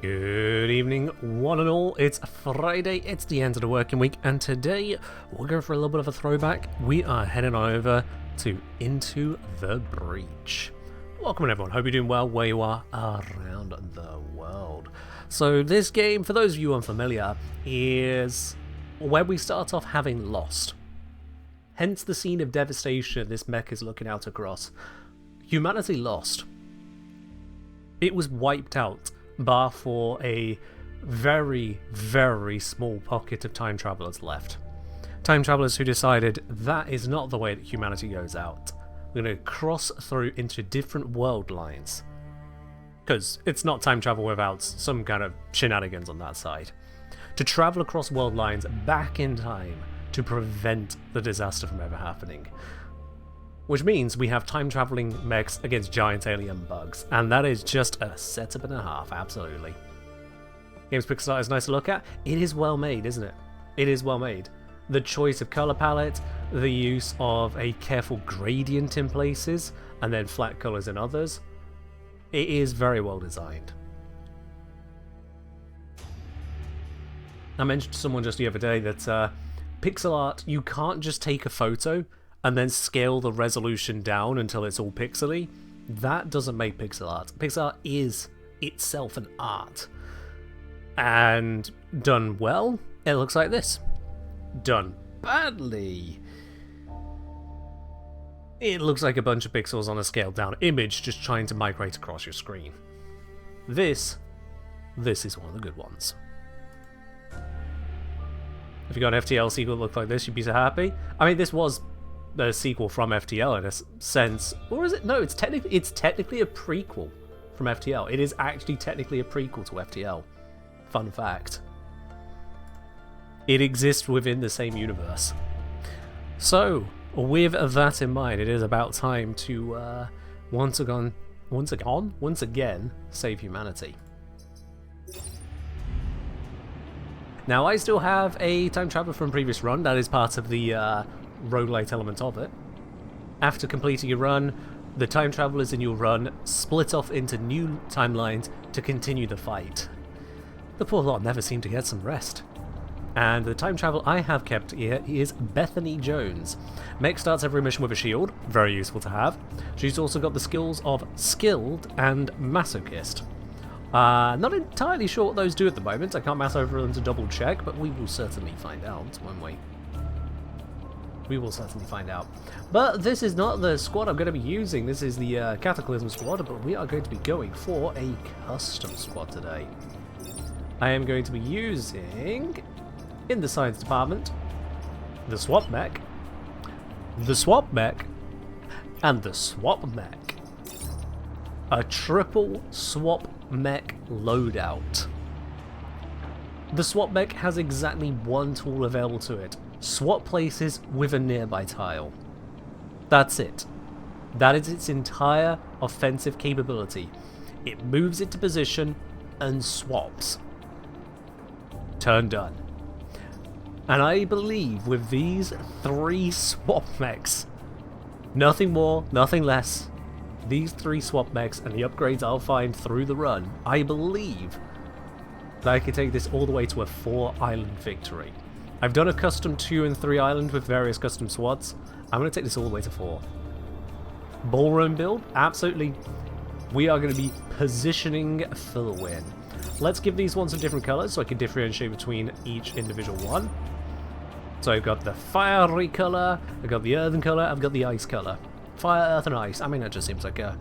Good evening, one and all. It's Friday, it's the end of the working week, and today we're going for a little bit of a throwback. We are heading on over to Into the Breach. Welcome everyone, hope you're doing well where you are around the world. So this game, for those of you unfamiliar, is where we start off having lost. Hence the scene of devastation this mech is looking out across. Humanity lost. It was wiped out, bar for a very, very small pocket of time travelers left. Time travelers who decided that is not the way that humanity goes out. We're going to cross through into different world lines. Because it's not time travel without some kind of shenanigans on that side. To travel across world lines back in time to prevent the disaster from ever happening. Which means we have time-traveling mechs against giant alien bugs, and that is just a setup and a half, absolutely. Game's pixel art is nice to look at. It is well made, isn't it? It is well made. The choice of colour palette, the use of a careful gradient in places, and then flat colours in others. It is very well designed. I mentioned to someone just the other day that pixel art, you can't just take a photo and then scale the resolution down until it's all pixely. That doesn't make pixel art. Pixel art is itself an art. And done well, it looks like this. Done badly, it looks like a bunch of pixels on a scaled down image just trying to migrate across your screen. This is one of the good ones. If you got an FTL sequel that looked like this, you'd be so happy. I mean, this was a sequel from FTL in a sense, or is it? No, it's technically a prequel from FTL. It is actually technically a prequel to FTL. Fun fact. It exists within the same universe. So, with that in mind, it is about time to once again save humanity. Now, I still have a time traveler from previous run. That is part of the roguelite element of it. After completing your run, the time travelers in your run split off into new timelines to continue the fight. The poor lot never seem to get some rest. And the time travel I have kept here is Bethany Jones. Mech starts every mission with a shield, very useful to have. She's also got the skills of Skilled and Masochist. Not entirely sure what those do at the moment. I can't mouse over them to double check, but we will certainly find out, won't we? We will certainly find out. But this is not the squad I'm going to be using. This is the Cataclysm squad, but we are going to be going for a custom squad today. I am going to be using, in the science department, the Swap Mech, the Swap Mech, and the Swap Mech. A triple Swap Mech loadout. The Swap Mech has exactly one tool available to it. Swap places with a nearby tile. That's it. That is its entire offensive capability. It moves into position and swaps. Turn done. And I believe with these three swap mechs, nothing more, nothing less, these three swap mechs and the upgrades I'll find through the run, I believe that I can take this all the way to a 4-island victory. I've done a custom 2 and 3 island with various custom squads. I'm going to take this all the way to 4. Ballroom build? Absolutely. We are going to be positioning for the win. Let's give these ones some different colours so I can differentiate between each individual one. So I've got the fiery colour, I've got the earthen colour, I've got the ice colour. Fire, earth and ice. I mean, that just seems like a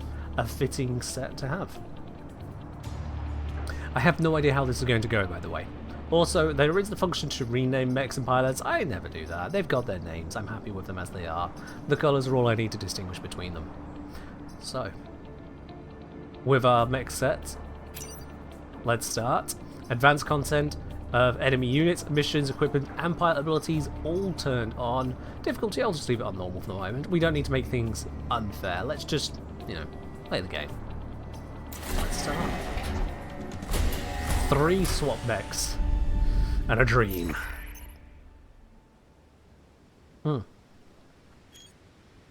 fitting set to have. I have no idea how this is going to go, by the way. Also, there is the function to rename mechs and pilots. I never do that. They've got their names. I'm happy with them as they are. The colours are all I need to distinguish between them. So, with our mech sets, let's start. Advanced content of enemy units, missions, equipment, and pilot abilities all turned on. Difficulty, I'll just leave it on normal for the moment. We don't need to make things unfair. Let's just, play the game. Let's start. 3 swap mechs. And a dream.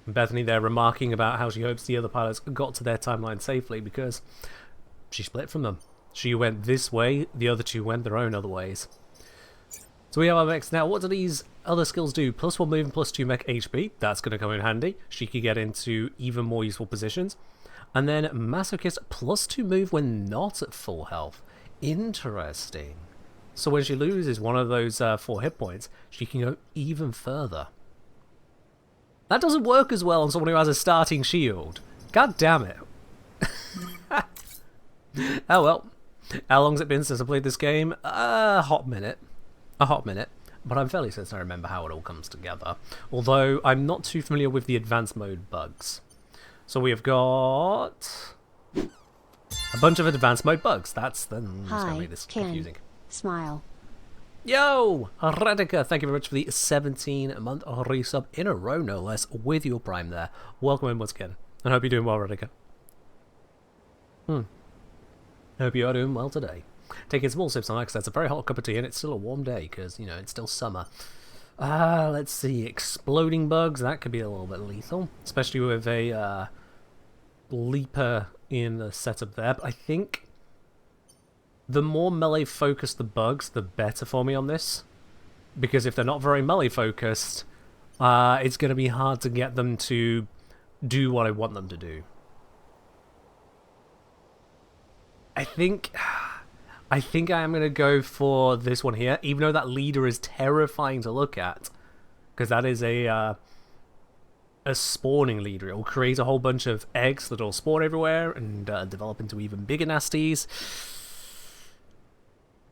Bethany there remarking about how she hopes the other pilots got to their timeline safely because she split from them. She went this way, the other two went their own other ways. So we have our mechs. Now, what do these other skills do? +1 move and +2 mech HP. That's going to come in handy. She could get into even more useful positions. And then Masochist +2 move when not at full health. Interesting. So when she loses one of those 4 hit points, she can go even further. That doesn't work as well on someone who has a starting shield. God damn it. Oh well. How long's it been since I played this game? A hot minute. But I'm fairly certain I remember how it all comes together. Although I'm not too familiar with the advanced mode bugs. So we have got a bunch of advanced mode bugs. That's going to make this confusing. Smile. Yo! Radica, thank you very much for the 17-month resub in a row, no less, with your Prime there. Welcome in once again. I hope you're doing well, Radica. Hope you are doing well today. Taking small sips on that because that's a very hot cup of tea and it's still a warm day because, you know, it's still summer. Let's see. Exploding bugs. That could be a little bit lethal. Especially with a leaper in the setup there. But I think the more melee focused the bugs, the better for me on this. Because if they're not very melee focused, it's going to be hard to get them to do what I want them to do. I think I am going to go for this one here, even though that leader is terrifying to look at. Because that is a spawning leader. It will create a whole bunch of eggs that will spawn everywhere and develop into even bigger nasties.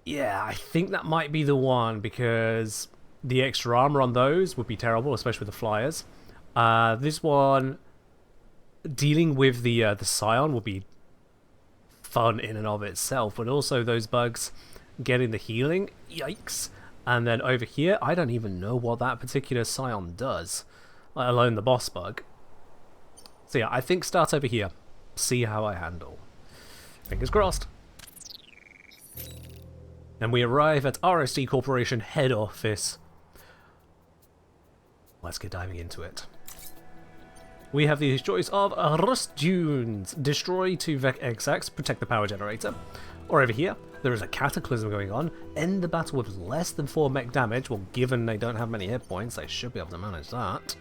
Yeah, I think that might be the one, because the extra armor on those would be terrible, especially with the flyers. This one, dealing with the Scion will be fun in and of itself, but also those bugs getting the healing, yikes. And then over here, I don't even know what that particular Scion does, let alone the boss bug. So yeah, I think start over here, see how I handle. Fingers crossed. And we arrive at RSD Corporation head office. Let's get diving into it. We have the choice of Rust Dunes. Destroy 2 Vec XX, protect the power generator. Or over here, there is a cataclysm going on. End the battle with less than 4 mech damage. Well, given they don't have many hit points, they should be able to manage that.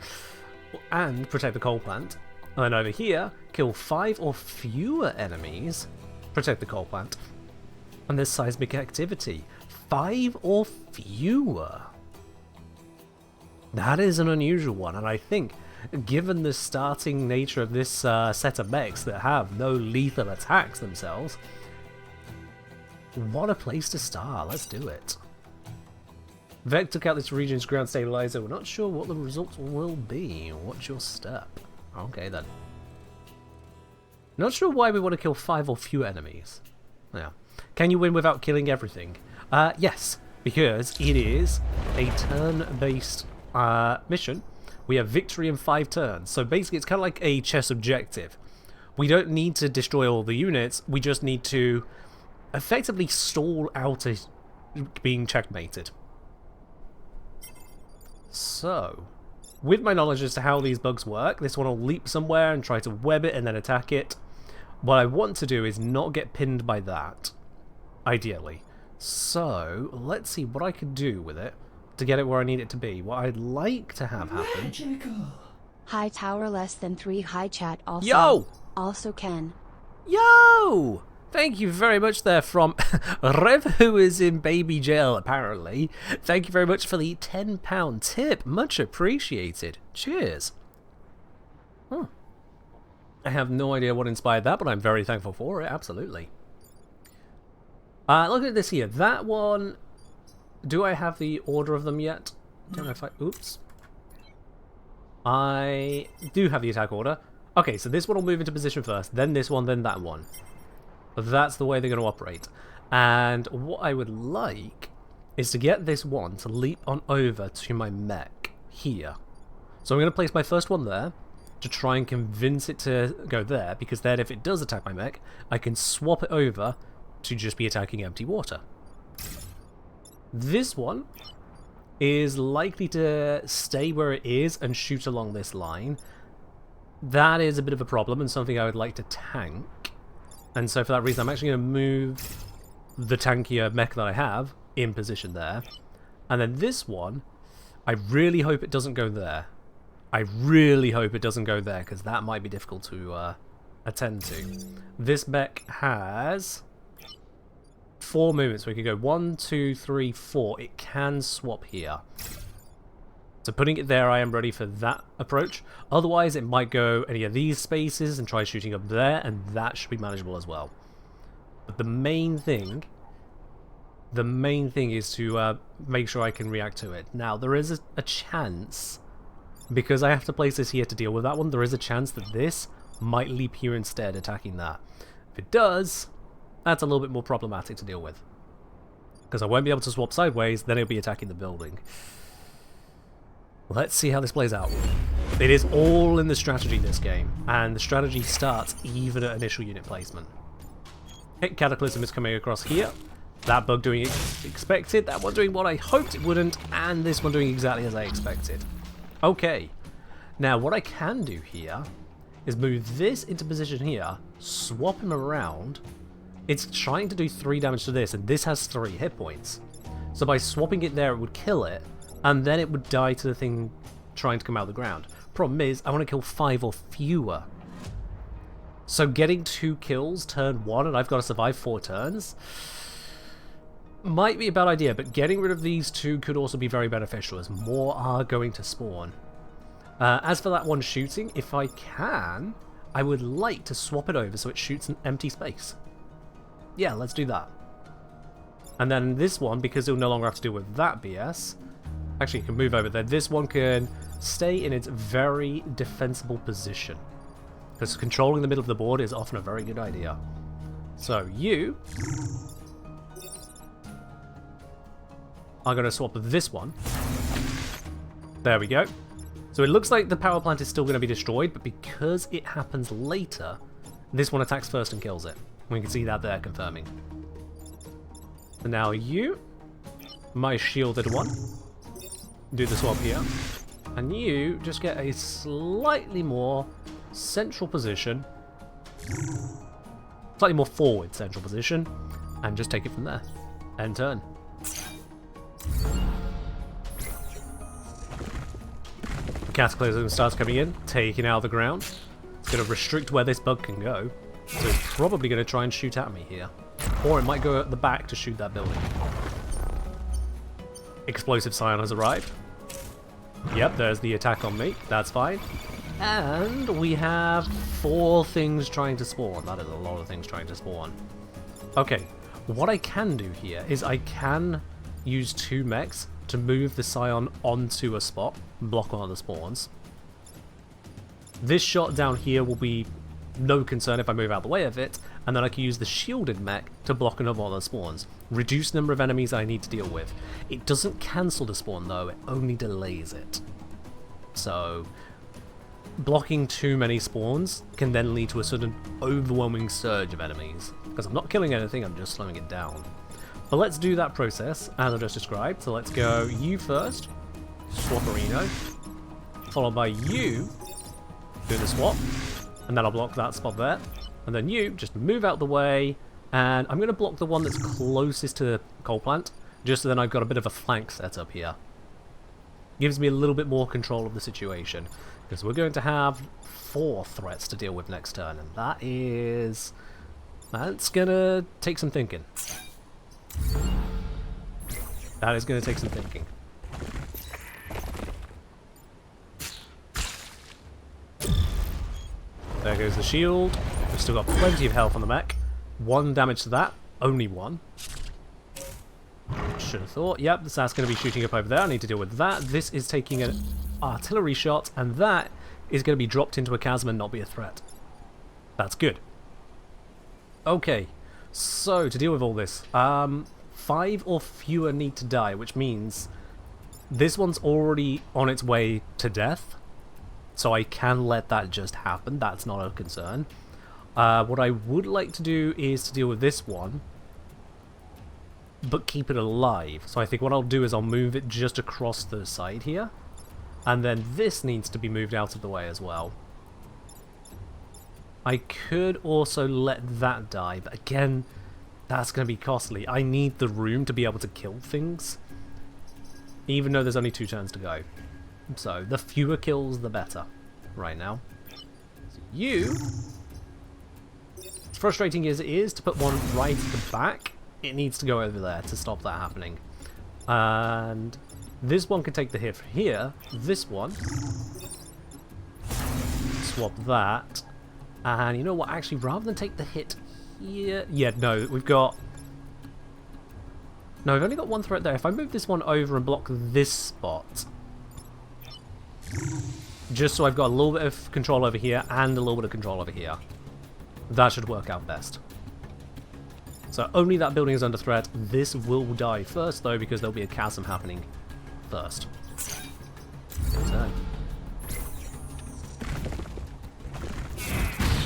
And protect the coal plant. And then over here, kill 5 or fewer enemies. Protect the coal plant. And there's seismic activity. 5 or fewer. That is an unusual one, and I think, given the starting nature of this set of mechs that have no lethal attacks themselves, what a place to start. Let's do it. Vec took out this region's ground stabilizer. We're not sure what the results will be. What's your step? Okay then. Not sure why we want to kill 5 or fewer enemies. Yeah. Can you win without killing everything? Yes, because it is a turn-based mission. We have victory in 5 turns, so basically it's kind of like a chess objective. We don't need to destroy all the units, we just need to effectively stall out being checkmated. So, with my knowledge as to how these bugs work, this one will leap somewhere and try to web it and then attack it. What I want to do is not get pinned by that, ideally. So, let's see what I could do with it to get it where I need it to be. What I'd like to have happen... Magical. High tower less than 3 high chat also. Yo! Also can. Yo! Thank you very much there from Rev, who is in baby jail apparently. Thank you very much for the £10 tip. Much appreciated. Cheers. I have no idea what inspired that, but I'm very thankful for it. Absolutely. Look at this here. That one... Do I have the order of them yet? Don't know if I... Oops. I do have the attack order. Okay, so this one will move into position first, then this one, then that one. That's the way they're going to operate. And what I would like is to get this one to leap on over to my mech here. So I'm going to place my first one there to try and convince it to go there, because then if it does attack my mech, I can swap it over to just be attacking empty water. This one is likely to stay where it is and shoot along this line. That is a bit of a problem and something I would like to tank. And so for that reason, I'm actually going to move the tankier mech that I have in position there. And then this one, I really hope it doesn't go there. I really hope it doesn't go there, because that might be difficult to attend to. This mech has 4 movements. We could go 1, 2, 3, 4. It can swap here. So putting it there, I am ready for that approach. Otherwise, it might go any of these spaces and try shooting up there, and that should be manageable as well. But the main thing is to make sure I can react to it. Now, there is a chance, because I have to place this here to deal with that one, there is a chance that this might leap here instead, attacking that. If it does, that's a little bit more problematic to deal with. Because I won't be able to swap sideways, then it'll be attacking the building. Let's see how this plays out. It is all in the strategy this game, and the strategy starts even at initial unit placement. Okay, Cataclysm is coming across here. That bug doing expected, that one doing what I hoped it wouldn't, and this one doing exactly as I expected. Okay, now what I can do here is move this into position here, swap him around. It's trying to do 3 damage to this, and this has 3 hit points. So by swapping it there, it would kill it, and then it would die to the thing trying to come out of the ground. Problem is, I want to kill 5 or fewer. So getting 2 kills turn 1, and I've got to survive 4 turns, might be a bad idea, but getting rid of these 2 could also be very beneficial, as more are going to spawn. As for that one shooting, if I can, I would like to swap it over so it shoots an empty space. Yeah, let's do that. And then this one, because it'll no longer have to deal with that BS, actually, you can move over there. This one can stay in its very defensible position, because controlling the middle of the board is often a very good idea. So you are going to swap this one. There we go. So it looks like the power plant is still going to be destroyed, but because it happens later, this one attacks first and kills it. We can see that there confirming. And now you, my shielded one, do the swap here, and you just get a slightly more central position, slightly more forward central position, and just take it from there. End turn. Cataclysm starts coming in, taking out the ground. It's going to restrict where this bug can go, so it's probably going to try and shoot at me here. Or it might go at the back to shoot that building. Explosive Scion has arrived. Yep, there's the attack on me. That's fine. And we have 4 things trying to spawn. That is a lot of things trying to spawn. Okay, what I can do here is I can use 2 mechs to move the Scion onto a spot, block one of the spawns. This shot down here will be no concern if I move out of the way of it, and then I can use the shielded mech to block another one of the spawns. Reduce the number of enemies I need to deal with. It doesn't cancel the spawn though, it only delays it. So blocking too many spawns can then lead to a sudden overwhelming surge of enemies. Because I'm not killing anything, I'm just slowing it down. But let's do that process as I just described. So let's go you first, Swapperino, followed by you, do the swap, and then I'll block that spot there. And then you just move out the way, and I'm going to block the one that's closest to the coal plant, just so then I've got a bit of a flank set up here. Gives me a little bit more control of the situation, because we're going to have 4 threats to deal with next turn, and that's going to take some thinking. That is going to take some thinking. There goes the shield. We've still got plenty of health on the mech. 1 damage to that. Only 1. Should have thought. Yep, that's going to be shooting up over there. I need to deal with that. This is taking an artillery shot, and that is going to be dropped into a chasm and not be a threat. That's good. Okay, so to deal with all this, 5 or fewer need to die, which means this one's already on its way to death. So I can let that just happen, that's not a concern. What I would like to do is to deal with this one, but keep it alive. So I think what I'll do is I'll move it just across the side here, and then this needs to be moved out of the way as well. I could also let that die, but again, That's going to be costly. I need the room to be able to kill things, even though there's only 2 turns to go. So the fewer kills, the better right now. So you, as frustrating as it is to put one right at the back, it needs to go over there to stop that happening. And this one can take the hit from here. This one, swap that. And you know what, actually, rather than take the hit here... Yeah, no, we've got... No, we've only got 1 threat there. If I move this one over and block this spot, just so I've got a little bit of control over here and a little bit of control over here, that should work out best. So only that building is under threat. This will die first, though, because there'll be a chasm happening first. So.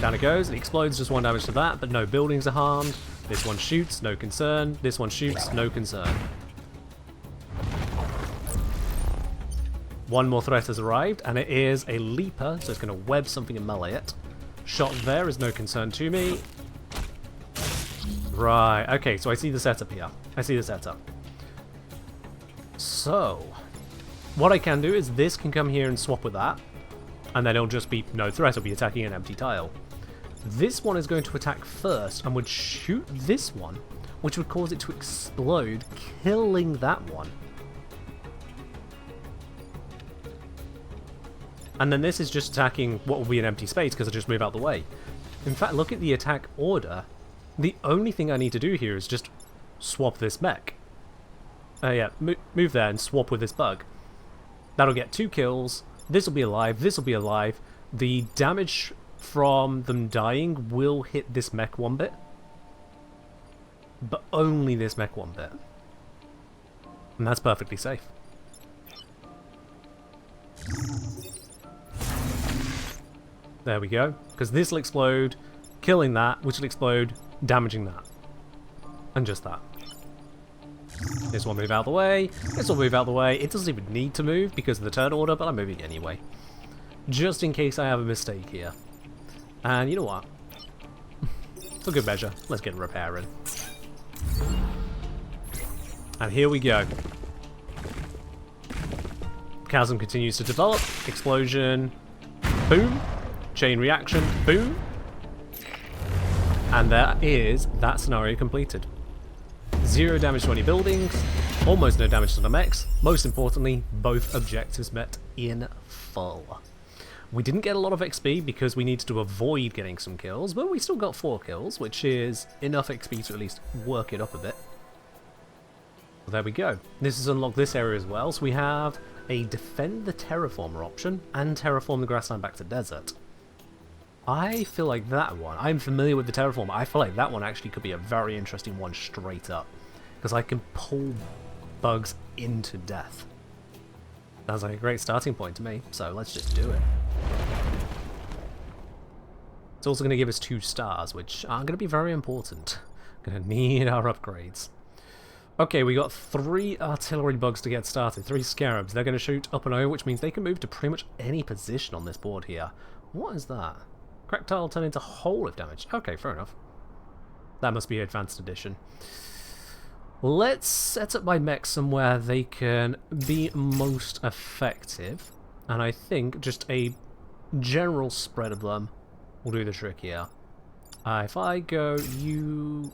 Down it goes, it explodes, just 1 damage to that, but no buildings are harmed. This one shoots, no concern. This one shoots, no concern. 1 more threat has arrived, and it is a leaper, so it's going to web something and melee it. Shot there is no concern to me. Right, okay, so I see the setup here. I see the setup. So, what I can do is this can come here and swap with that, and then it'll just be no threat, it'll be attacking an empty tile. This one is going to attack first and would shoot this one, which would cause it to explode, killing that one. And then this is just attacking what will be an empty space because I just move out the way. In fact, look at the attack order. The only thing I need to do here is just swap this mech. Yeah, move there and swap with this bug. That'll get 2 kills. This will be alive, this will be alive. The damage from them dying will hit this mech 1 bit. But only this mech 1 bit. And that's perfectly safe. There we go. Because this will explode, killing that, which will explode, damaging that. And just that. This will move out of the way. This will move out of the way. It doesn't even need to move because of the turn order, but I'm moving anyway. Just in case I have a mistake here. And you know what? For good measure, let's get a repair in. And here we go. Chasm continues to develop. Explosion. Boom. Chain reaction. Boom. And that is that scenario completed. 0 damage to any buildings, almost no damage to the mechs. Most importantly, both objectives met in full. We didn't get a lot of XP because we needed to avoid getting some kills, but we still got 4 kills, which is enough XP to at least work it up a bit. Well, there we go. This has unlocked this area as well, so we have a defend the terraformer option and terraform the grassland back to desert. I feel like that one, I'm familiar with the terraformer, I feel like that one actually could be a very interesting one straight up. Because I can pull bugs into death. Sounds like a great starting point to me, so let's just do it. It's also going to give us 2 stars, which are going to be very important. Going to need our upgrades. Okay, we got 3 artillery bugs to get started, 3 scarabs. They're going to shoot up and over, which means they can move to pretty much any position on this board here. What is that? Cracked tile turn into hole if damaged. Okay, fair enough. That must be Advanced Edition. Let's set up my mech somewhere they can be most effective. And I think just a general spread of them will do the trick here. If I go you...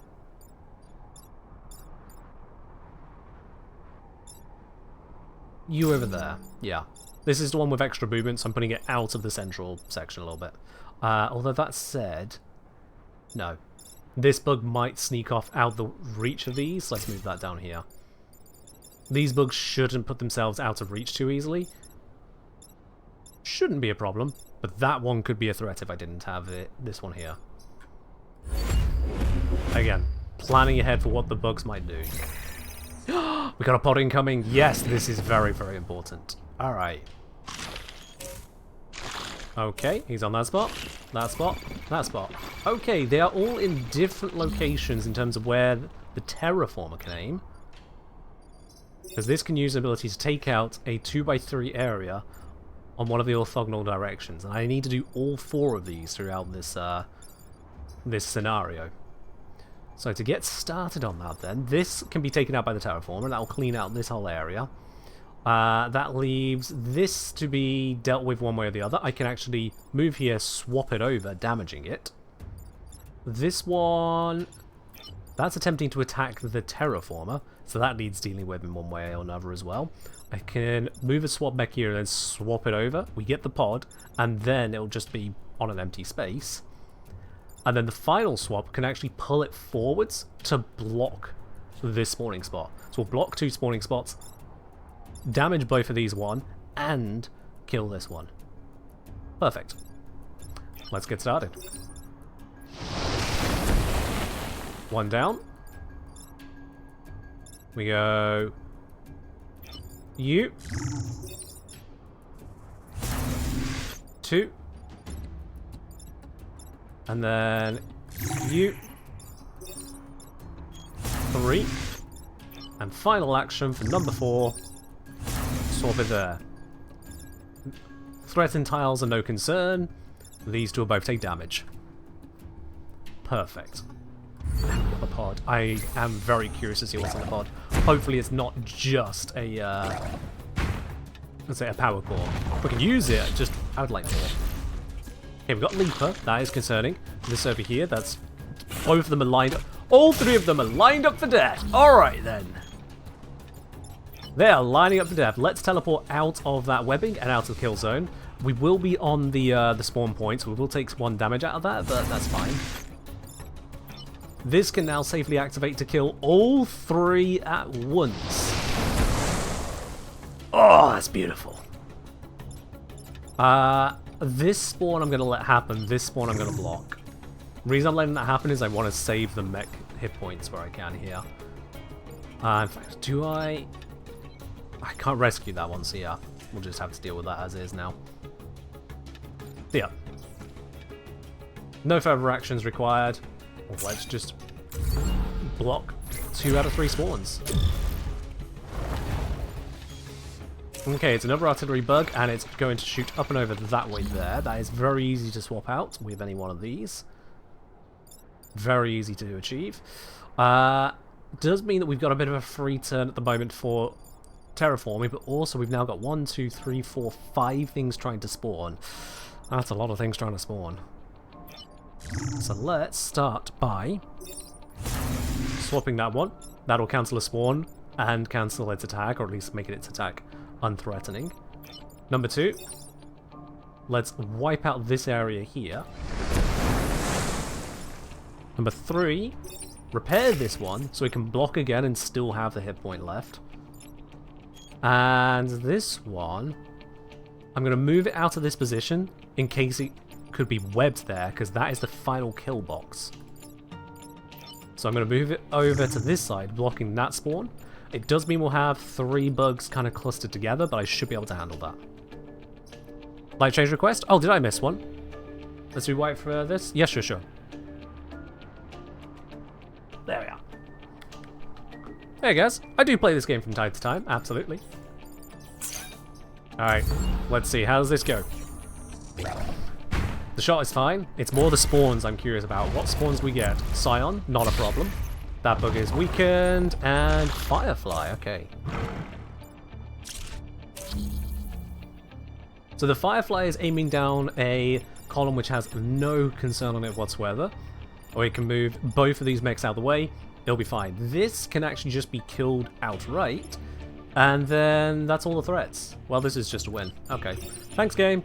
You over there. Yeah. This is the one with extra movement, so I'm putting it out of the central section a little bit. Although that said... No. This bug might sneak off out the reach of these. Let's move that down here. These bugs shouldn't put themselves out of reach too easily. Shouldn't be a problem, but that one could be a threat if I didn't have this one here. Again, planning ahead for what the bugs might do. We got a pod incoming. Yes, this is very, very important. Alright. Okay, he's on that spot, that spot, that spot. Okay, they are all in different locations in terms of where the terraformer can aim. Because this can use the ability to take out a 2x3 area on one of the orthogonal directions. And I need to do all 4 of these throughout this, this scenario. So to get started on that then, this can be taken out by the terraformer, and that will clean out this whole area. That leaves this to be dealt with one way or the other. I can actually move here, swap it over, damaging it. This one, that's attempting to attack the terraformer, so that needs dealing with in one way or another as well. I can move a swap mech here and then swap it over. We get the pod, and then it'll just be on an empty space. And then the final swap can actually pull it forwards to block this spawning spot. So we'll block 2 spawning spots, damage both of these one, and kill this one. Perfect. Let's get started. 1 down. We go... You. 2. And then you. 3. And final action for number 4. Swap it there. Threatened tiles are no concern. These 2 will both take damage. Perfect. The pod. I am very curious to see what's on the pod. Hopefully it's not just a let's say a power core. If we can use it, I would like more. Okay, we've got Leaper, that is concerning. This over here, that's both of them are lined up. All 3 of them are lined up for death. Alright then. They are lining up for death. Let's teleport out of that webbing and out of the kill zone. We will be on the spawn point, so we will take 1 damage out of that, but that's fine. This can now safely activate to kill all 3 at once. Oh, that's beautiful. This spawn I'm going to let happen. This spawn I'm going to block. The reason I'm letting that happen is I want to save the mech hit points where I can here. In fact, do I... I can't rescue that one, so yeah. We'll just have to deal with that as is now. Yeah. No further actions required. Let's just block 2 out of 3 spawns. Okay, it's another artillery bug, and it's going to shoot up and over that way there. That is very easy to swap out with any one of these. Very easy to achieve. Does mean that we've got a bit of a free turn at the moment for terraforming, but also we've now got 1, 2, 3, 4, 5 things trying to spawn. That's a lot of things trying to spawn. So let's start by swapping that one. That'll cancel a spawn and cancel its attack, or at least making its attack unthreatening. Number 2, let's wipe out this area here. Number 3, repair this one so we can block again and still have the hit point left. And this one, I'm going to move it out of this position in case it could be webbed there, because that is the final kill box. So I'm going to move it over to this side, blocking that spawn. It does mean we'll have 3 bugs kind of clustered together, but I should be able to handle that. Light change request? Oh, did I miss one? Let's rewrite for this? Yes, sure. There we are. Hey guys, I do play this game from time to time, absolutely. Alright, let's see, how does this go? The shot is fine, it's more the spawns I'm curious about. What spawns we get? Scion, not a problem. That bug is weakened, and Firefly, okay. So the Firefly is aiming down a column which has no concern on it whatsoever. Or you can move both of these mechs out of the way, it'll be fine. This can actually just be killed outright, and then that's all the threats. Well, this is just a win. Okay. Thanks, game.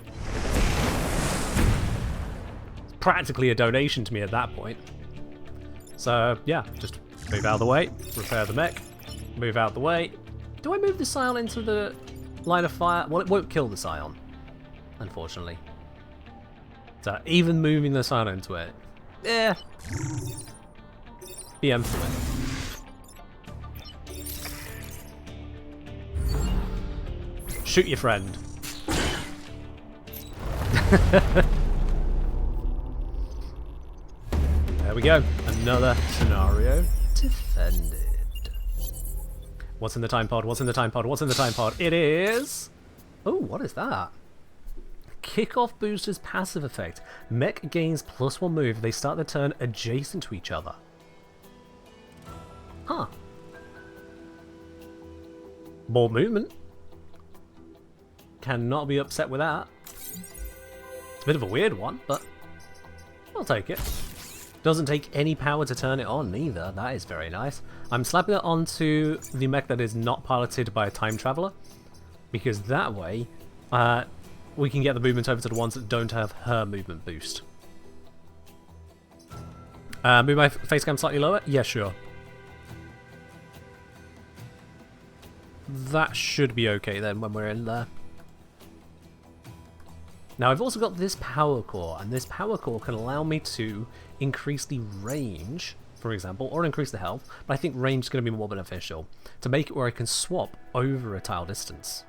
It's practically a donation to me at that point. So, yeah, just move out of the way, repair the mech, move out of the way. Do I move the Scion into the line of fire? Well, it won't kill the Scion, unfortunately. So, even moving the Scion into it, BM for it. Shoot your friend. There we go. Another scenario defended. What's in the time pod? What's in the time pod? What's in the time pod? It is... Oh, what is that? Kickoff booster's passive effect. Mech gains +1 move. They start their turn adjacent to each other. Huh. More movement. Cannot be upset with that. It's a bit of a weird one, but I'll take it. Doesn't take any power to turn it on either. That is very nice. I'm slapping it onto the mech that is not piloted by a time traveler, because that way we can get the movement over to the ones that don't have her movement boost. Move my face cam slightly lower? Yeah, sure. That should be okay then when we're in there. Now I've also got this power core, and this power core can allow me to increase the range, for example, or increase the health, but I think range is going to be more beneficial, to make it where I can swap over a tile distance.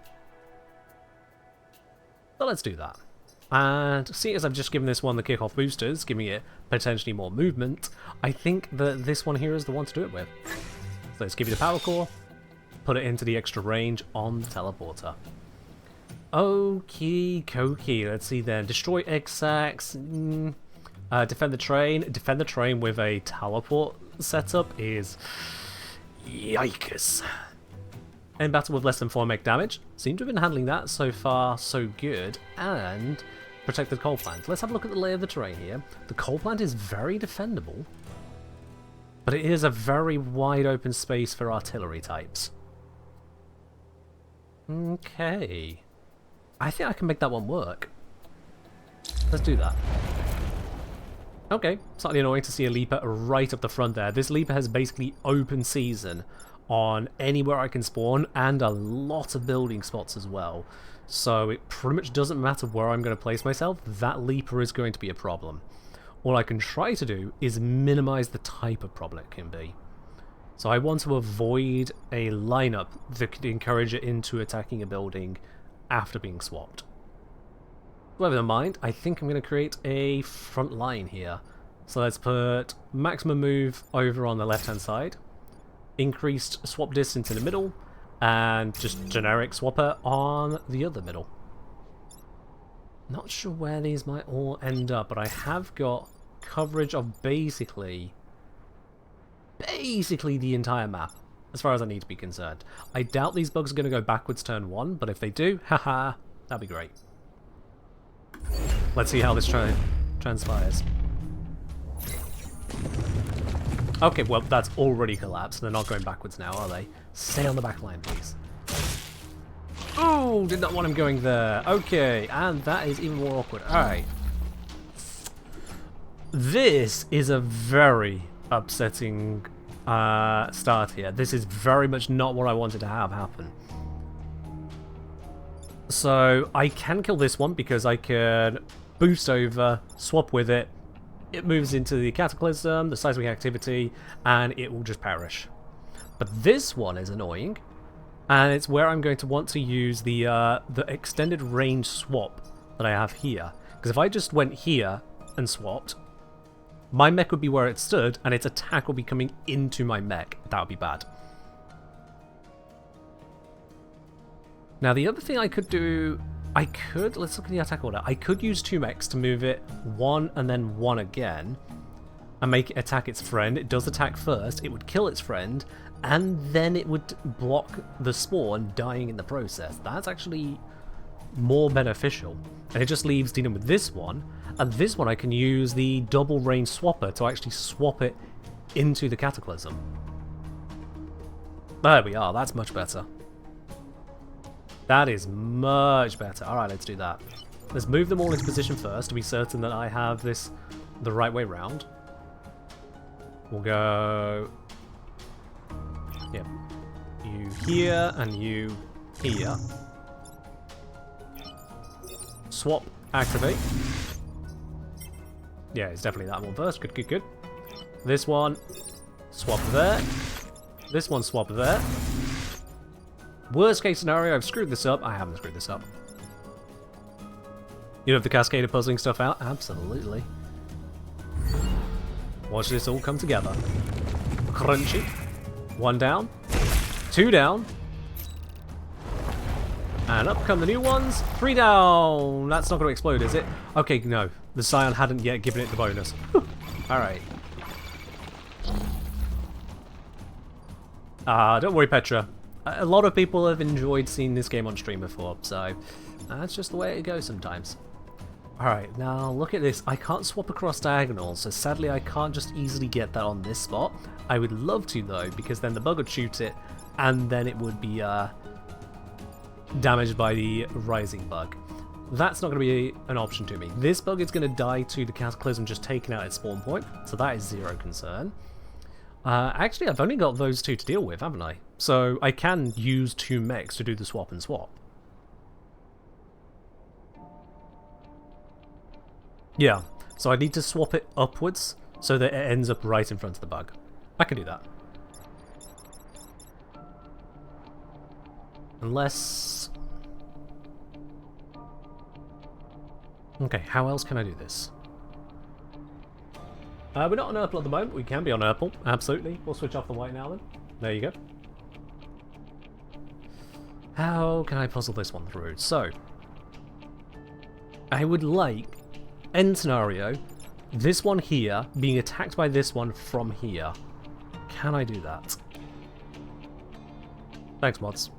So let's do that. And seeing as I've just given this one the kickoff boosters, giving it potentially more movement, I think that this one here is the one to do it with. So let's give you the power core, put it into the extra range on the teleporter. Okie dokie, let's see then. Destroy exacts, defend the train. Defend the train with a teleport setup is... yikes. End battle with less than 4 mech damage. Seem to have been handling that so far so good. And protect the coal plant. Let's have a look at the lay of the terrain here. The coal plant is very defendable, but it is a very wide open space for artillery types. Okay. I think I can make that one work. Let's do that. Okay, slightly annoying to see a leaper right up the front there. This leaper has basically open season on anywhere I can spawn, and a lot of building spots as well. So it pretty much doesn't matter where I'm going to place myself, that leaper is going to be a problem. All I can try to do is minimize the type of problem it can be. So I want to avoid a lineup that could encourage it into attacking a building after being swapped. With that in mind, I think I'm going to create a front line here. So let's put maximum move over on the left hand side, increased swap distance in the middle, and just generic swapper on the other middle. Not sure where these might all end up, but I have got coverage of basically the entire map, as far as I need to be concerned. I doubt these bugs are going to go backwards turn 1, but if they do, haha, that'd be great. Let's see how this transpires. Okay, well, that's already collapsed. They're not going backwards now, are they? Stay on the back line, please. Oh, did not want him going there. Okay, and that is even more awkward. Alright. This is a very upsetting start here. This is very much not what I wanted to have happen. So, I can kill this one because I can boost over, swap with it. It moves into the Cataclysm, the seismic activity, and it will just perish. But this one is annoying, and it's where I'm going to want to use the extended range swap that I have here. Because if I just went here and swapped, my mech would be where it stood, and its attack will be coming into my mech. That would be bad. Now, the other thing I could do... let's look at the attack order. I could use 2 mechs to move it 1 and then 1 again, and make it attack its friend. It does attack first, it would kill its friend, and then it would block the spawn, dying in the process. That's actually more beneficial. And it just leaves dealing with this one, and this one I can use the double range swapper to actually swap it into the Cataclysm. There we are, that's much better. That is much better. Alright, let's do that. Let's move them all into position first to be certain that I have this the right way round. We'll go... Yep. You here and you here. Swap, activate. Yeah, it's definitely that one first. Good, good, good. This one, swap there. This one, swap there. Worst case scenario, I've screwed this up. I haven't screwed this up. You have the cascade of puzzling stuff out? Absolutely. Watch this all come together. Crunchy. 1 down. 2 down. And up come the new ones. 3 down. That's not going to explode, is it? Okay, no. The Scion hadn't yet given it the bonus. Alright. Don't worry, Petra. A lot of people have enjoyed seeing this game on stream before, so that's just the way it goes sometimes. Alright, now look at this. I can't swap across diagonals, so sadly I can't just easily get that on this spot. I would love to though, because then the bug would shoot it, and then it would be damaged by the rising bug. That's not going to be an option to me. This bug is going to die to the Cataclysm just taking out its spawn point, so that is zero concern. Actually, I've only got those two to deal with, haven't I? So I can use two mechs to do the swap and swap. Yeah, so I need to swap it upwards so that it ends up right in front of the bug. I can do that. Unless... Okay, how else can I do this? We're not on Urple at the moment. We can be on Urple, absolutely. We'll switch off the white now then. There you go. How can I puzzle this one through? So, I would like, end scenario, this one here being attacked by this one from here. Can I do that? Thanks, mods.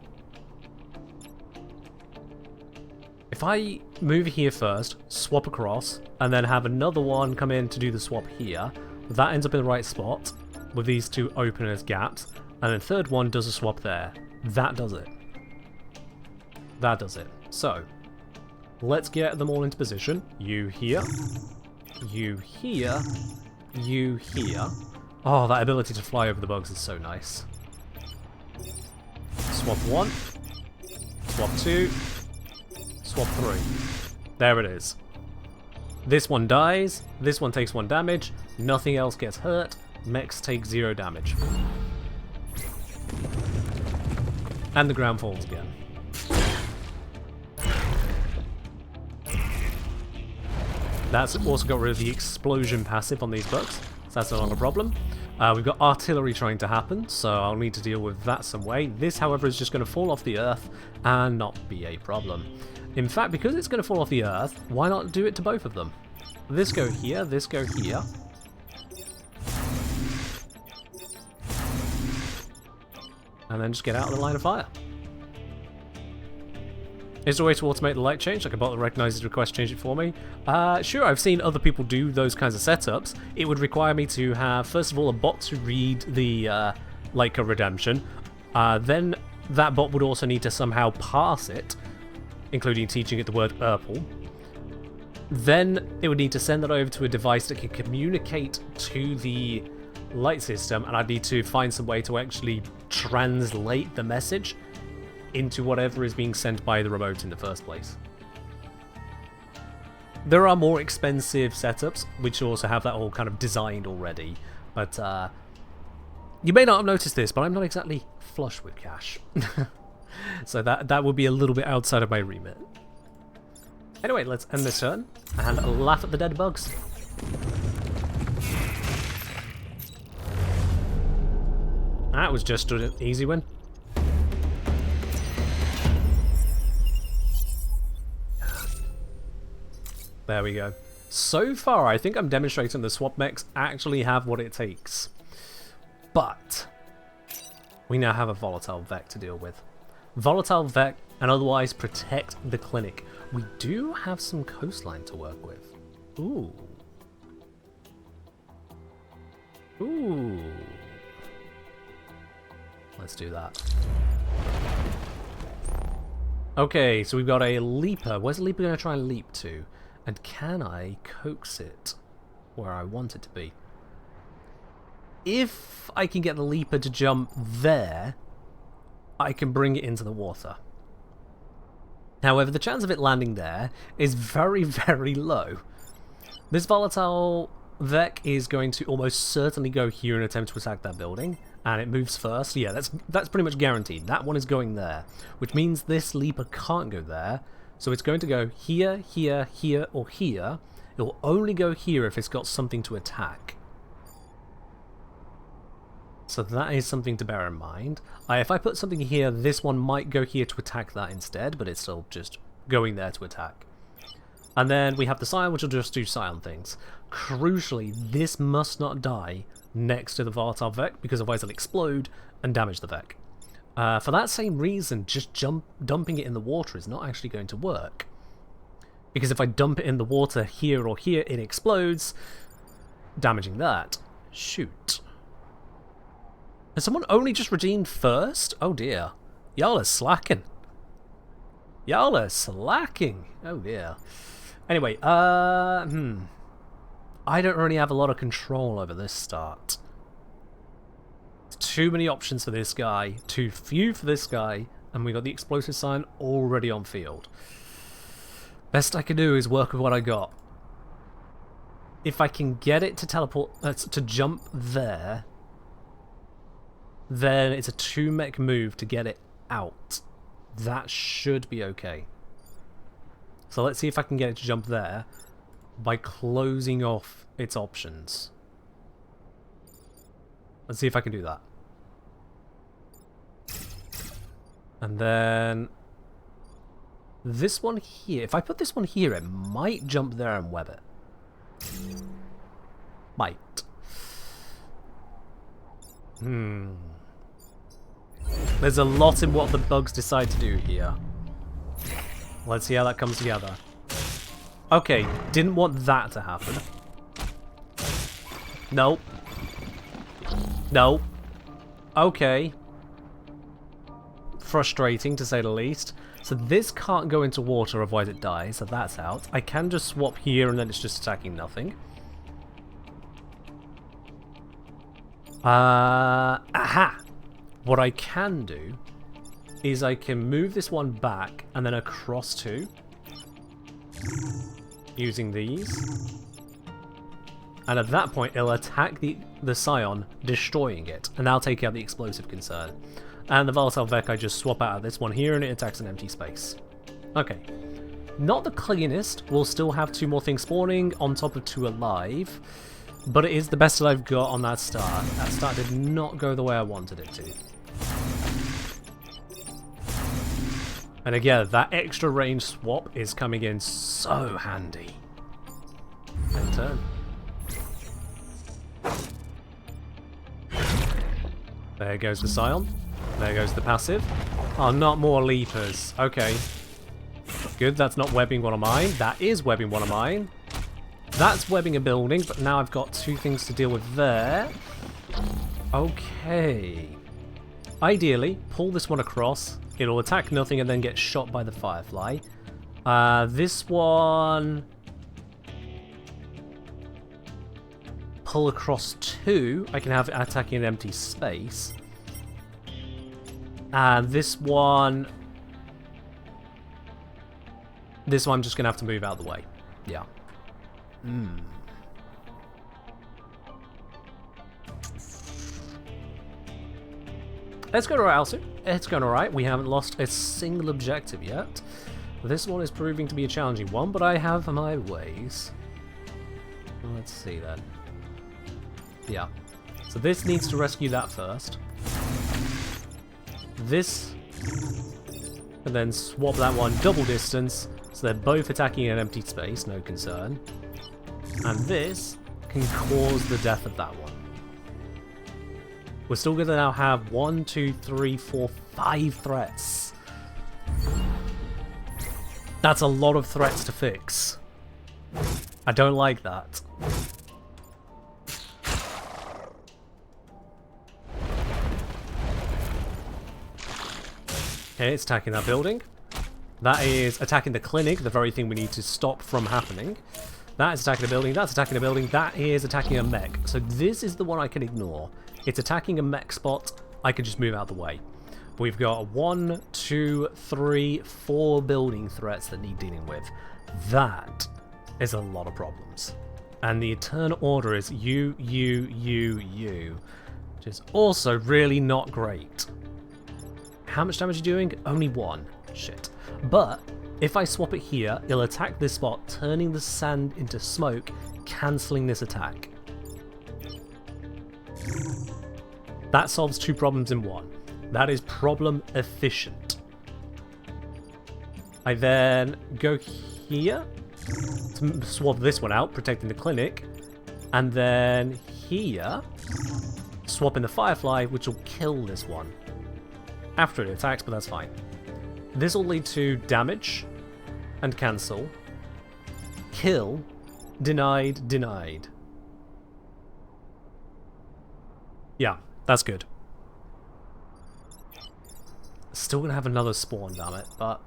If I move here first, swap across, and then have another one come in to do the swap here, that ends up in the right spot, with these two open as gaps, and then third one does a swap there. That does it. That does it. So, let's get them all into position. You here, you here, you here. Oh, that ability to fly over the bugs is so nice. Swap one, swap two, swap 3. There it is. This one dies, this one takes 1 damage, nothing else gets hurt, mechs take 0 damage. And the ground falls again. That's also got rid of the explosion passive on these bugs, so that's no longer a problem. We've got artillery trying to happen, so I'll need to deal with that some way. This, however, is just going to fall off the earth and not be a problem. In fact, because it's going to fall off the earth, why not do it to both of them? This go here, this go here. And then just get out of the line of fire. Is there a way to automate the light change? Like a bot that recognizes request, change it for me? Sure, I've seen other people do those kinds of setups. It would require me to have, first of all, a bot to read the Leica redemption. Then that bot would also need to somehow parse it, including teaching it the word Urple. Then it would need to send that over to a device that can communicate to the light system, and I'd need to find some way to actually translate the message into whatever is being sent by the remote in the first place. There are more expensive setups which also have that all kind of designed already, but you may not have noticed this, but I'm not exactly flush with cash. So that would be a little bit outside of my remit. Anyway, let's end this turn and laugh at the dead bugs. That was just an easy win. There we go. So far, I think I'm demonstrating the swap mechs actually have what it takes. But we now have a volatile Vec to deal with. Volatile Vec and otherwise protect the clinic. We do have some coastline to work with. Ooh. Ooh. Let's do that. Okay, so we've got a leaper. Where's the leaper going to try and leap to? And can I coax it where I want it to be? If I can get the leaper to jump there, I can bring it into the water. However, the chance of it landing there is very, very low. This volatile Vec is going to almost certainly go here and attempt to attack that building, and it moves first. Yeah, that's pretty much guaranteed. That one is going there, which means this leaper can't go there. So it's going to go here, here, here, or here. It will only go here if it's got something to attack. So that is something to bear in mind. If I put something here, this one might go here to attack that instead, but it's still just going there to attack. And then we have the Scion, which will just do Scion things. Crucially, this must not die next to the Volatile Vec, because otherwise it'll explode, and damage the Mech. For that same reason, just dumping it in the water is not actually going to work. Because if I dump it in the water here or here, it explodes, damaging that. Shoot. Has someone only just redeemed first? Oh dear. Y'all are slacking. Y'all are slacking. Oh dear. Anyway, I don't really have a lot of control over this start. Too many options for this guy, too few for this guy, and we got the explosive sign already on field. Best I can do is work with what I got. If I can get it to teleport, to jump there, then it's a 2-mech move to get it out. That should be okay. So let's see if I can get it to jump there by closing off its options. Let's see if I can do that. And then this one here, if I put this one here, it might jump there and web it. Might. There's a lot in what the bugs decide to do here. Let's see how that comes together. Okay, didn't want that to happen. Nope. Nope. Okay. Frustrating, to say the least. So this can't go into water, otherwise it dies, so that's out. I can just swap here and then it's just attacking nothing. Aha! What I can do is I can move this one back and then across two. Using these. And at that point, it'll attack the Scion, destroying it. And that'll take out the explosive concern. And the Volatile Mech, I just swap out of this one here and it attacks an empty space. Okay. Not the cleanest. We'll still have 2 more things spawning on top of 2 alive. But it is the best that I've got on that start. That start did not go the way I wanted it to. And again, that extra range swap is coming in so handy. End turn. There goes the Scion. There goes the passive. Oh, not more leapers. Okay. Good, that's not webbing one of mine. That is webbing one of mine. That's webbing a building, but now I've got 2 things to deal with there. Okay. Ideally, pull this one across. It'll attack nothing and then get shot by the Firefly. This one... pull across 2. I can have it attacking an empty space. And this one... this one I'm just going to have to move out of the way. Yeah. It's going alright, Alsu. It's going alright. We haven't lost a single objective yet. This one is proving to be a challenging one, but I have my ways. Let's see then. Yeah. So this needs to rescue that first. This. And then swap that one double distance. So they're both attacking an empty space, no concern. And this can cause the death of that one. We're still going to now have 1, 2, 3, 4, 5 threats. That's a lot of threats to fix. I don't like that. Okay, it's attacking that building. That is attacking the clinic, the very thing we need to stop from happening. That is attacking a building, that's attacking a building, that is attacking a mech. So this is the one I can ignore. It's attacking a mech spot, I can just move out of the way. We've got 1, 2, 3, 4 building threats that need dealing with. That is a lot of problems. And the eternal order is you, which is also really not great. How much damage are you doing? Only 1. Shit. But if I swap it here, it'll attack this spot, turning the sand into smoke, cancelling this attack. That solves 2 problems in 1. That is problem efficient. I then go here to swap this one out, protecting the clinic, and then here swap in the Firefly, which will kill this one after it attacks, but that's fine. This will lead to damage and cancel, kill, denied, denied. Yeah, that's good. Still gonna have another spawn, damn it, but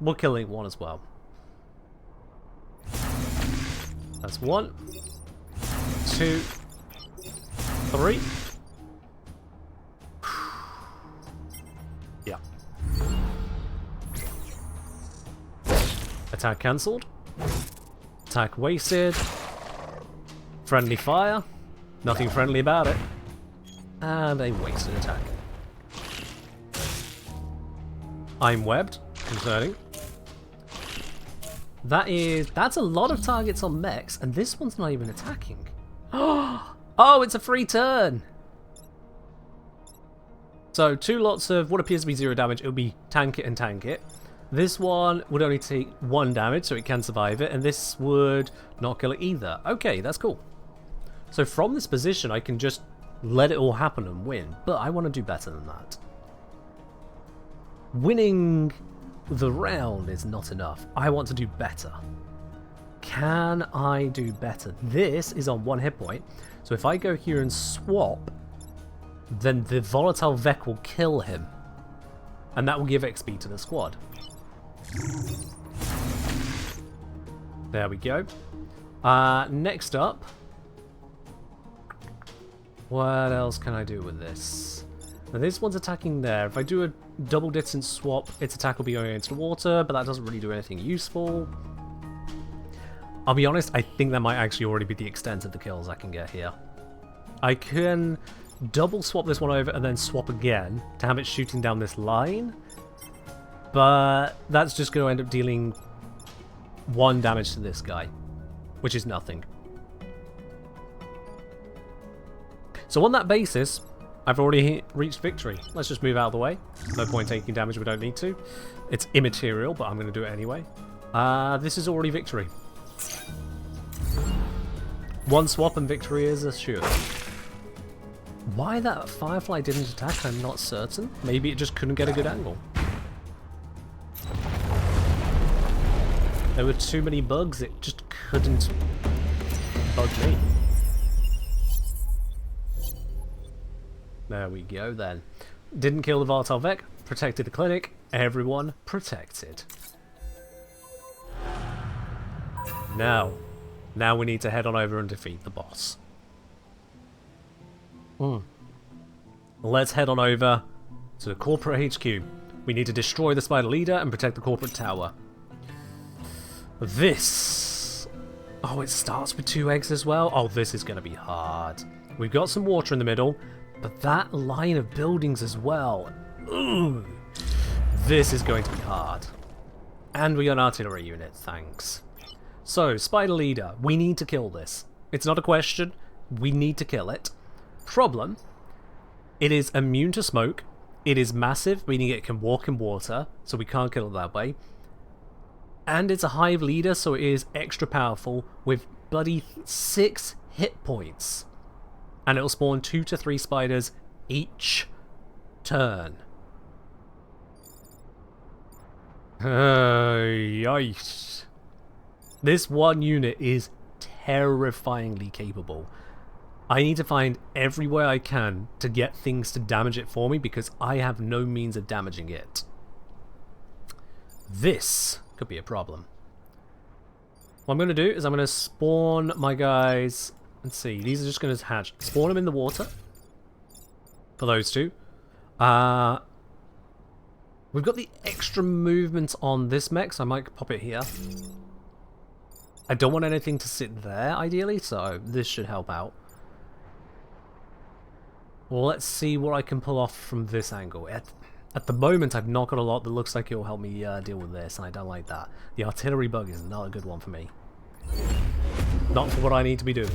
we're killing one as well. That's 1, 2, 3. Yeah. Attack cancelled. Attack wasted. Friendly fire. Nothing friendly about it. And a wasted attack. I'm webbed. Concerning. That's a lot of targets on mechs, and this one's not even attacking. Oh, it's a free turn! So 2 lots of what appears to be 0 damage. It would be tank it and tank it. This one would only take 1 damage, so it can survive it, and this would not kill it either. Okay, that's cool. So from this position, I can just let it all happen and win, but I want to do better than that. Winning the round is not enough. I want to do better. Can I do better? This is on 1 hit point, so if I go here and swap, then the volatile Vec will kill him, and that will give XP to the squad. There we go. Next up, what else can I do with this? Now this one's attacking there. If I do a double distance swap, its attack will be going into water, but that doesn't really do anything useful. I'll be honest, I think that might actually already be the extent of the kills I can get here. I can double swap this one over and then swap again to have it shooting down this line, but that's just going to end up dealing 1 damage to this guy, which is nothing. So on that basis, I've already reached victory. Let's just move out of the way. No point taking damage, we don't need to. It's immaterial, but I'm going to do it anyway. This is already victory. 1 swap and victory is assured. Why that Firefly didn't attack, I'm not certain. Maybe it just couldn't get a good angle. There were too many bugs, it just couldn't bug me. There we go then. Didn't kill the volatile Vec, protected the clinic, everyone protected. Now we need to head on over and defeat the boss. Let's head on over to the corporate HQ. We need to destroy the spider leader and protect the corporate tower. This... Oh, it starts with 2 eggs as well? Oh, this is going to be hard. We've got some water in the middle, but that line of buildings as well. Ooh, this is going to be hard. And we got an artillery unit, thanks. So, spider leader, we need to kill this. It's not a question, we need to kill it. Problem, it is immune to smoke, it is massive, meaning it can walk in water, so we can't kill it that way. And it's a hive leader, so it is extra powerful with bloody 6 hit points. And it'll spawn 2 to 3 spiders each turn. Yikes. This one unit is terrifyingly capable. I need to find every way I can to get things to damage it for me because I have no means of damaging it. This could be a problem. What I'm going to do is I'm going to spawn my guys. Let's see, these are just going to hatch. Spawn them in the water. For those 2. We've got the extra movement on this mech, so I might pop it here. I don't want anything to sit there, ideally, so this should help out. Well, let's see what I can pull off from this angle. At the moment, I've not got a lot that looks like it will help me deal with this, and I don't like that. The artillery bug is not a good one for me. Not for what I need to be doing.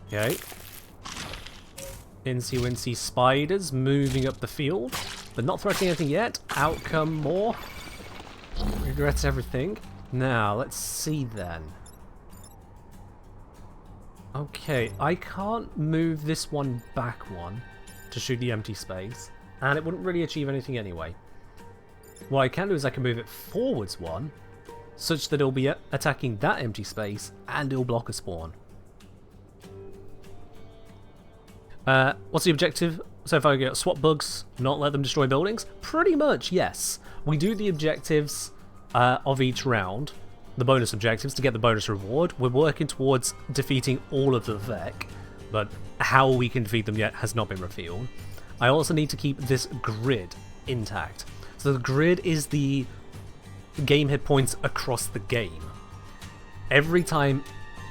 Okay. Incy-wincy spiders moving up the field. They're not threatening anything yet. Out come more. Regrets everything. Now, let's see then. Okay, I can't move this one back one to shoot the empty space, and it wouldn't really achieve anything anyway. What I can do is I can move it forwards one, such that it'll be attacking that empty space, and it'll block a spawn. What's the objective? So far, we get swap bugs, not let them destroy buildings? Pretty much, yes. We do the objectives of each round, the bonus objectives, to get the bonus reward. We're working towards defeating all of the Mech, but how we can defeat them yet has not been revealed. I also need to keep this grid intact. So the grid is the game hit points across the game. Every time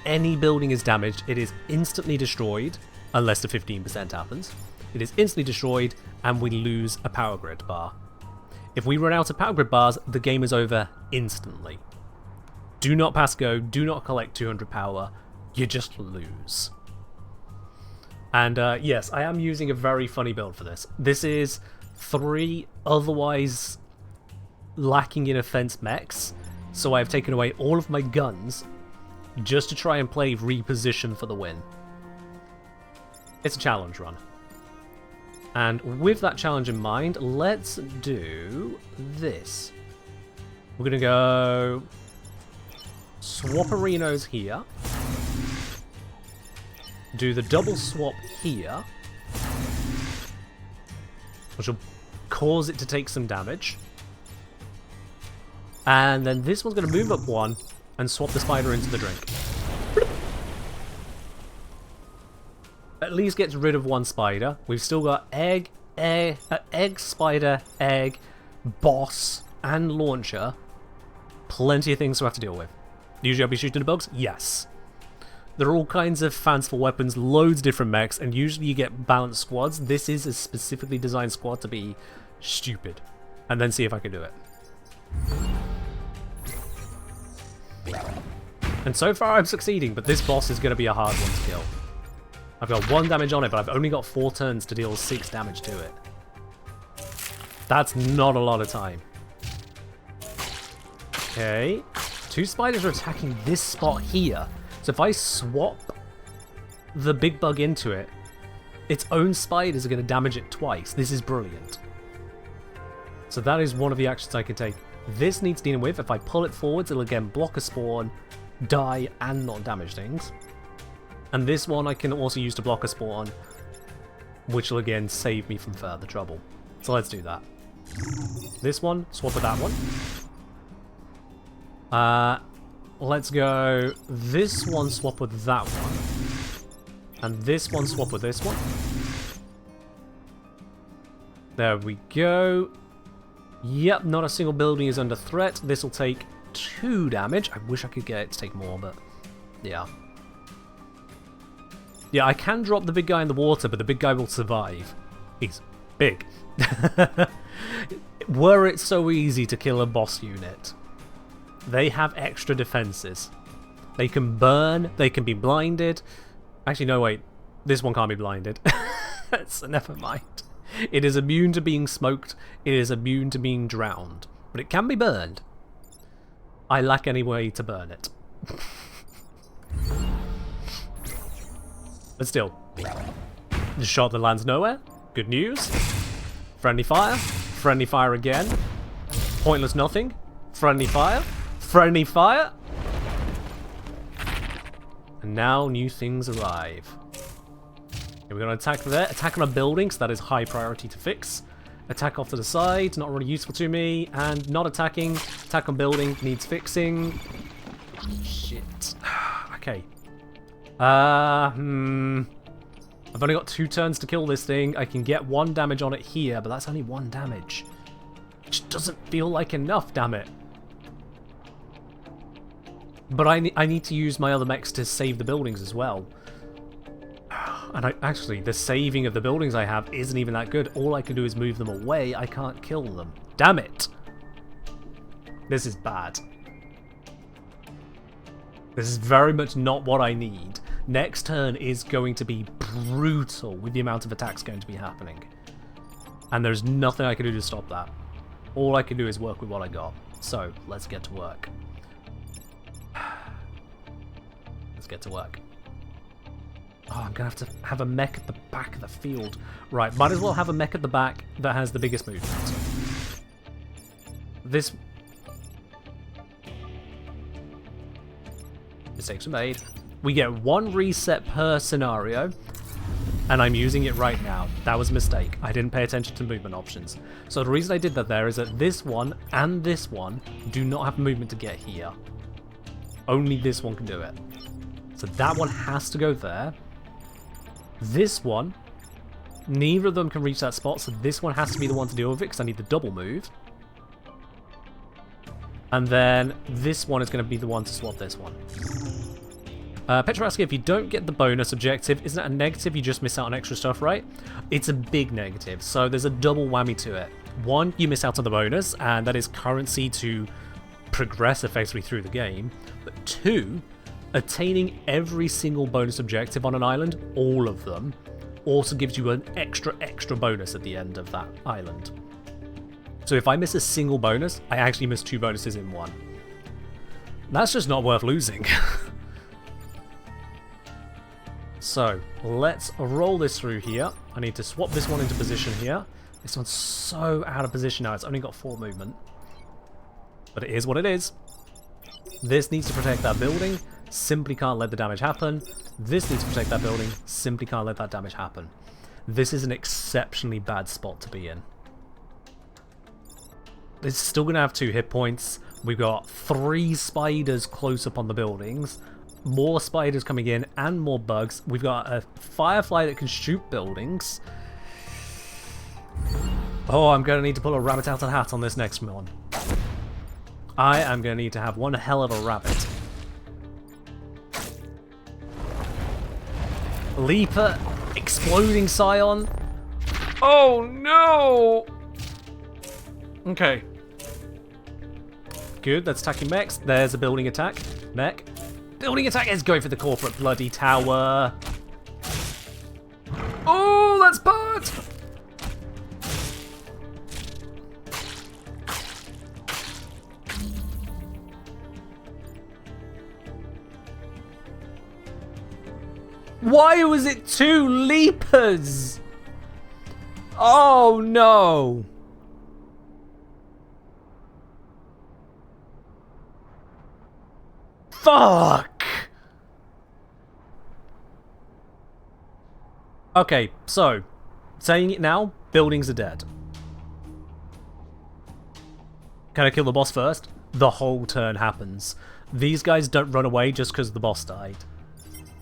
any building is damaged, it is instantly destroyed, unless the 15% happens. It is instantly destroyed, and we lose a power grid bar. If we run out of power grid bars, the game is over instantly. Do not pass go, do not collect 200 power, you just lose. And yes, I am using a very funny build for this. This is 3 otherwise lacking in offense mechs, so I've taken away all of my guns just to try and play reposition for the win. It's a challenge run. And with that challenge in mind, let's do this. We're going to go swap-arinos here. Do the double swap here, which will cause it to take some damage. And then this one's going to move up one and swap the spider into the drink. At least gets rid of one spider. We've still got egg, spider, egg, boss, and launcher. Plenty of things to have to deal with. Usually I'll be shooting the bugs? Yes. There are all kinds of fanciful weapons, loads of different mechs, and usually you get balanced squads. This is a specifically designed squad to be stupid. And then see if I can do it. And so far I'm succeeding, but this boss is going to be a hard one to kill. I've got 1 damage on it, but I've only got 4 turns to deal 6 damage to it. That's not a lot of time. Okay. 2 spiders are attacking this spot here. So if I swap the big bug into it, its own spiders are going to damage it twice. This is brilliant. So that is one of the actions I can take. This needs dealing with. If I pull it forwards, it'll again block a spawn, die, and not damage things. And this one I can also use to block a spawn, which will again save me from further trouble. So let's do that. This one, swap with that one. Let's go this one, swap with that one. And this one, swap with this one. There we go. Yep, not a single building is under threat. This will take 2 damage. I wish I could get it to take more, but yeah. Yeah, I can drop the big guy in the water, but the big guy will survive. He's big. Were it so easy to kill a boss unit, they have extra defenses. They can burn, they can be blinded. Actually, no, wait. This one can't be blinded. So never mind. It is immune to being smoked. It is immune to being drowned. But it can be burned. I lack any way to burn it. But still. The shot that lands nowhere. Good news. Friendly fire. Friendly fire again. Pointless nothing. Friendly fire. Friendly fire. And now new things arrive. Okay, we're going to attack there. Attack on a building, so that is high priority to fix. Attack off to the side, not really useful to me. And not attacking. Attack on building, needs fixing. Shit. Okay. I've only got 2 turns to kill this thing. I can get 1 damage on it here, but that's only 1 damage. Which doesn't feel like enough, damn it. But I need to use my other mechs to save the buildings as well. And actually, the saving of the buildings I have isn't even that good. All I can do is move them away. I can't kill them. Damn it! This is bad. This is very much not what I need. Next turn is going to be brutal with the amount of attacks going to be happening. And there's nothing I can do to stop that. All I can do is work with what I got. So, let's get to work. Let's get to work. Oh, I'm going to have a mech at the back of the field. Right, might as well have a mech at the back that has the biggest movement. This... Mistakes were made. We get 1 reset per scenario, and I'm using it right now. That was a mistake. I didn't pay attention to movement options. So the reason I did that there is that this one and this one do not have movement to get here. Only this one can do it. So that one has to go there. This one, neither of them can reach that spot, so this one has to be the one to deal with it because I need the double move. And then this one is going to be the one to swap this one. Petrovatsky, if you don't get the bonus objective, isn't that a negative? You just miss out on extra stuff, right? It's a big negative, so there's a double whammy to it. 1, you miss out on the bonus, and that is currency to progress effectively through the game. But 2, attaining every single bonus objective on an island, all of them, also gives you an extra bonus at the end of that island. So if I miss a single bonus, I actually miss 2 bonuses in one. That's just not worth losing. So, let's roll this through here. I need to swap this one into position here. This one's so out of position now, it's only got 4 movement. But it is what it is. This needs to protect that building, simply can't let the damage happen. This needs to protect that building, simply can't let that damage happen. This is an exceptionally bad spot to be in. It's still going to have 2 hit points. We've got 3 spiders close up on the buildings. More spiders coming in and more bugs. We've got a firefly that can shoot buildings. Oh, I'm going to need to pull a rabbit out of the hat on this next one. I am going to need to have one hell of a rabbit. Leaper, exploding scion. Oh no! Okay. Good, that's attacking mechs. There's a building attack. Mech. Building attack is going for the corporate bloody tower. Oh, that's bad! Why was it 2 leapers? Oh no! Fuck! Okay, so, saying it now, buildings are dead. Can I kill the boss first? The whole turn happens. These guys don't run away just because the boss died.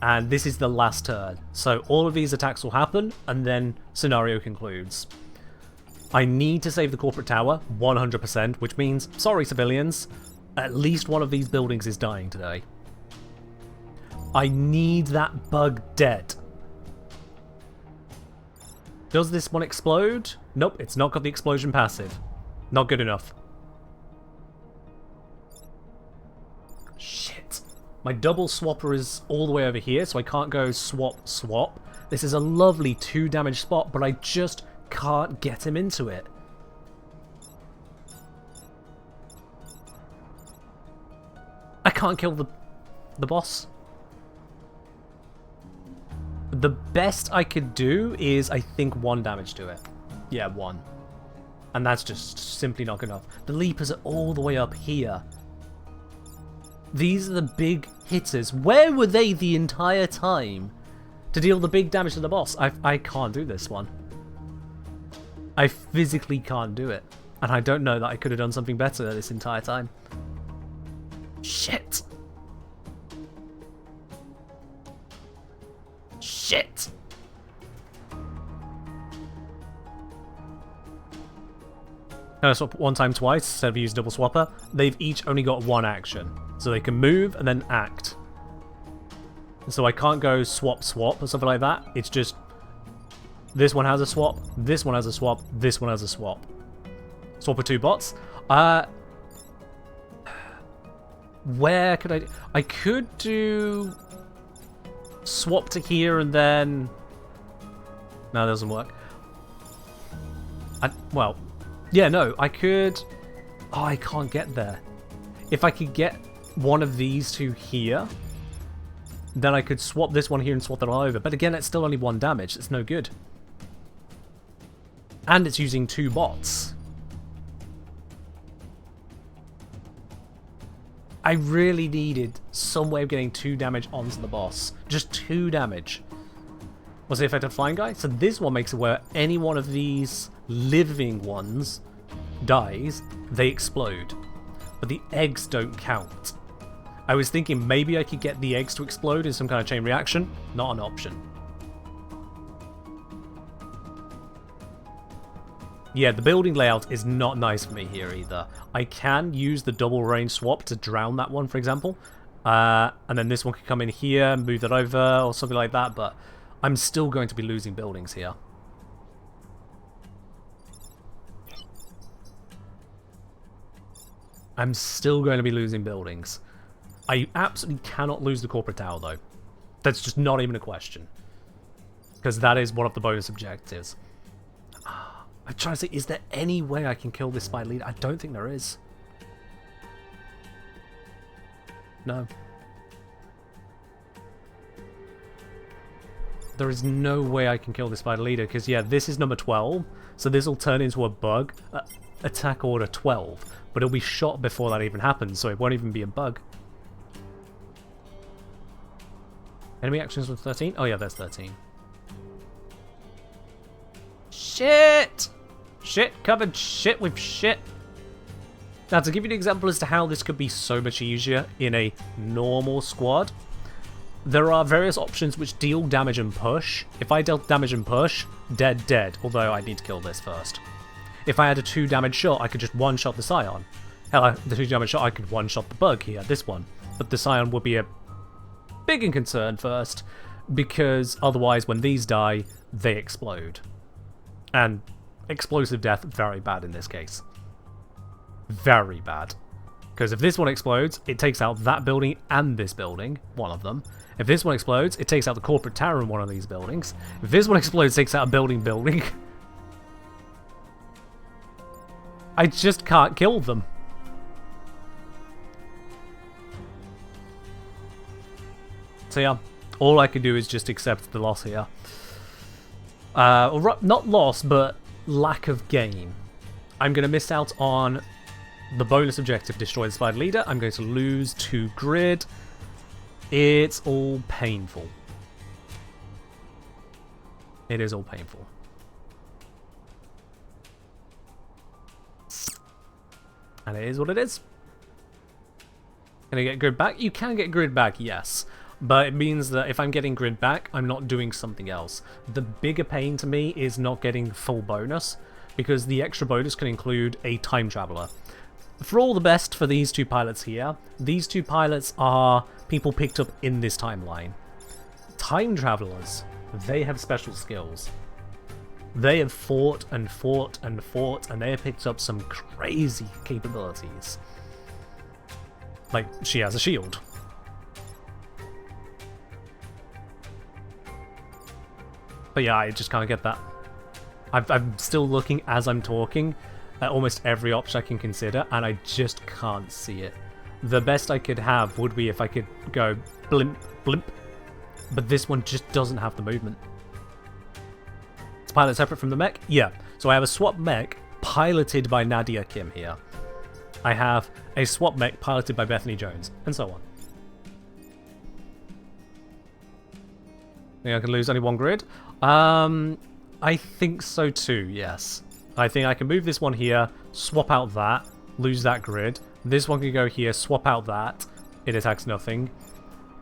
And this is the last turn. So all of these attacks will happen, and then scenario concludes. I need to save the corporate tower, 100%, which means, sorry civilians, at least one of these buildings is dying today. I need that bug dead. Does this one explode? Nope, it's not got the explosion passive. Not good enough. Shit. My double swapper is all the way over here, so I can't go swap, swap. This is a lovely 2 damage spot, but I just can't get him into it. I can't kill the boss. The best I could do is, I think, 1 damage to it. Yeah, 1. And that's just simply not good enough. The leapers are all the way up here. These are the big hitters. Where were they the entire time to deal the big damage to the boss? I can't do this one. I physically can't do it. And I don't know that I could have done something better this entire time. Shit. Shit. Can I swap 1 time twice instead of use double swapper? They've each only got 1 action. So they can move and then act. So I can't go swap swap or something like that. It's just this one has a swap, this one has a swap, this one has a swap. Swap with 2 bots. Where could I do? I could do swap to here and then... No, that doesn't work. Well, yeah, no, I could... Oh, I can't get there. If I could get one of these 2 here, then I could swap this one here and swap that all over. But again, it's still only 1 damage. It's no good. And it's using 2 bots. I really needed some way of getting 2 damage onto the boss. Just 2 damage. What's the effect of Flying Guy? So this one makes it where any one of these living ones dies, they explode. But the eggs don't count. I was thinking maybe I could get the eggs to explode in some kind of chain reaction. Not an option. Yeah, the building layout is not nice for me here either. I can use the double range swap to drown that one, for example. And then this one could come in here, move that over, or something like that, but I'm still going to be losing buildings here. I'm still going to be losing buildings. I absolutely cannot lose the corporate tower, though. That's just not even a question. Because that is one of the bonus objectives. I'm trying to say, is there any way I can kill this spider leader? I don't think there is. No. There is no way I can kill this spider leader, because, yeah, this is number 12, so this will turn into a bug. Attack order 12, but it'll be shot before that even happens, so it won't even be a bug. Enemy actions with 13? Oh yeah, there's 13. Shit! Shit covered shit with shit. Now, to give you an example as to how this could be so much easier in a normal squad, there are various options which deal damage and push. If I dealt damage and push, dead, dead, although I need to kill this first. If I had a 2 damage shot, I could just one-shot the Scion. Hell, the 2 damage shot, I could one-shot the bug here, this one. But the Scion would be a big concern first, because otherwise when these die, they explode. And explosive death, very bad in this case. Very bad. Because if this one explodes, it takes out that building and this building, one of them. If this one explodes, it takes out the corporate tower in one of these buildings. If this one explodes, it takes out a building. I just can't kill them. So yeah, all I can do is just accept the loss here. Not loss, but lack of gain. I'm going to miss out on the bonus objective, destroy the spider leader. I'm going to lose 2 grid. It's all painful. It is all painful. And it is what it is. Can I get grid back? You can get grid back, yes. But it means that if I'm getting grid back, I'm not doing something else. The bigger pain to me is not getting full bonus, because the extra bonus can include a time traveler. For all the best for these 2 pilots here, these 2 pilots are people picked up in this timeline. Time travelers, they have special skills. They have fought and fought and fought, and they have picked up some crazy capabilities. Like, she has a shield. But yeah, I just can't get that. I'm still looking as I'm talking at almost every option I can consider, and I just can't see it. The best I could have would be if I could go blimp, blimp, but this one just doesn't have the movement. Is pilot separate from the mech? Yeah. So I have a swap mech piloted by Nadia Kim here. I have a swap mech piloted by Bethany Jones, and so on. Think I can lose only 1 grid? I think so too, yes. I think I can move this one here, swap out that, lose that grid. This one can go here, swap out that, it attacks nothing.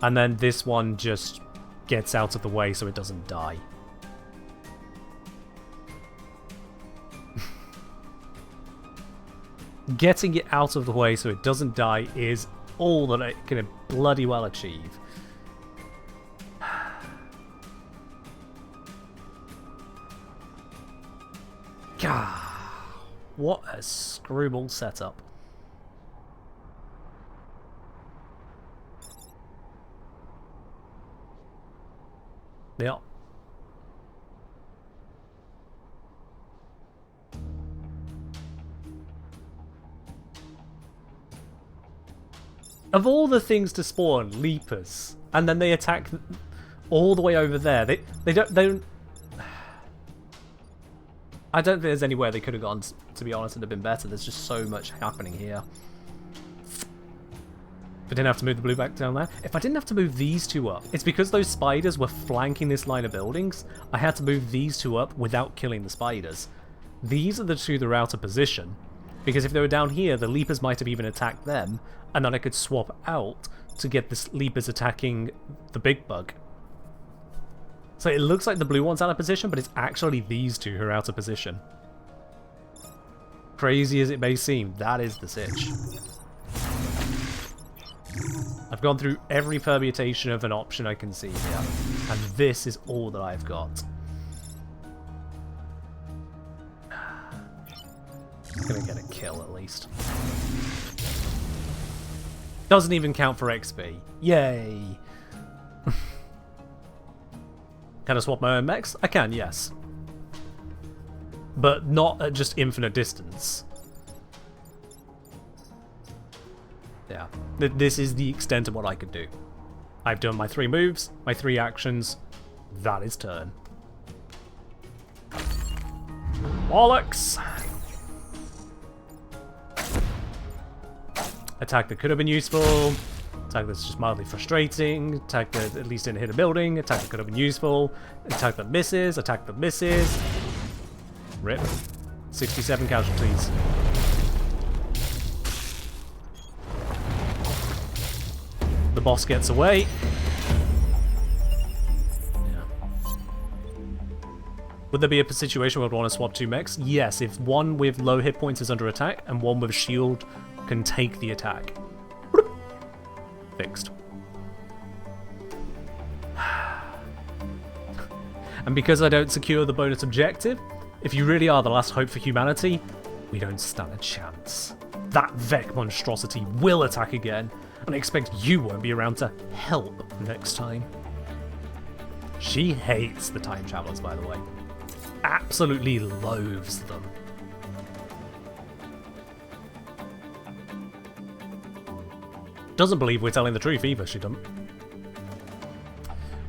And then this one just gets out of the way so it doesn't die. Getting it out of the way so it doesn't die is all that it can bloody well achieve. God, what a screwball setup. Yeah. Of all the things to spawn, Leapers, and then they attack all the way over there. They don't. I don't think there's anywhere they could have gone, to be honest, and have been better. There's just so much happening here. If I didn't have to move the blue back down there. If I didn't have to move these two up, it's because those spiders were flanking this line of buildings. I had to move these two up without killing the spiders. These are the two that are out of position. Because if they were down here, the Leapers might have even attacked them, and then I could swap out to get the Leapers attacking the big bug. So it looks like the blue one's out of position, but it's actually these two who are out of position. Crazy as it may seem, that is the sitch. I've gone through every permutation of an option I can see here, and this is all that I've got. I'm gonna get a kill at least. Doesn't even count for XP. Yay! Can I swap my own mechs? I can, yes. But not at just infinite distance. Yeah, this is the extent of what I could do. I've done my 3 moves, my 3 actions. That is turn. Bollocks! Attack that could have been useful. Attack that's just mildly frustrating. Attack that at least didn't hit a building. Attack that could have been useful. Attack that misses. Attack that misses. Rip. 67 casualties. The boss gets away. Yeah. Would there be a situation where I'd want to swap 2 mechs? Yes, if one with low hit points is under attack and one with a shield can take the attack. Fixed. And because I don't secure the bonus objective, if you really are the last hope for humanity, we don't stand a chance. That Mech monstrosity will attack again, and I expect you won't be around to help next time. She hates the time travelers, by the way. Absolutely loathes them. Doesn't believe we're telling the truth either, she doesn't.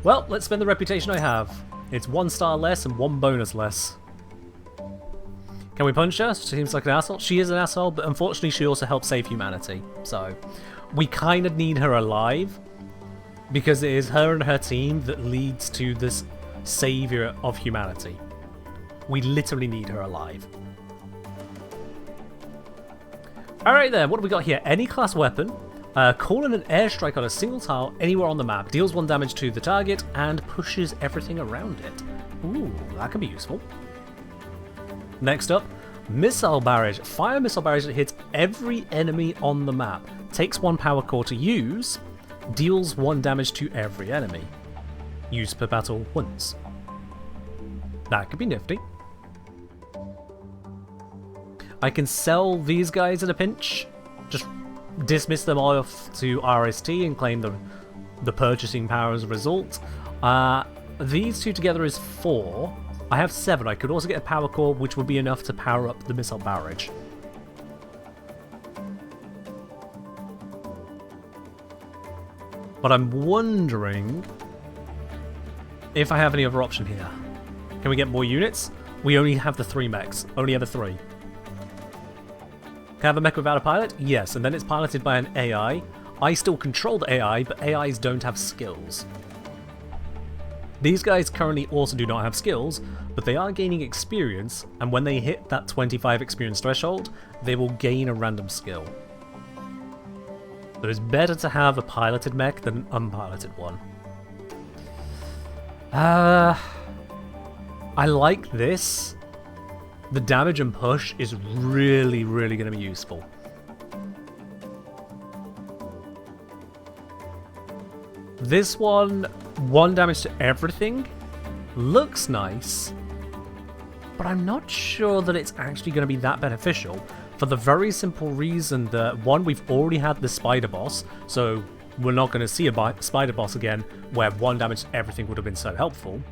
Well, let's spend the reputation I have. It's 1 star less and 1 bonus less. Can we punch her? She seems like an asshole. She is an asshole, but unfortunately she also helps save humanity. So, we kind of need her alive, because it is her and her team that leads to this savior of humanity. We literally need her alive. Alright then, what do we got here? Any class weapon. Call in an airstrike on a single tile anywhere on the map, deals 1 damage to the target, and pushes everything around it. Ooh, that could be useful. Next up, missile barrage. Fire missile barrage that hits every enemy on the map. Takes 1 power core to use, deals 1 damage to every enemy. Used per battle once. That could be nifty. I can sell these guys in a pinch. Just dismiss them off to RST and claim the purchasing power as a result. These two together is 4. I have 7. I could also get a power core, which would be enough to power up the missile barrage. But I'm wondering if I have any other option here. Can we get more units? We only have the 3 mechs. Only have the 3. Can I have a mech without a pilot? Yes, and then it's piloted by an AI. I still control the AI, but AIs don't have skills. These guys currently also do not have skills, but they are gaining experience, and when they hit that 25 experience threshold, they will gain a random skill. So it's better to have a piloted mech than an unpiloted one. I like this. The damage and push is really, really going to be useful. This one, 1 damage to everything, looks nice, but I'm not sure that it's actually going to be that beneficial, for the very simple reason that, 1, we've already had the spider boss, so we're not going to see a spider boss again where 1 damage to everything would have been so helpful.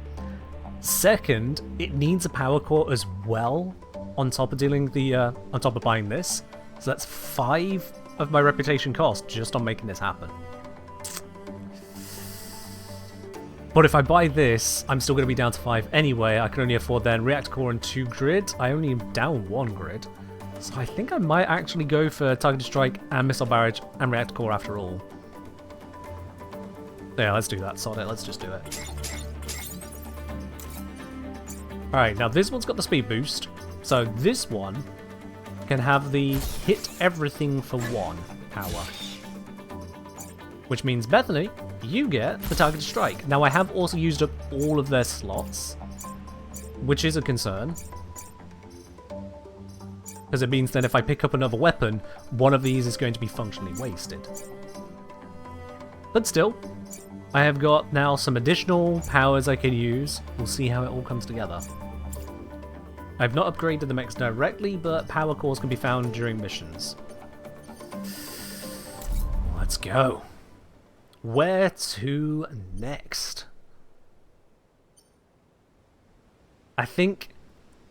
Second, it needs a power core as well on top of dealing the on top of buying this. So that's 5 of my reputation cost just on making this happen. But if I buy this, I'm still going to be down to 5 anyway. I can only afford then reactor core and 2 grid. I only am down 1 grid. So I think I might actually go for targeted strike and missile barrage and reactor core after all. Yeah, let's do that. Sod it. Let's just do it. Alright, now this one's got the speed boost. So this one can have the hit everything for 1 power. Which means, Bethany, you get the targeted strike. Now, I have also used up all of their slots, which is a concern. Because it means that if I pick up another weapon, one of these is going to be functionally wasted. But still, I have got now some additional powers I can use. We'll see how it all comes together. I've not upgraded the mechs directly, but power cores can be found during missions. Let's go. Where to next? I think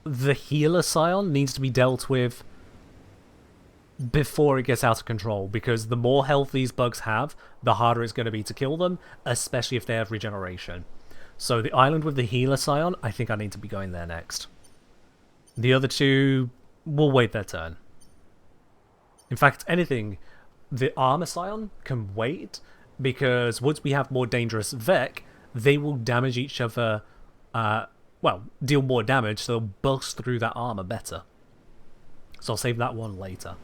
the healer scion needs to be dealt with before it gets out of control, because the more health these bugs have, the harder it's going to be to kill them, especially if they have regeneration. So the island with the healer scion, I think I need to be going there next. The other two will wait their turn. In fact, anything, the armor scion can wait, because once we have more dangerous Vec, they will damage each other, well, deal more damage, so they'll bust through that armor better. So I'll save that one later.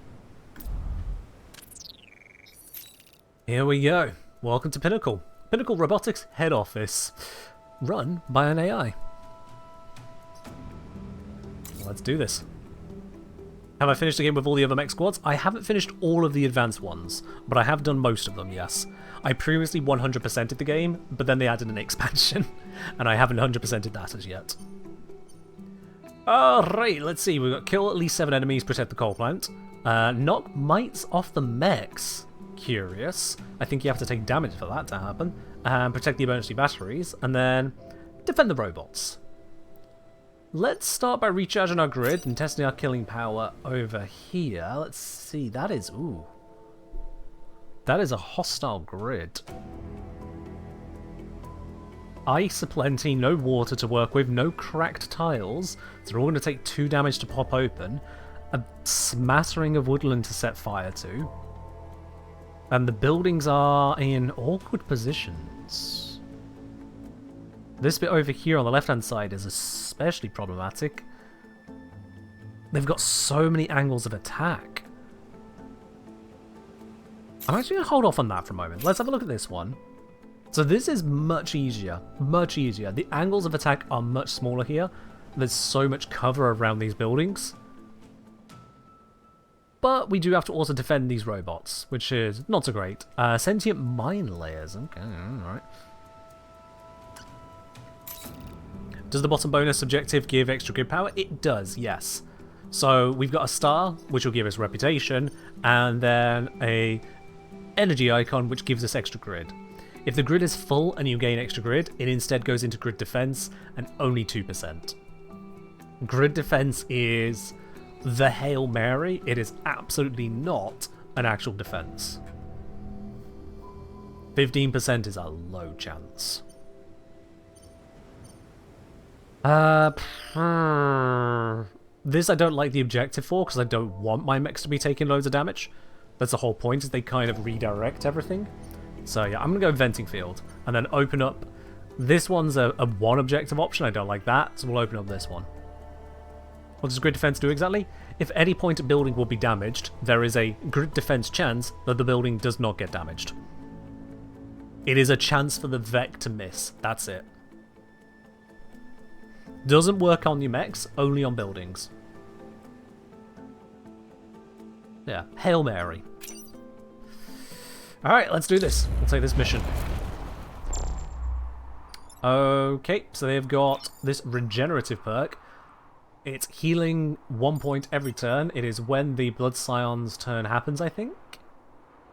Here we go. Welcome to Pinnacle. Pinnacle Robotics head office, run by an AI. Let's do this. Have I finished the game with all the other mech squads? I haven't finished all of the advanced ones, but I have done most of them, yes. I previously 100%ed the game, but then they added an expansion, and I haven't 100%ed that as yet. Alright, let's see. We've got kill at least 7 enemies, protect the coal plant. Knock mites off the mechs. Curious. I think you have to take damage for that to happen. Protect the emergency batteries, and then defend the robots. Let's start by recharging our grid and testing our killing power over here. Let's see, that is, ooh. That is a hostile grid. Ice aplenty, no water to work with, no cracked tiles. So they're all going to take 2 damage to pop open. A smattering of woodland to set fire to. And the buildings are in awkward positions. This bit over here on the left-hand side is especially problematic. They've got so many angles of attack. I'm actually going to hold off on that for a moment. Let's have a look at this one. So this is much easier. Much easier. The angles of attack are much smaller here. There's so much cover around these buildings. But we do have to also defend these robots, which is not so great. Sentient mine layers. Okay, alright. Does the bottom bonus objective give extra grid power? It does, yes. So we've got a star, which will give us reputation, and then a energy icon, which gives us extra grid. If the grid is full and you gain extra grid, it instead goes into grid defense and only 2%. Grid defense is the Hail Mary. It is absolutely not an actual defense. 15% is a low chance. This I don't like the objective for, because I don't want my mechs to be taking loads of damage. That's the whole point, is they kind of redirect everything. So yeah, I'm going to go Venting Field, and then open up... This one's a one objective option, I don't like that, so we'll open up this one. What does grid defense do exactly? If any point a building will be damaged, there is a grid defense chance that the building does not get damaged. It is a chance for the Vec to miss, that's it. Doesn't work on your mechs, only on buildings. Yeah, Hail Mary. Alright, let's do this. We'll take this mission. Okay, so they've got this regenerative perk. It's healing 1 point every turn. It is when the Blood Scion's turn happens, I think?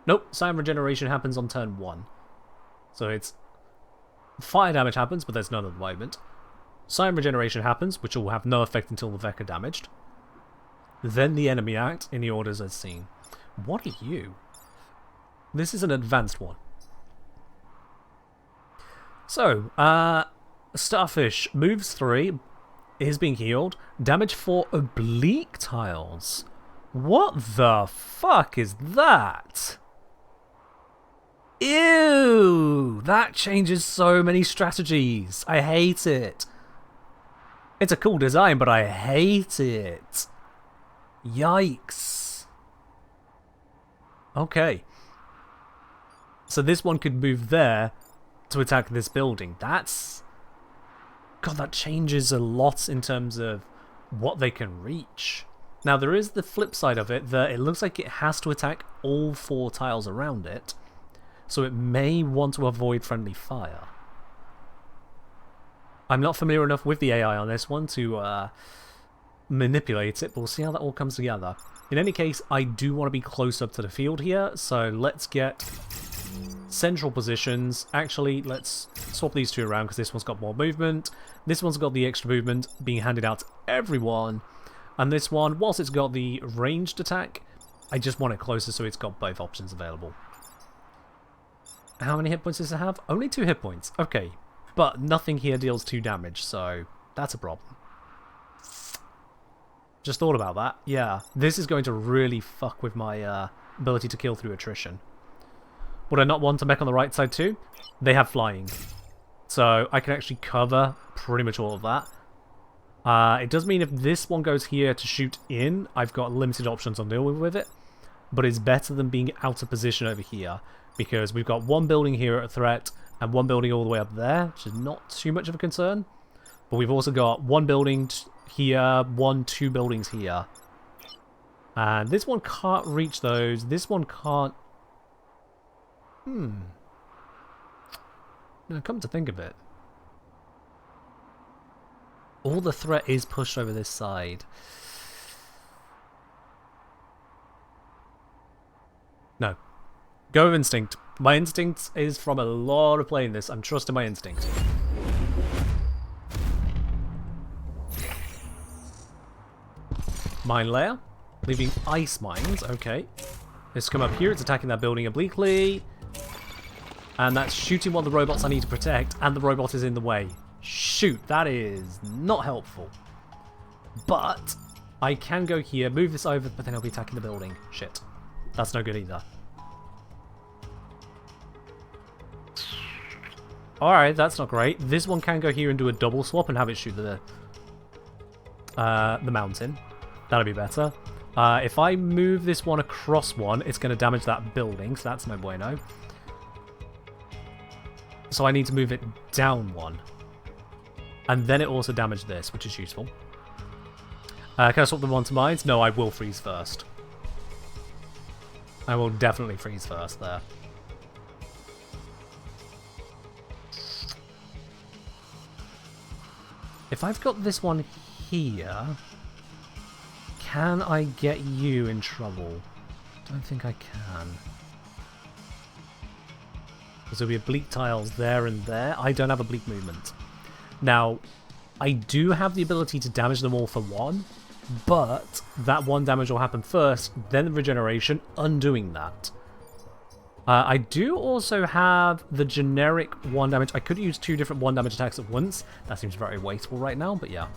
Nope, Scion regeneration happens on turn 1. So it's... Fire damage happens, but there's none at the moment. Scion regeneration happens, which will have no effect until the Vec are damaged. Then the enemy act in the orders as seen. What are you? This is an advanced one. So, Starfish moves 3, is being healed. Damage 4 oblique tiles. What the fuck is that? Ew! That changes so many strategies. I hate it. It's a cool design, but I hate it. Yikes. Okay. So this one could move there to attack this building. That's... God, that changes a lot in terms of what they can reach. Now, there is the flip side of it, that it looks like it has to attack all 4 tiles around it, so it may want to avoid friendly fire. I'm not familiar enough with the AI on this one to manipulate it, but we'll see how that all comes together. In any case, I do want to be close up to the field here, so let's get central positions. Actually, let's swap these 2 around because this one's got more movement. This one's got the extra movement being handed out to everyone. And this one, whilst it's got the ranged attack, I just want it closer so it's got both options available. How many hit points does it have? Only 2 hit points. Okay. But nothing here deals 2 damage, so that's a problem. Just thought about that. Yeah, this is going to really fuck with my ability to kill through attrition. Would I not want a mech on the right side too? They have flying. So I can actually cover pretty much all of that. It does mean if this one goes here to shoot in, I've got limited options on dealing with it. But it's better than being out of position over here, because we've got 1 building here at a threat, and 1 building all the way up there, which is not too much of a concern. But we've also got 1 building here, 2 buildings here. And this one can't reach those. This one can't... Now, come to think of it, all the threat is pushed over this side. No. Go with instinct. My instinct is from a lot of playing this. I'm trusting my instinct. Mine layer. Leaving ice mines. Okay. Let's come up here. It's attacking that building obliquely. And that's shooting one of the robots I need to protect. And the robot is in the way. Shoot. That is not helpful. But I can go here, move this over, but then I'll be attacking the building. Shit. That's no good either. Alright, that's not great. This one can go here and do a double swap and have it shoot the mountain. That'll be better. If I move this one across one, it's going to damage that building, so that's no bueno. So I need to move it down 1. And then it also damaged this, which is useful. Can I swap them onto mines? No, I will freeze first. I will definitely freeze first there. If I've got this one here, can I get you in trouble? Don't think I can. Because there'll be oblique tiles there and there. I don't have oblique movement. Now, I do have the ability to damage them all for 1, but that 1 damage will happen first, then the regeneration, undoing that. I do also have the generic 1 damage. I could use 2 different 1 damage attacks at once. That seems very wasteful right now, but yeah.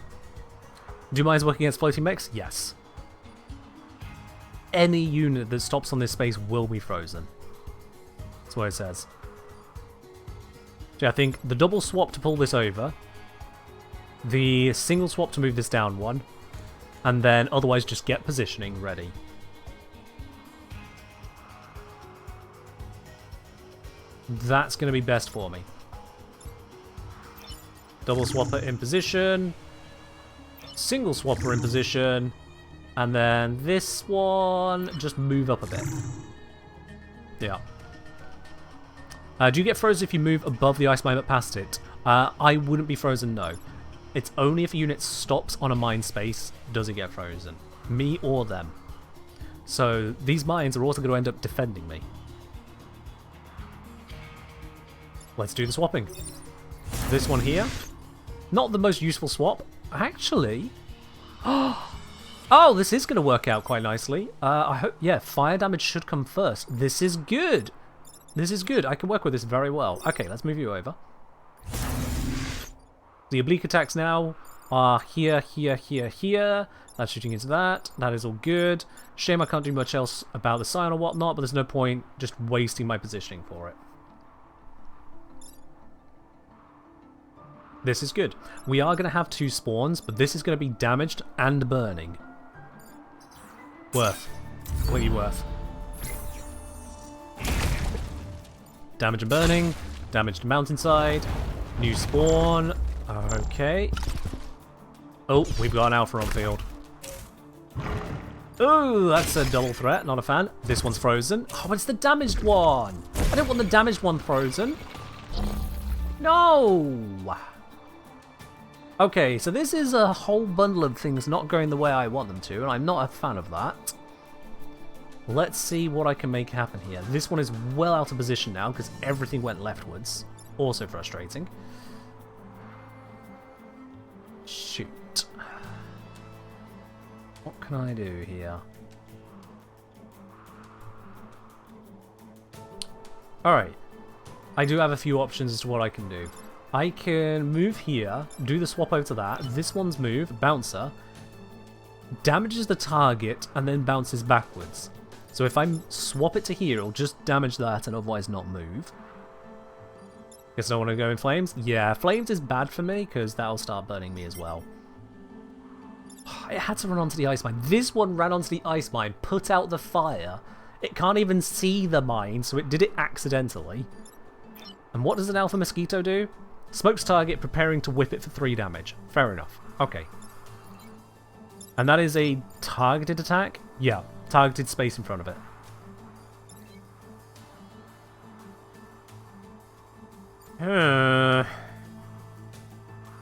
Do mines work against floating mechs? Yes. Any unit that stops on this space will be frozen. That's what it says. So yeah, I think the double swap to pull this over, the single swap to move this down 1, and then otherwise just get positioning ready. That's going to be best for me. Double swapper in position, single swapper in position, and then this one, just move up a bit. Yeah. Do you get frozen if you move above the ice mine but past it? I wouldn't be frozen, no. It's only if a unit stops on a mine space does it get frozen. Me or them. So these mines are also going to end up defending me. Let's do the swapping. This one here. Not the most useful swap. Actually... Oh, this is going to work out quite nicely. I hope... Yeah, fire damage should come first. This is good. This is good. I can work with this very well. Okay, let's move you over. The oblique attacks now are here, here, here, here. That's shooting into that. That is all good. Shame I can't do much else about the sign or whatnot, but there's no point just wasting my positioning for it. This is good. We are going to have 2 spawns, but this is going to be damaged and burning. Worth. Completely worth. Damage and burning. Damage to mountainside. New spawn. Okay. Oh, we've got an alpha on field. Oh, that's a double threat. Not a fan. This one's frozen. Oh, it's the damaged one. I don't want the damaged one frozen. No. Okay, so this is a whole bundle of things not going the way I want them to, and I'm not a fan of that. Let's see what I can make happen here. This one is well out of position now because everything went leftwards. Also frustrating. Shoot. What can I do here? Alright. I do have a few options as to what I can do. I can move here, do the swap over to that. This one's move, bouncer, damages the target and then bounces backwards. So if I swap it to here, it'll just damage that and otherwise not move. Guess I want to go in flames? Yeah, flames is bad for me because that'll start burning me as well. It had to run onto the ice mine. This one ran onto the ice mine, put out the fire. It can't even see the mine, so it did it accidentally. And what does an alpha mosquito do? Smokes target, preparing to whip it for 3 damage. Fair enough. Okay. And that is a targeted attack? Yeah, targeted space in front of it.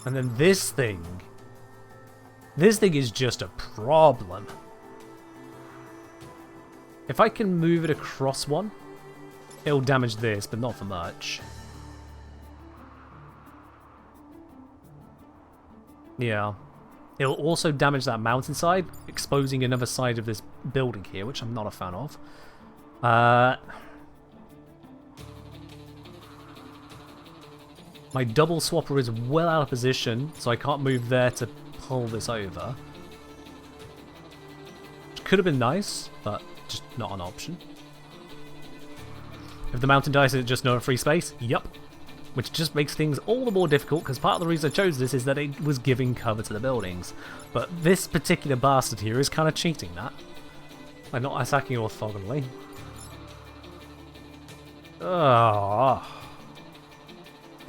And then this thing. This thing is just a problem. If I can move it across one, it'll damage this, but not for much. Yeah. It'll also damage that mountainside, exposing another side of this building here, which I'm not a fan of. My double swapper is well out of position, so I can't move there to pull this over. Which could have been nice, but just not an option. If the mountain dies, is it just no free space? Yup. Which just makes things all the more difficult, because part of the reason I chose this is that it was giving cover to the buildings. But this particular bastard here is kind of cheating that. By not attacking orthogonally.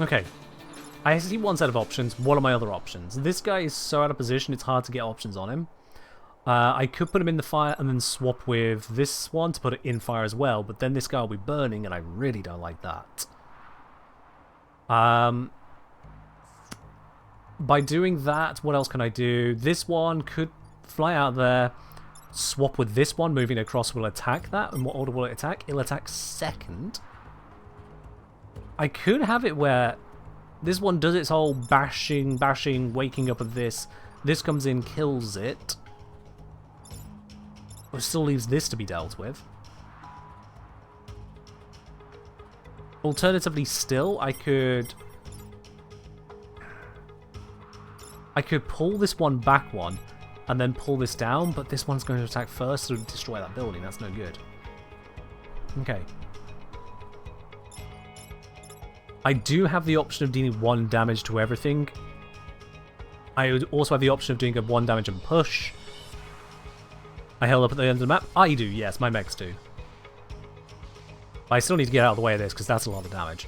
Okay. I see one set of options. What are my other options? This guy is so out of position, it's hard to get options on him. I could put him in the fire and then swap with this one to put it in fire as well, but then this guy will be burning, and I really don't like that. By doing that, what else can I do? This one could fly out there, swap with this one, moving across will attack that. And what order will it attack? It'll attack second. I could have it where this one does its whole bashing, waking up of this. This comes in, kills it. But still leaves this to be dealt with. Alternatively, still, I could pull this one back one, and then pull this down, but this one's going to attack first to destroy that building. That's no good. Okay. I do have the option of dealing 1 damage to everything. I would also have the option of doing a 1 damage and push. I held up at the end of the map. I do, yes, my mechs do. I still need to get out of the way of this, because that's a lot of damage.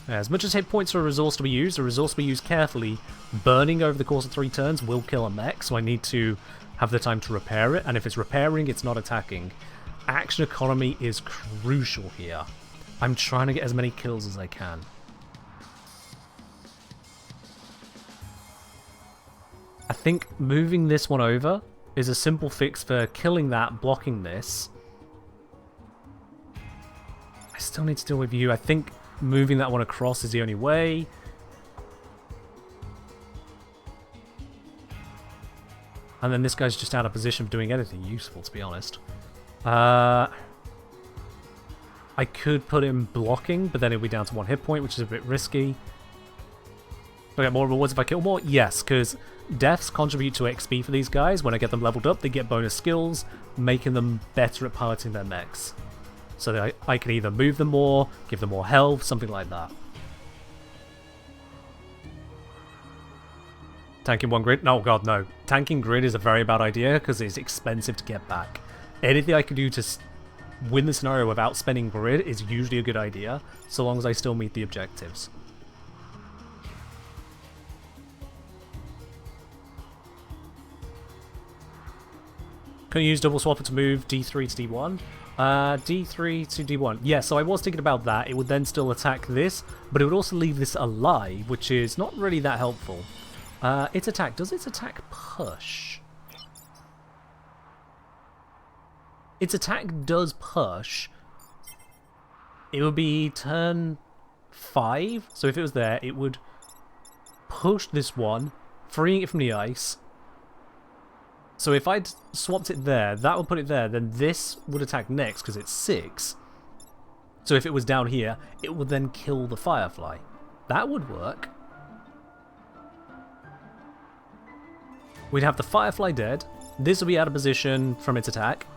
As much as hit points are a resource to be used, a resource to be used carefully. Burning over the course of 3 turns will kill a mech, so I need to have the time to repair it, and if it's repairing, it's not attacking. Action economy is crucial here. I'm trying to get as many kills as I can. I think moving this one over is a simple fix for killing that, blocking this. I still need to deal with you. I think moving that one across is the only way. And then this guy's just out of position for doing anything useful, to be honest. I could put him blocking, but then it'll be down to 1 hit point, which is a bit risky. Do I get more rewards if I kill more? Yes, because deaths contribute to XP for these guys. When I get them leveled up, they get bonus skills, making them better at piloting their mechs. So that I can either move them more, give them more health, something like that. Tanking 1 grid? No, god, no. Tanking grid is a very bad idea because it's expensive to get back. Anything I can do to win the scenario without spending grid is usually a good idea, so long as I still meet the objectives. Can you use double swapper to move D3 to D1? D3 to D1. Yeah, so I was thinking about that. It would then still attack this, but it would also leave this alive, which is not really that helpful. Its attack. Does its attack push? Its attack does push. It would be turn 5. So if it was there, it would push this one, freeing it from the ice. So if I'd swapped it there, that would put it there, then this would attack next because it's 6. So if it was down here, it would then kill the Firefly. That would work. We'd have the Firefly dead. This will be out of position from its attack.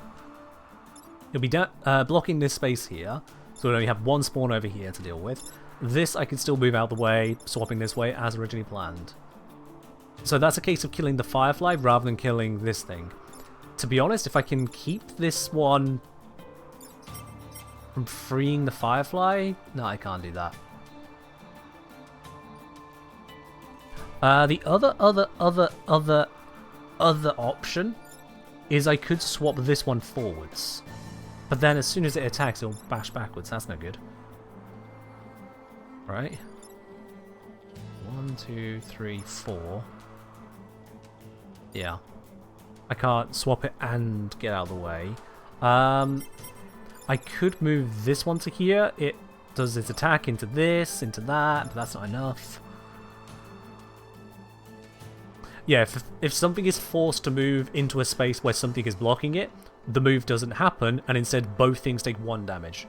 It'll be blocking this space here, so we only have 1 spawn over here to deal with. This I can still move out of the way, swapping this way as originally planned. So that's a case of killing the Firefly rather than killing this thing. To be honest, if I can keep this one from freeing the Firefly... No, I can't do that. The other option is I could swap this one forwards. But then as soon as it attacks, it'll bash backwards. That's no good. Right? 1, 2, 3, 4. Yeah. I can't swap it and get out of the way. I could move this one to here. It does its attack into this, into that, but that's not enough. Yeah, if something is forced to move into a space where something is blocking it, the move doesn't happen, and instead both things take 1 damage.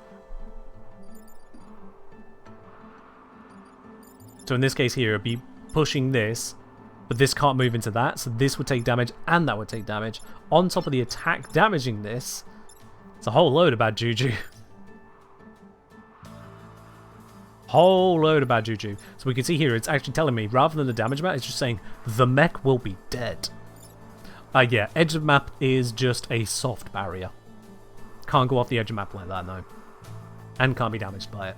So in this case here, it'd be pushing this, but this can't move into that, so this would take damage and that would take damage. On top of the attack damaging this, it's a whole load of bad juju. Whole load of bad juju. So we can see here, it's actually telling me, rather than the damage map, it's just saying, the mech will be dead. Yeah, edge of map is just a soft barrier. Can't go off the edge of map like that, no. And can't be damaged by it.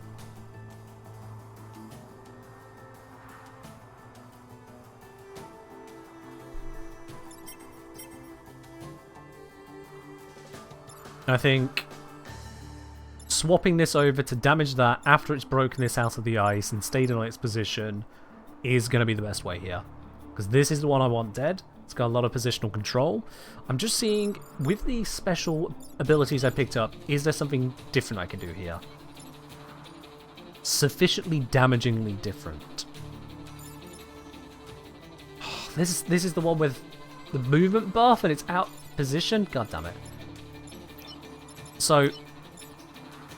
I think swapping this over to damage that after it's broken this out of the ice and stayed in its position is going to be the best way here. Because this is the one I want dead. It's got a lot of positional control. I'm just seeing, with the special abilities I picked up, is there something different I can do here? Sufficiently damagingly different. This is the one with the movement buff and it's out position? God damn it. So,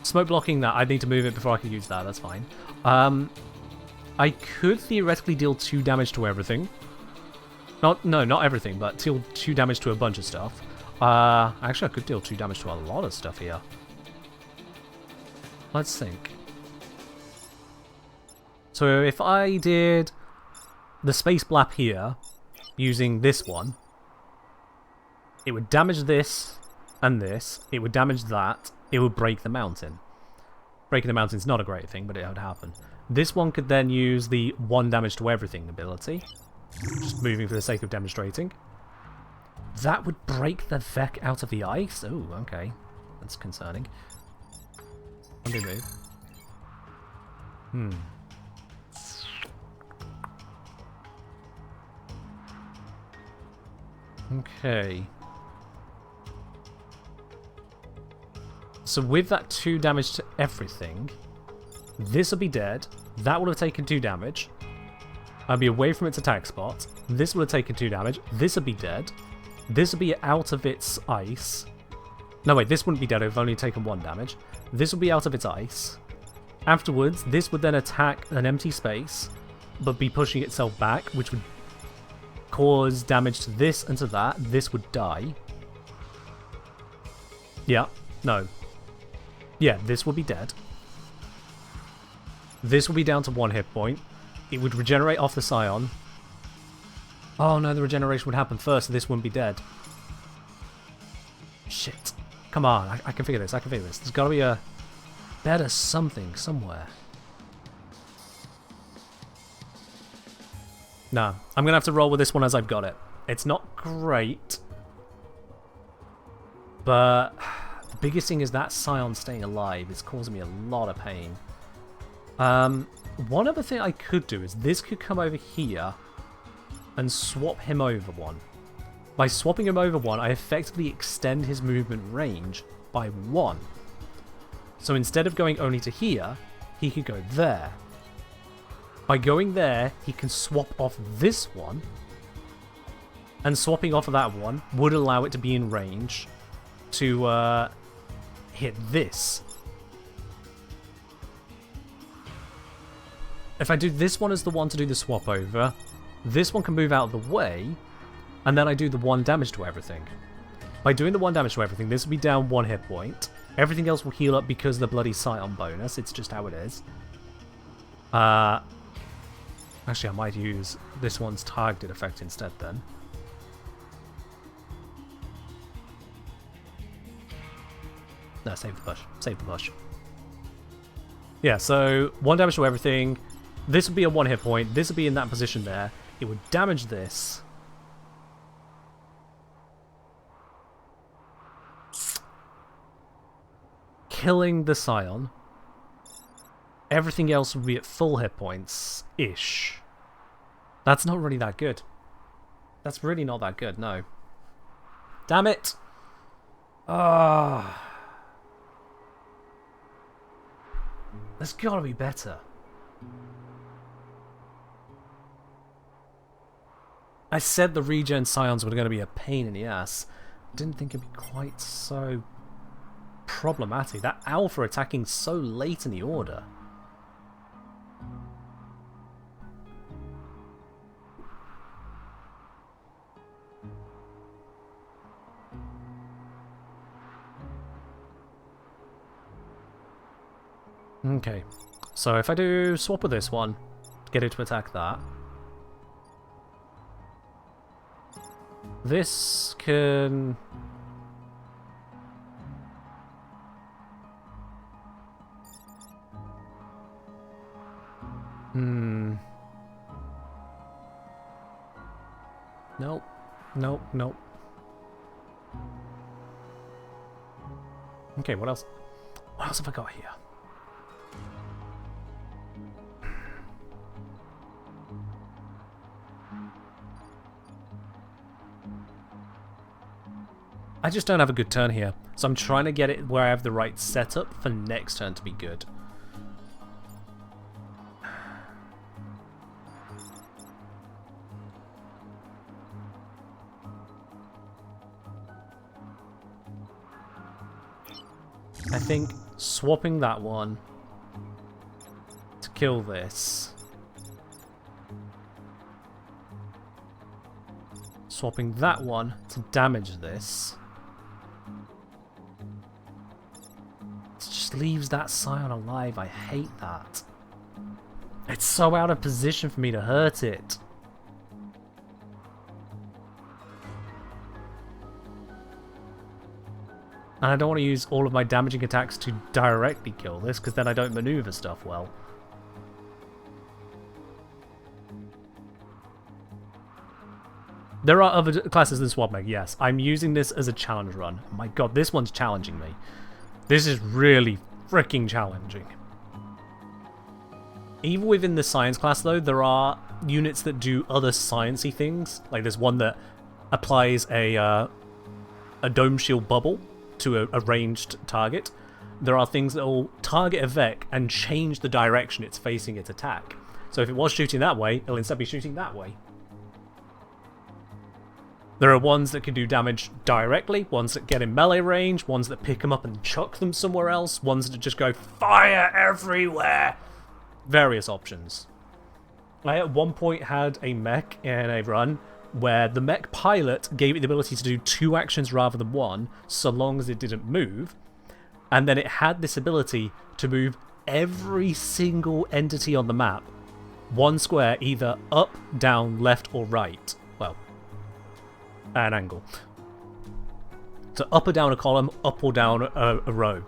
smoke blocking that, I'd need to move it before I could use that, that's fine. I could theoretically deal 2 damage to everything. Not everything, but deal 2 damage to a bunch of stuff. Actually, I could deal 2 damage to a lot of stuff here. Let's think. So if I did the space blap here, using this one, it would damage this and this, it would damage that, it would break the mountain. Breaking the mountain's not a great thing, but it would happen. This one could then use the 1 damage to everything ability. Just moving for the sake of demonstrating. That would break the Vec out of the ice? Oh, okay. That's concerning. Undo move. Okay. So with that 2 damage to everything, this will be dead. That would have taken 2 damage. I'd be away from its attack spot. This would have taken 2 damage. This would be dead. This would be out of its ice. No, wait, this wouldn't be dead. It would have only taken 1 damage. This would be out of its ice. Afterwards, this would then attack an empty space, but be pushing itself back, which would cause damage to this and to that. This would die. Yeah, no. Yeah, this would be dead. This will be down to 1 hit point. It would regenerate off the Scion. Oh no, the regeneration would happen first, so this wouldn't be dead. Shit. Come on, I can figure this, I can figure this. There's gotta be a better something somewhere. Nah, I'm gonna have to roll with this one as I've got it. It's not great, but the biggest thing is that Scion staying alive is causing me a lot of pain. One other thing I could do is this could come over here and swap him over 1. By swapping him over 1, I effectively extend his movement range by 1. So instead of going only to here, he could go there. By going there, he can swap off this one, and swapping off of that one would allow it to be in range to hit this. If I do this one as the one to do the swap over, this one can move out of the way, and then I do the 1 damage to everything. By doing the 1 damage to everything, this will be down 1 hit point. Everything else will heal up because of the bloody Scion bonus. It's just how it is. Actually, I might use this one's targeted effect instead then. No, save the push. Save the push. Yeah, so 1 damage to everything. This would be a 1 hit point. This would be in that position there. It would damage this. Killing the Scion. Everything else would be at full hit points-ish. That's not really that good. That's really not that good, no. Damn it! Ah. There's gotta be better. I said the regen Scions were going to be a pain in the ass. Didn't think it'd be quite so problematic. That Alpha attacking so late in the order. Okay, so if I do swap with this one, get it to attack that. This can... Nope. Nope, nope. Okay, what else? What else have I got here? I just don't have a good turn here, so I'm trying to get it where I have the right setup for next turn to be good. I think swapping that one to kill this. Swapping that one to damage this. Leaves that Scion alive. I hate that. It's so out of position for me to hurt it. And I don't want to use all of my damaging attacks to directly kill this, because then I don't maneuver stuff well. There are other classes than Swap Mech, yes. I'm using this as a challenge run. My god, this one's challenging me. This is really freaking challenging. Even within the science class, though, there are units that do other sciencey things. Like there's one that applies a dome shield bubble to a ranged target. There are things that will target a Vec and change the direction it's facing its attack. So if it was shooting that way, it'll instead be shooting that way. There are ones that can do damage directly, ones that get in melee range, ones that pick them up and chuck them somewhere else, ones that just go fire everywhere. Various options. I at one point had a mech in a run where the mech pilot gave it the ability to do 2 actions rather than 1, so long as it didn't move. And then it had this ability to move every single entity on the map 1 square, either up, down, left, or right. Well, an angle. So up or down a column, up or down a row.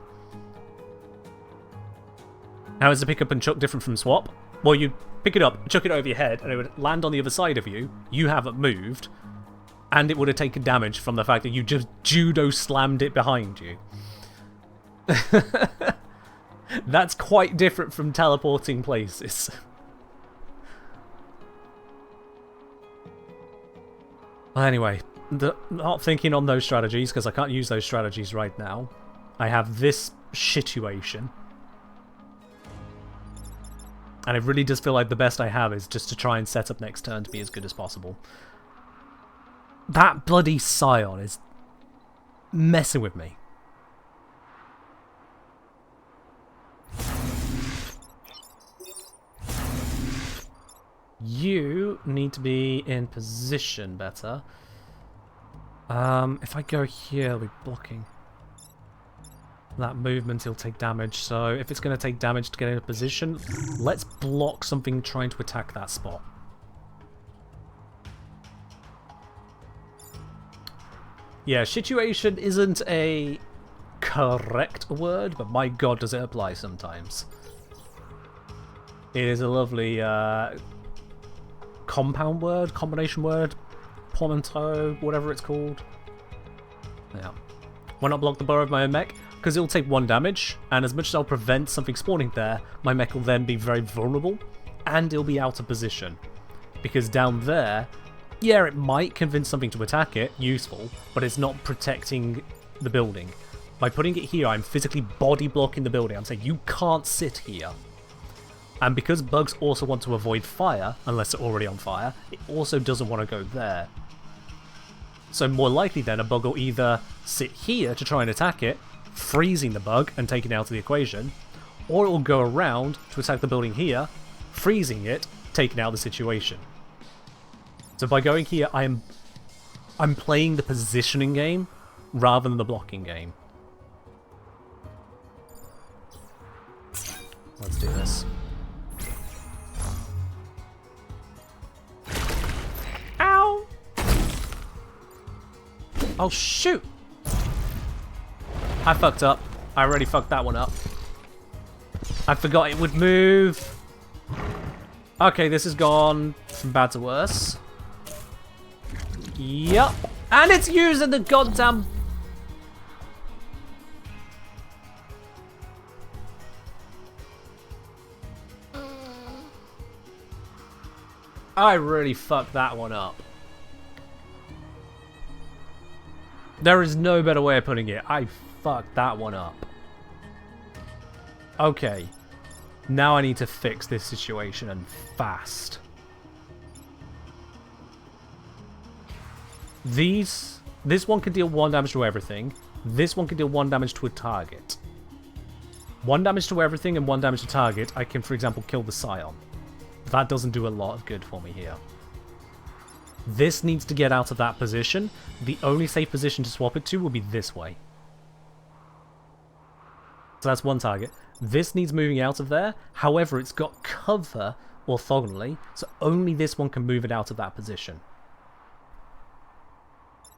How is the pick up and chuck different from swap? Well, you pick it up, chuck it over your head, and it would land on the other side of you. You haven't moved, and it would have taken damage from the fact that you just judo slammed it behind you. That's quite different from teleporting places. Anyway, not thinking on those strategies, because I can't use those strategies right now. I have this situation. And it really does feel like the best I have is just to try and set up next turn to be as good as possible. That bloody Scion is messing with me. You need to be in position better. If I go here, I'll be blocking. That movement, he'll take damage, so if it's going to take damage to get in a position, let's block something trying to attack that spot. Yeah, situation isn't a correct word, but my god does it apply sometimes. It is a lovely compound word, combination word, portmanteau, whatever it's called. Yeah. Why not block the bar of my own mech? Because it'll take 1 damage, and as much as I'll prevent something spawning there, my mech will then be very vulnerable, and it'll be out of position. Because down there, yeah, it might convince something to attack it, useful, but it's not protecting the building. By putting it here, I'm physically body blocking the building. I'm saying, you can't sit here. And because bugs also want to avoid fire, unless they're already on fire, it also doesn't want to go there. So more likely then, a bug will either sit here to try and attack it, freezing the bug and taking it out of the equation, or it will go around to attack the building here, freezing it, taking out the situation. So by going here, I'm playing the positioning game rather than the blocking game. Let's do this. Ow! Oh shoot! I fucked up. I already fucked that one up. I forgot it would move. Okay, this has gone from bad to worse. Yup. And it's using the goddamn... I really fucked that one up. There is no better way of putting it. I fucked that one up. Okay. Now I need to fix this situation, and fast. This one can deal 1 damage to everything. This one can deal 1 damage to a target. 1 damage to everything and 1 damage to target. I can, for example, kill the Scion. That doesn't do a lot of good for me here. This needs to get out of that position. The only safe position to swap it to will be this way. So that's 1 target. This needs moving out of there. However, it's got cover orthogonally, so only this one can move it out of that position.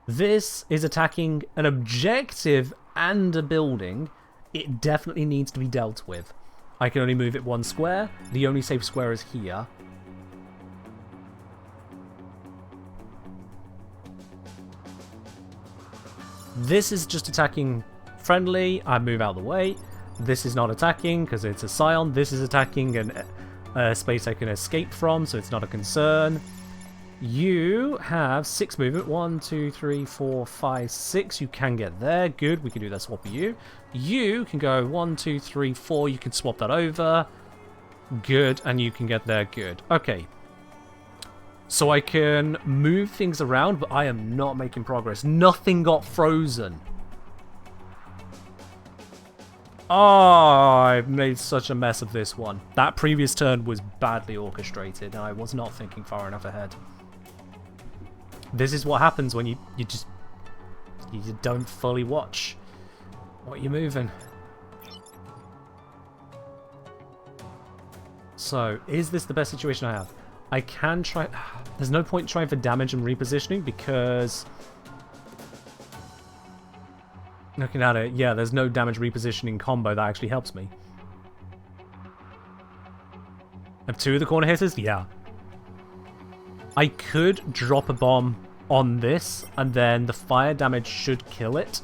This is attacking an objective and a building. It definitely needs to be dealt with. I can only move it 1 square. The only safe square is here. This is just attacking friendly. I move out of the way. This is not attacking because it's a Scion. This is attacking a space I can escape from, so it's not a concern. You have 6 movement. 1, 2, 3, 4, 5, 6. You can get there. Good. We can do that swap with you. You can go 1, 2, 3, 4. You can swap that over. Good. And you can get there. Good. Okay. So I can move things around, but I am not making progress. Nothing got frozen. Oh, I've made such a mess of this one. That previous turn was badly orchestrated. I was not thinking far enough ahead. This is what happens when you don't fully watch what you're moving. So, is this the best situation I have? I can try... There's no point trying for damage and repositioning because... Looking at it, yeah, there's no damage repositioning combo that actually helps me. Have 2 of the corner hitters? Yeah. I could drop a bomb on this, and then the fire damage should kill it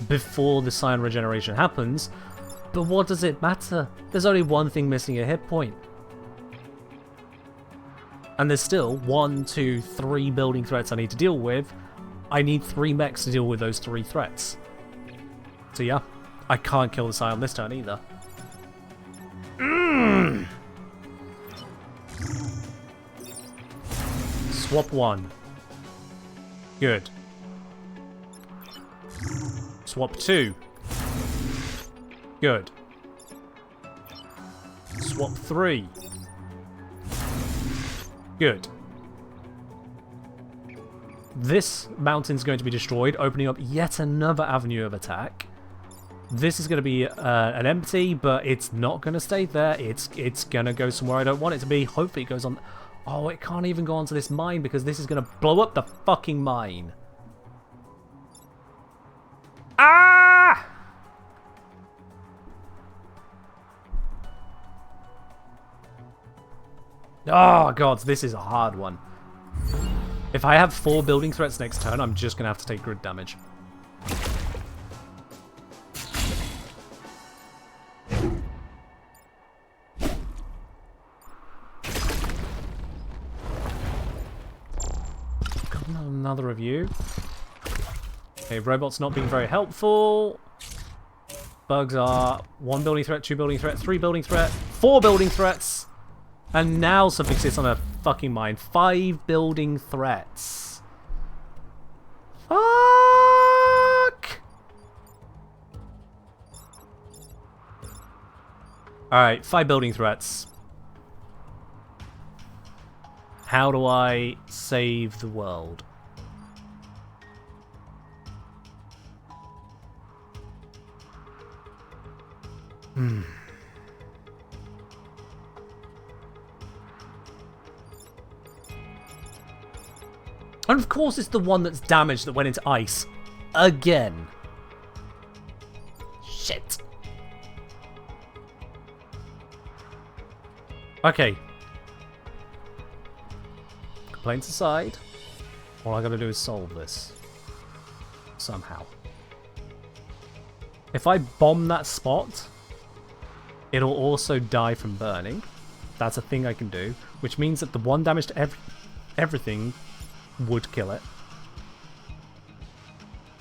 before the Scion regeneration happens. But what does it matter? There's only one thing missing a hit point. And there's still 1, 2, 3 building threats I need to deal with. I need 3 mechs to deal with those 3 threats. So yeah, I can't kill the Scion this turn either. Swap 1. Good. Swap 2. Good. Swap 3. Good. This mountain's going to be destroyed, opening up yet another avenue of attack. This is going to be an empty, but it's not going to stay there. It's going to go somewhere I don't want it to be. Hopefully it goes on... Oh, it can't even go onto this mine because this is going to blow up the fucking mine. Ah! Oh, God, this is a hard one. If I have 4 building threats next turn, I'm just going to have to take grid damage. Got another review. Okay, robots not being very helpful. Bugs are 1 building threat, 2 building threat, 3 building threat, 4 building threats. And now something sits on a fucking mine. 5 building threats. Fuck! Alright, 5 building threats. How do I save the world? And of course it's the one that's damaged that went into ice. Again. Shit. Okay. Complaints aside, all I gotta do is solve this. Somehow. If I bomb that spot, it'll also die from burning. That's a thing I can do, which means that the 1 damage to everything would kill it.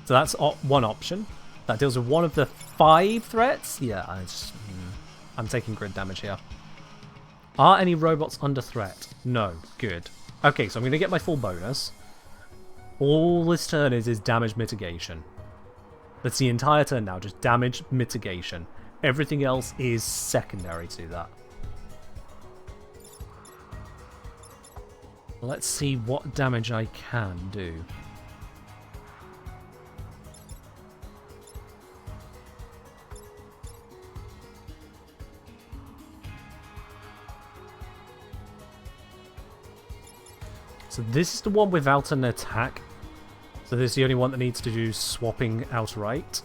So that's one option. That deals with 1 of the 5 threats. Yeah, I'm taking grid damage here. Are any robots under threat? No. Good. Okay, so I'm going to get my full bonus. All this turn is damage mitigation. That's the entire turn now, just damage mitigation. Everything else is secondary to that. Let's see what damage I can do. So this is the one without an attack. So this is the only one that needs to do swapping outright.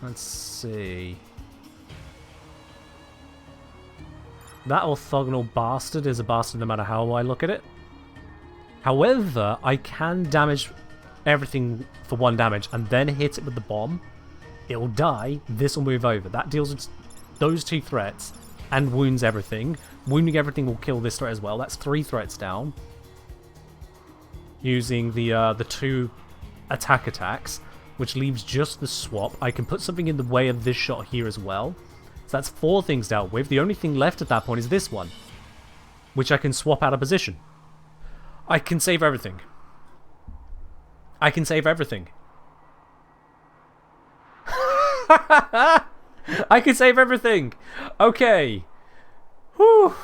Let's see. That orthogonal bastard is a bastard no matter how I look at it. However, I can damage everything for 1 damage and then hit it with the bomb. It will die. This will move over. That deals with those 2 threats and wounds everything. Wounding everything will kill this threat as well. That's 3 threats down. Using the 2 attacks, which leaves just the swap. I can put something in the way of this shot here as well. So That's 4 things dealt with. The only thing left at that point is this one, which I can swap out of position. I can save everything. I can save everything. I can save everything. Okay. Whew.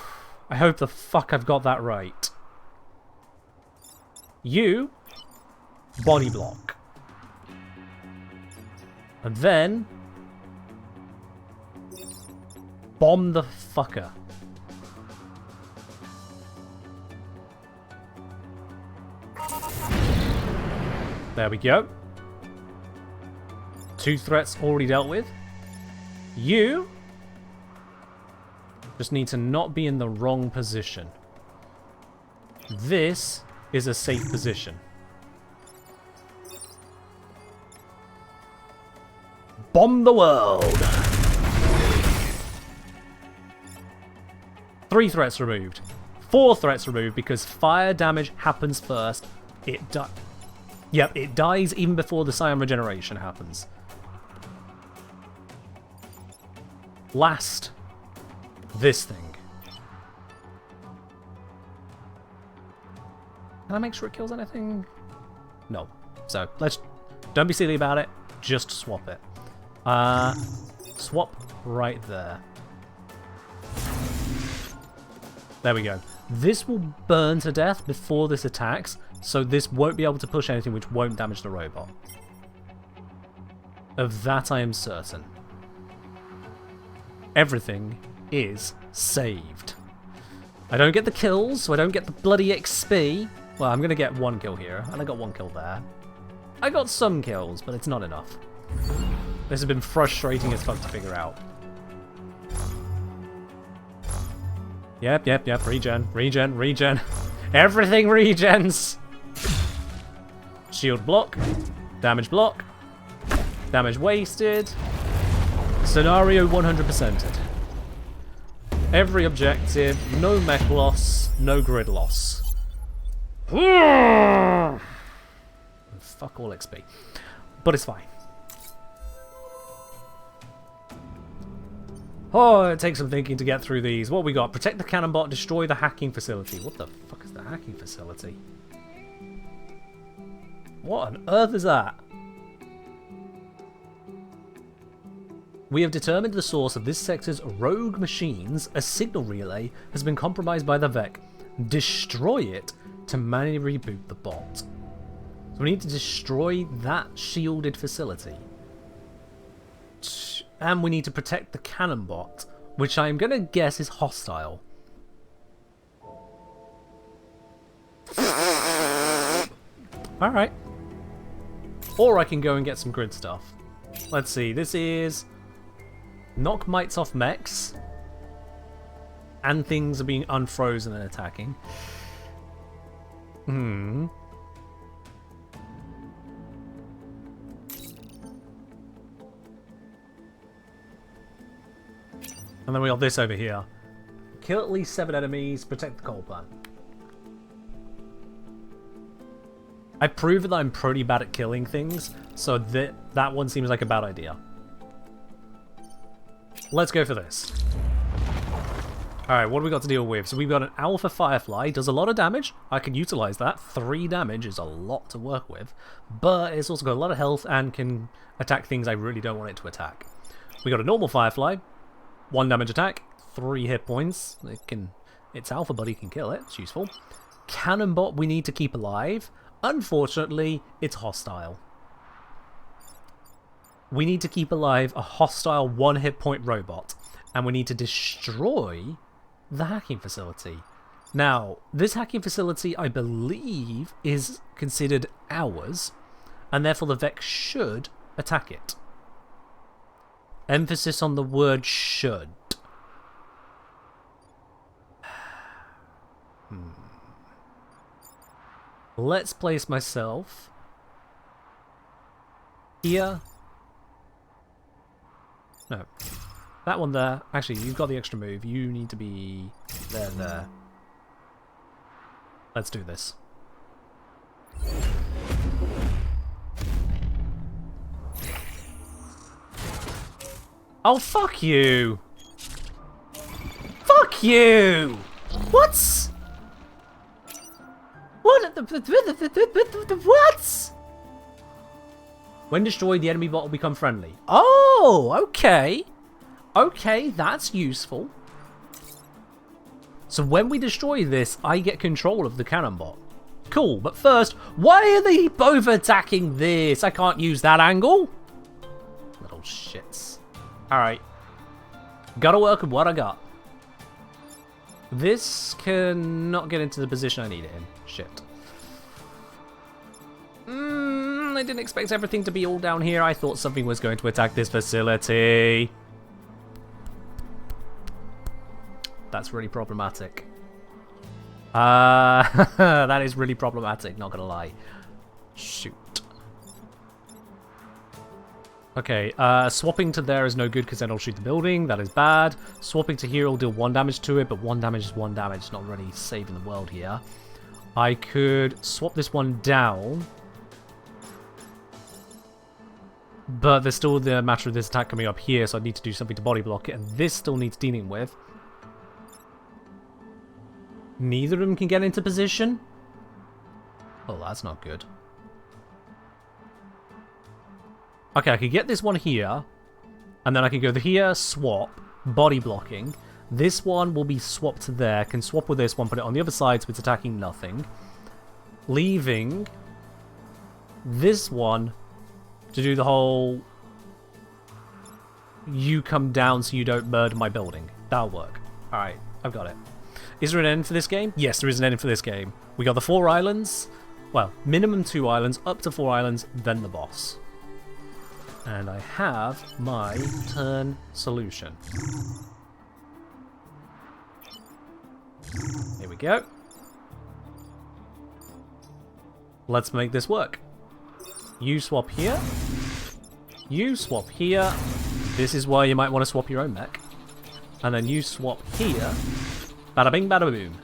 I hope the fuck I've got that right. You body block. And then bomb the fucker. There we go. 2 threats already dealt with. You just need to not be in the wrong position. This is a safe position. Bomb the world! 3 threats removed. 4 threats removed because fire damage happens first. Yep, it dies even before the Scion regeneration happens. Last, this thing. Can I make sure it kills anything? No. So, don't be silly about it, just swap it. Swap right there. There we go. This will burn to death before this attacks, so this won't be able to push anything which won't damage the robot. Of that I am certain. Everything is saved. I don't get the kills, so I don't get the bloody XP. Well, I'm going to get 1 kill here, and I got 1 kill there. I got some kills, but it's not enough. This has been frustrating as fuck to figure out. Yep, regen. Everything regens! Shield block. Damage block. Damage wasted. Scenario 100%ed. Every objective, no mech loss, no grid loss. Fuck all XP. But it's fine. Oh, it takes some thinking to get through these. What we got? Protect the cannon bot, destroy the hacking facility. What the fuck is the hacking facility? What on earth is that? We have determined the source of this sector's rogue machines. A signal relay has been compromised by the Mech. Destroy it to manually reboot the bot. So we need to destroy that shielded facility. And we need to protect the cannon bot, which I'm going to guess is hostile. Alright. Or I can go and get some grid stuff. Let's see, this is knock mites off mechs. And things are being unfrozen and attacking. And then we got this over here. Kill at least 7 enemies, protect the coal plant. I've proven that I'm pretty bad at killing things, so that one seems like a bad idea. Let's go for this. Alright, what do we got to deal with? So we've got an Alpha Firefly, does a lot of damage. I can utilize that. 3 damage is a lot to work with. But it's also got a lot of health and can attack things I really don't want it to attack. We got a normal Firefly. 1 damage attack, 3 hit points. Its alpha buddy can kill it. It's useful. Cannonbot we need to keep alive. Unfortunately, it's hostile. We need to keep alive a hostile 1 hit point robot. And we need to destroy the hacking facility. Now, this hacking facility, I believe, is considered ours. And therefore the Mech should attack it. Emphasis on the word should. Let's place myself here. No. That one there. Actually, you've got the extra move. You need to be there. Let's do this. Oh, fuck you! Fuck you! What? What? What? When destroyed, the enemy bot will become friendly. Oh, okay. Okay, that's useful. So when we destroy this, I get control of the cannon bot. Cool, but first, why are they both attacking this? I can't use that angle. Little shits. Alright. Gotta work with what I got. This cannot get into the position I need it in. Shit. I didn't expect everything to be all down here. I thought something was going to attack this facility. That's really problematic. That is really problematic, not gonna lie. Shoot. Okay, swapping to there is no good because then it'll shoot the building. That is bad. Swapping to here will deal 1 damage to it, but 1 damage is 1 damage. Not really saving the world here. I could swap this one down. But there's still the matter of this attack coming up here, so I need to do something to body block it, and this still needs dealing with. Neither of them can get into position. Oh, that's not good. Okay, I could get this one here, and then I can go here, swap, body blocking. This one will be swapped to there, can swap with this one, put it on the other side so it's attacking nothing. Leaving this one to do the whole you come down so you don't murder my building. That'll work. Alright, I've got it. Is there an end for this game? Yes, there is an end for this game. We got the 4 islands. Well, minimum 2 islands, up to 4 islands, then the boss. And I have my turn solution. Here we go. Let's make this work. You swap here. You swap here. This is why you might want to swap your own mech. And then you swap here. Bada bing, bada boom.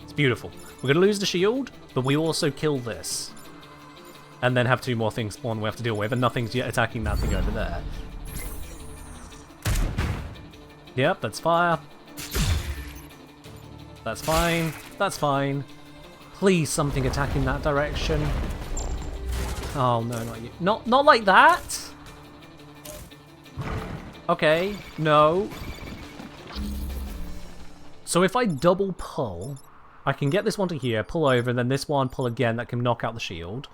It's beautiful. We're going to lose the shield, but we also kill this. And then have 2 more things spawn we have to deal with, and nothing's yet attacking that thing over there. Yep, that's fire. That's fine. That's fine. Please, something attacking that direction. Oh, no, not you. Not like that! Okay, no. So if I double pull, I can get this one to here, pull over, and then this one, pull again, that can knock out the shield.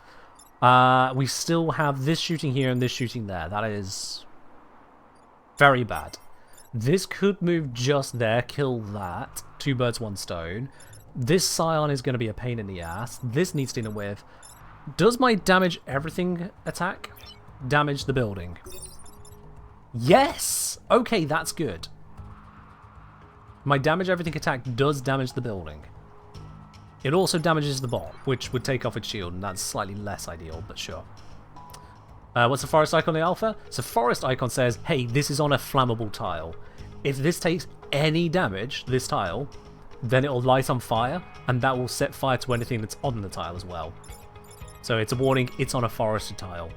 We still have this shooting here and this shooting there. That is very bad. This could move just there, kill that. 2 birds, 1 stone. This Scion is going to be a pain in the ass. This needs dealing with. Does my damage everything attack damage the building? Yes! Okay, that's good. My damage everything attack does damage the building. It also damages the bot, which would take off its shield, and that's slightly less ideal, but sure. What's the forest icon in the alpha? So forest icon says, hey, this is on a flammable tile. If this takes any damage, this tile, then it'll light on fire, and that will set fire to anything that's on the tile as well. So it's a warning, it's on a forested tile.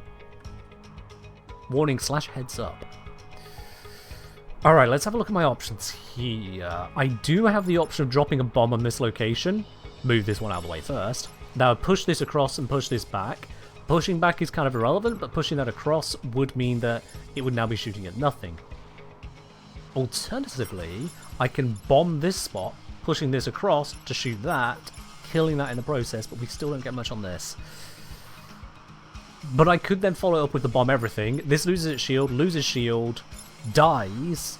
Warning / heads up. Alright, let's have a look at my options here. I do have the option of dropping a bomb on this location. Move this one out of the way first. That would push this across and push this back. Pushing back is kind of irrelevant, but pushing that across would mean that it would now be shooting at nothing. Alternatively, I can bomb this spot, pushing this across to shoot that, killing that in the process, but we still don't get much on this. But I could then follow up with the bomb everything. This loses its shield, loses shield, dies.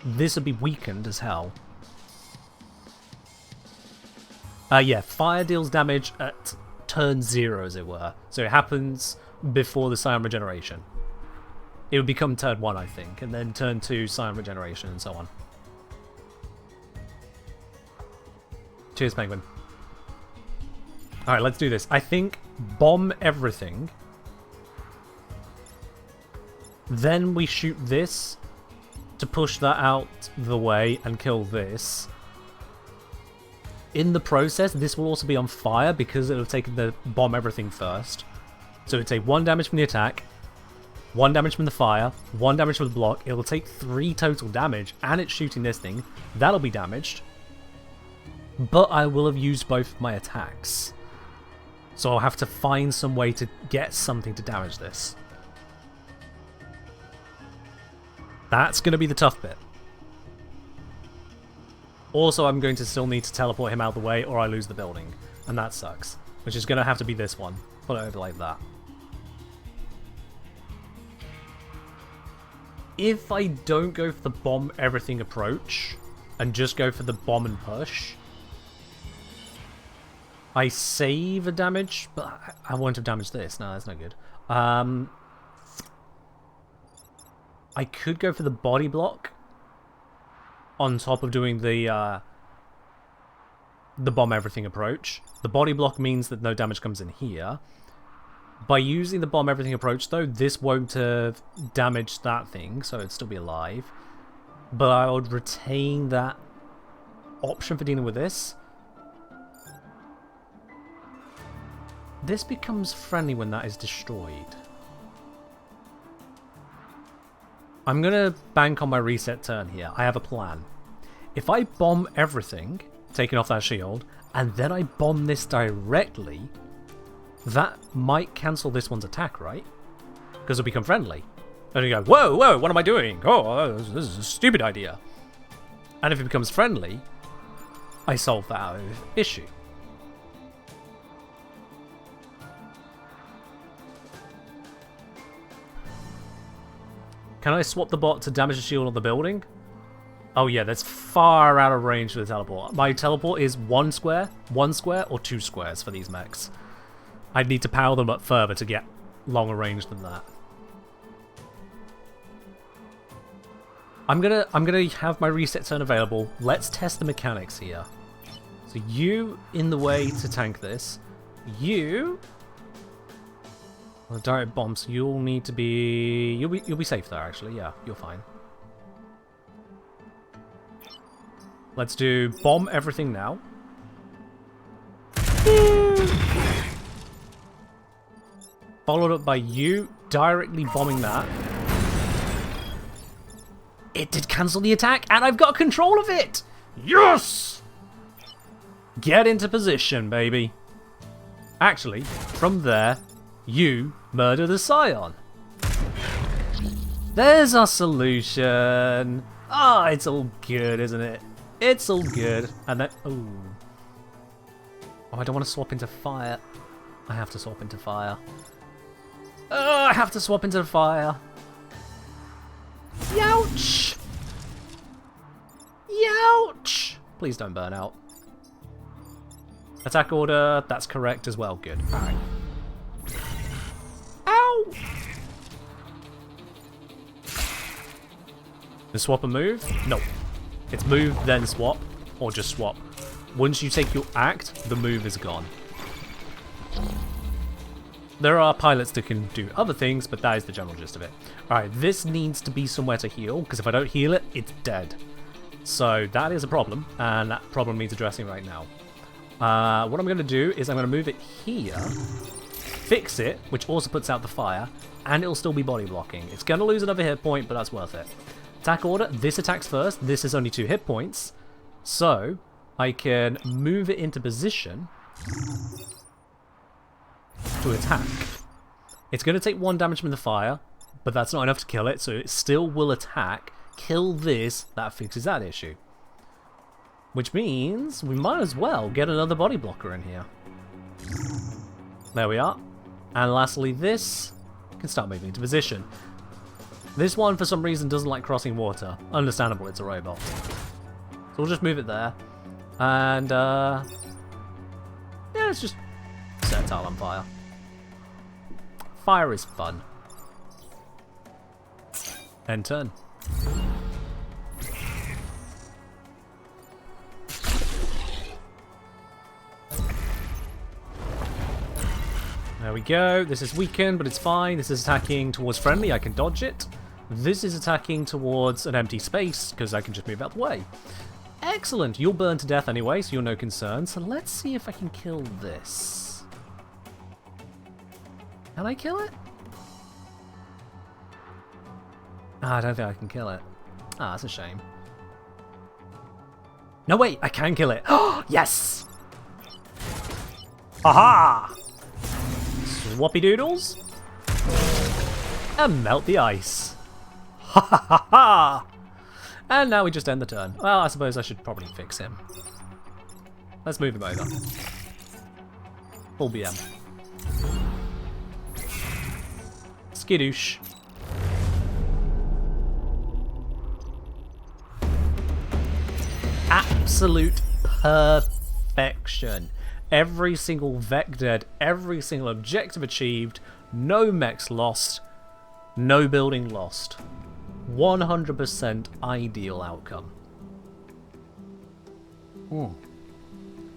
This would be weakened as hell. Yeah, fire deals damage at turn 0, as it were. So it happens before the Scion regeneration. It would become turn 1, I think, and then turn 2, Scion regeneration, and so on. Cheers, Penguin. Alright, let's do this. I think bomb everything. Then we shoot this to push that out the way and kill this. In the process, this will also be on fire because it'll have taken the bomb everything first. So it'll take 1 damage from the attack, 1 damage from the fire, 1 damage from the block. It'll take 3 total damage, and it's shooting this thing. That'll be damaged. But I will have used both my attacks. So I'll have to find some way to get something to damage this. That's going to be the tough bit. Also, I'm going to still need to teleport him out of the way or I lose the building. And that sucks. Which is going to have to be this one. Put it over like that. If I don't go for the bomb everything approach and just go for the bomb and push, I save a damage, but I won't have damaged this. No, that's not good. I could go for the body block on top of doing the bomb everything approach. The body block means that no damage comes in here. By using the bomb everything approach, though, this won't have damaged that thing, so it'd still be alive. But I would retain that option for dealing with this. This becomes friendly when that is destroyed. I'm going to bank on my reset turn here. I have a plan. If I bomb everything, taking off that shield, and then I bomb this directly, that might cancel this one's attack, right? Because it'll become friendly. And you go, whoa, whoa, what am I doing? Oh, this is a stupid idea. And if it becomes friendly, I solve that issue. Can I swap the bot to damage the shield on the building? Oh yeah, that's far out of range for the teleport. My teleport is 1 square, or 2 squares for these mechs. I'd need to power them up further to get longer range than that. I'm gonna have my reset turn available. Let's test the mechanics here. So you in the way to tank this. You well, direct bombs. You'll need to be. You'll be safe there. Actually, yeah, you're fine. Let's do bomb everything now. Followed up by you directly bombing that. It did cancel the attack, and I've got control of it! Yes! Get into position, baby. Actually, from there, you murder the Scion. There's our solution. Ah, it's all good, isn't it? It's all good. And then, oh, I don't want to swap into fire. I have to swap into fire. Oh, I have to swap into fire. Youch! Youch! Please don't burn out. Attack order, that's correct as well. Good. Alright. Ow! The swap and move? No. It's move, then swap, or just swap. Once you take your act, the move is gone. There are pilots that can do other things, but that is the general gist of it. Alright, this needs to be somewhere to heal, because if I don't heal it, it's dead. So that is a problem, and that problem needs addressing right now. What I'm going to do is I'm going to move it here, fix it, which also puts out the fire, and it'll still be body blocking. It's going to lose another hit point, but that's worth it. Attack order, this attacks first, this is only 2 hit points, so I can move it into position to attack. It's going to take 1 damage from the fire, but that's not enough to kill it, so it still will attack. Kill this, that fixes that issue. Which means we might as well get another body blocker in here. There we are. And lastly, this can start moving into position. This one, for some reason, doesn't like crossing water. Understandable, it's a robot. So we'll just move it there. And, yeah, let's just set a tile on fire. Fire is fun. End turn. There we go. This is weakened, but it's fine. This is attacking towards friendly. I can dodge it. This is attacking towards an empty space, because I can just move out the way. Excellent. You'll burn to death anyway, so you're no concern. So let's see if I can kill this. Can I kill it? Ah, I don't think I can kill it. Ah, that's a shame. No, wait, I can kill it. Oh, yes! Aha! Swappy doodles. And melt the ice. Ha ha ha ha! And now we just end the turn. Well, I suppose I should probably fix him. Let's move him over. Full BM. Skidoosh. Absolute perfection. Every single Vec dead, every single objective achieved, no mechs lost, no building lost. 100% ideal outcome.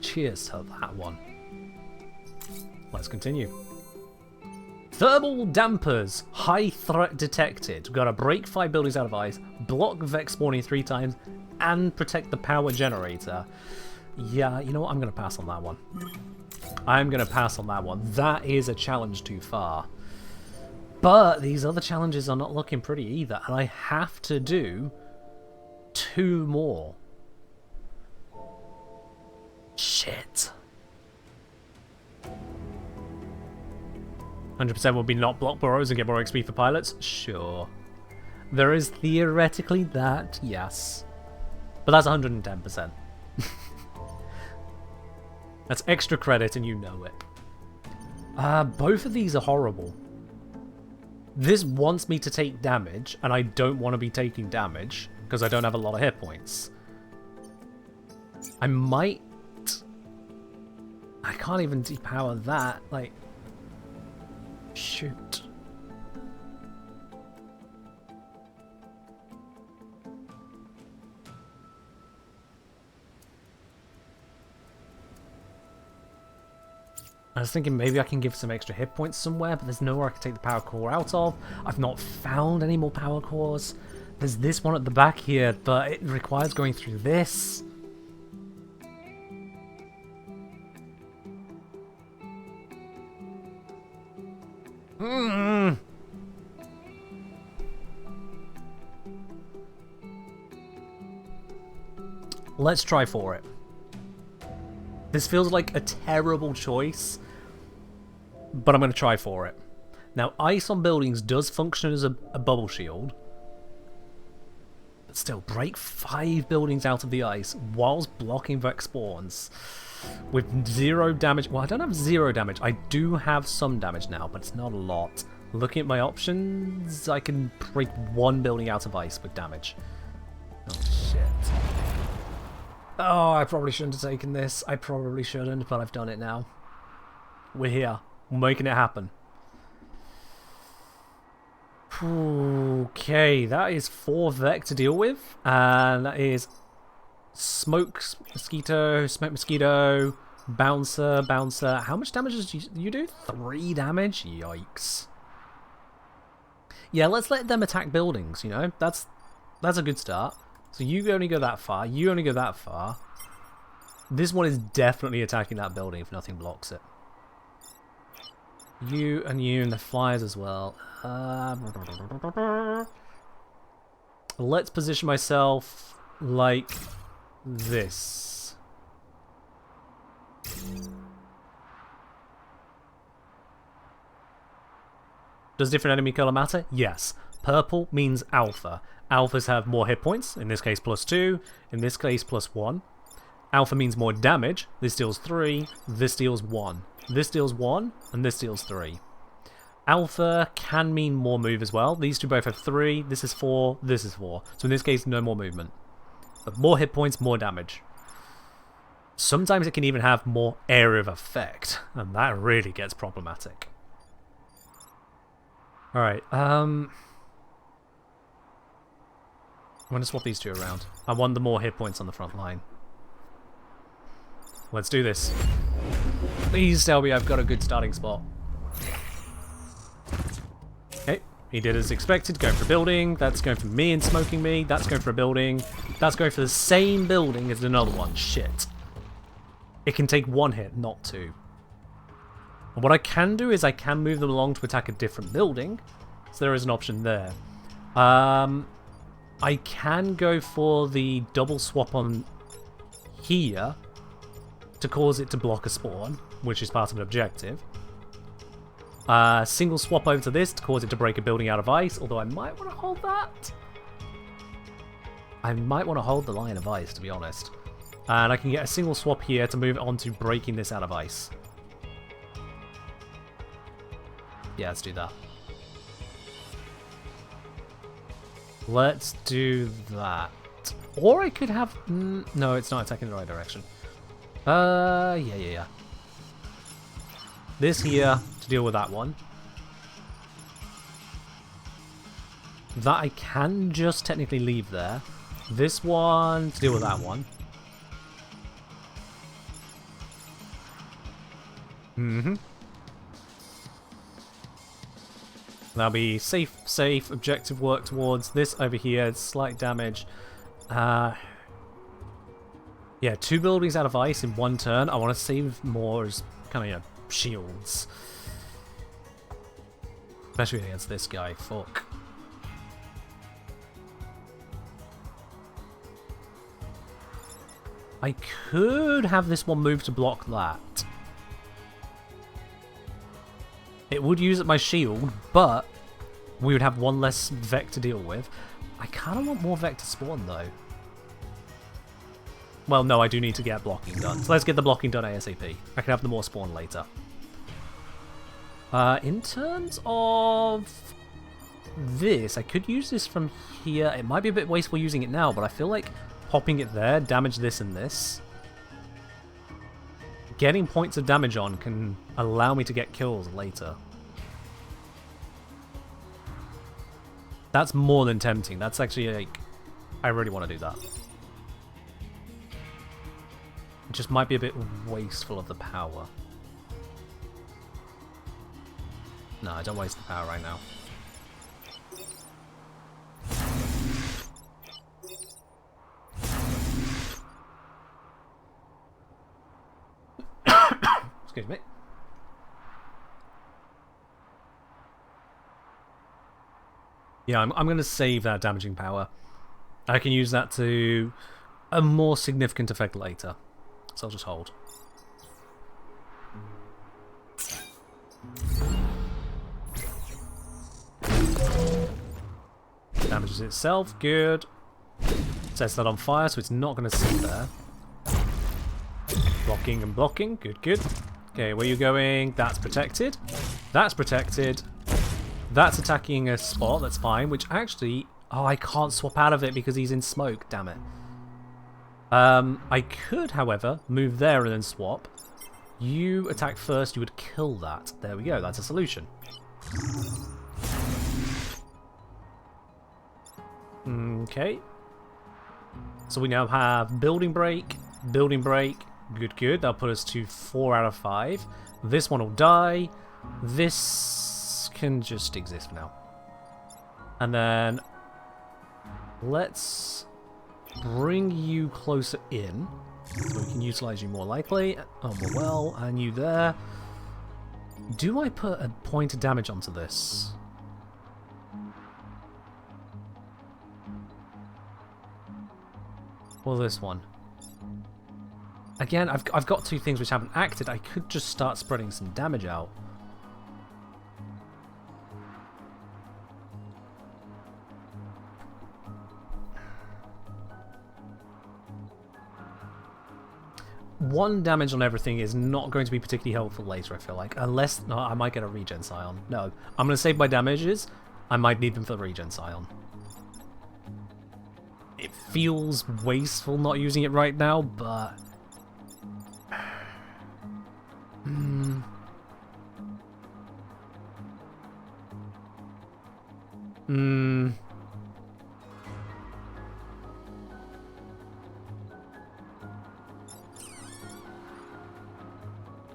Cheers to that one. Let's continue. Thermal dampers. High threat detected. We've got to break 5 buildings out of ice, block Vex spawning 3 times, and protect the power generator. Yeah, you know what? I'm going to pass on that one. I'm going to pass on that one. That is a challenge too far. But these other challenges are not looking pretty either, and I have to do 2 more. Shit. 100% will be not block burrows and get more XP for pilots? Sure. There is theoretically that, yes. But that's 110%. That's extra credit and you know it. Both of these are horrible. This wants me to take damage, and I don't want to be taking damage, because I don't have a lot of hit points. I might... I can't even depower that, like... Shoot. I was thinking maybe I can give some extra hit points somewhere, but there's nowhere I can take the power core out of. I've not found any more power cores. There's this one at the back here, but it requires going through this. Let's try for it. This feels like a terrible choice, but I'm going to try for it. Now, ice on buildings does function as a bubble shield, but still, break 5 buildings out of the ice whilst blocking Vex spawns with 0 damage. Well, I don't have 0 damage. I do have some damage now, but it's not a lot. Looking at my options, I can break 1 building out of ice with damage. Oh, shit. Oh, I probably shouldn't have taken this. I probably shouldn't, but I've done it now. We're here. We're making it happen. Okay, that is 4 Vec to deal with. And that is Smoke Mosquito, Bouncer. How much damage does you do? 3 damage? Yikes. Yeah, let's let them attack buildings, you know? That's a good start. So you only go that far, you only go that far. This one is definitely attacking that building if nothing blocks it. You and the flyers as well. Let's position myself like this. Does different enemy color matter? Yes. Purple means alpha. Alphas have more hit points, in this case +2, in this case +1. Alpha means more damage. This deals 3, this deals 1. This deals 1, and this deals 3. Alpha can mean more move as well. These two both have 3, this is 4, this is 4. So in this case, no more movement. But more hit points, more damage. Sometimes it can even have more area of effect, and that really gets problematic. Alright, I'm going to swap these two around. I want the more hit points on the front line. Let's do this. Please tell me I've got a good starting spot. Okay, he did as expected, going for a building. That's going for me and smoking me. That's going for a building. That's going for the same building as another one. Shit. It can take 1 hit, not 2. And what I can do is I can move them along to attack a different building. So there is an option there. I can go for the double swap on here to cause it to block a spawn, which is part of an objective. Single swap over to this to cause it to break a building out of ice, although I might want to hold that. I might want to hold the line of ice, to be honest. And I can get a single swap here to move on to breaking this out of ice. Yeah, let's do that. Let's do that. Or I could have... no, it's not attacking the right direction. Yeah. This here to deal with that one. That I can just technically leave there. This one to deal with that one. That'll be safe, objective work towards this over here, slight damage. Yeah, 2 buildings out of ice in 1 turn. I want to save more as kind of, you know, shields. Especially against this guy, fuck. I could have this one move to block that. It would use up my shield, but we would have 1 less Vec to deal with. I kind of want more Vec to spawn, though. Well, no, I do need to get blocking done. So let's get the blocking done ASAP. I can have the more spawn later. In terms of this, I could use this from here. It might be a bit wasteful using it now, but I feel like popping it there, damage this and this. Getting points of damage on can allow me to get kills later. That's more than tempting. That's actually like... I really want to do that. It just might be a bit wasteful of the power. No, I don't waste the power right now. Excuse me. Yeah, I'm going to save that damaging power. I can use that to a more significant effect later. So I'll just hold. Damages itself, good. Sets that on fire, so it's not going to sit there. Blocking and blocking, good. Okay, where are you going? That's protected. That's protected. That's attacking a spot, that's fine, which actually... Oh, I can't swap out of it because he's in smoke, damn it. I could, however, move there and then swap. You attack first, you would kill that. There we go, that's a solution. Okay. So we now have building break, good. That'll put us to 4 out of 5. This one will die. This can just exist for now. And then let's bring you closer in so we can utilize you more likely. Oh, well, and you there. Do I put a point of damage onto this? Or this one? Again, I've got 2 things which haven't acted. I could just start spreading some damage out. One damage on everything is not going to be particularly helpful later, I feel like. Unless... No, I might get a regen scion. No, I'm going to save my damages. I might need them for the regen scion. It feels wasteful not using it right now, but...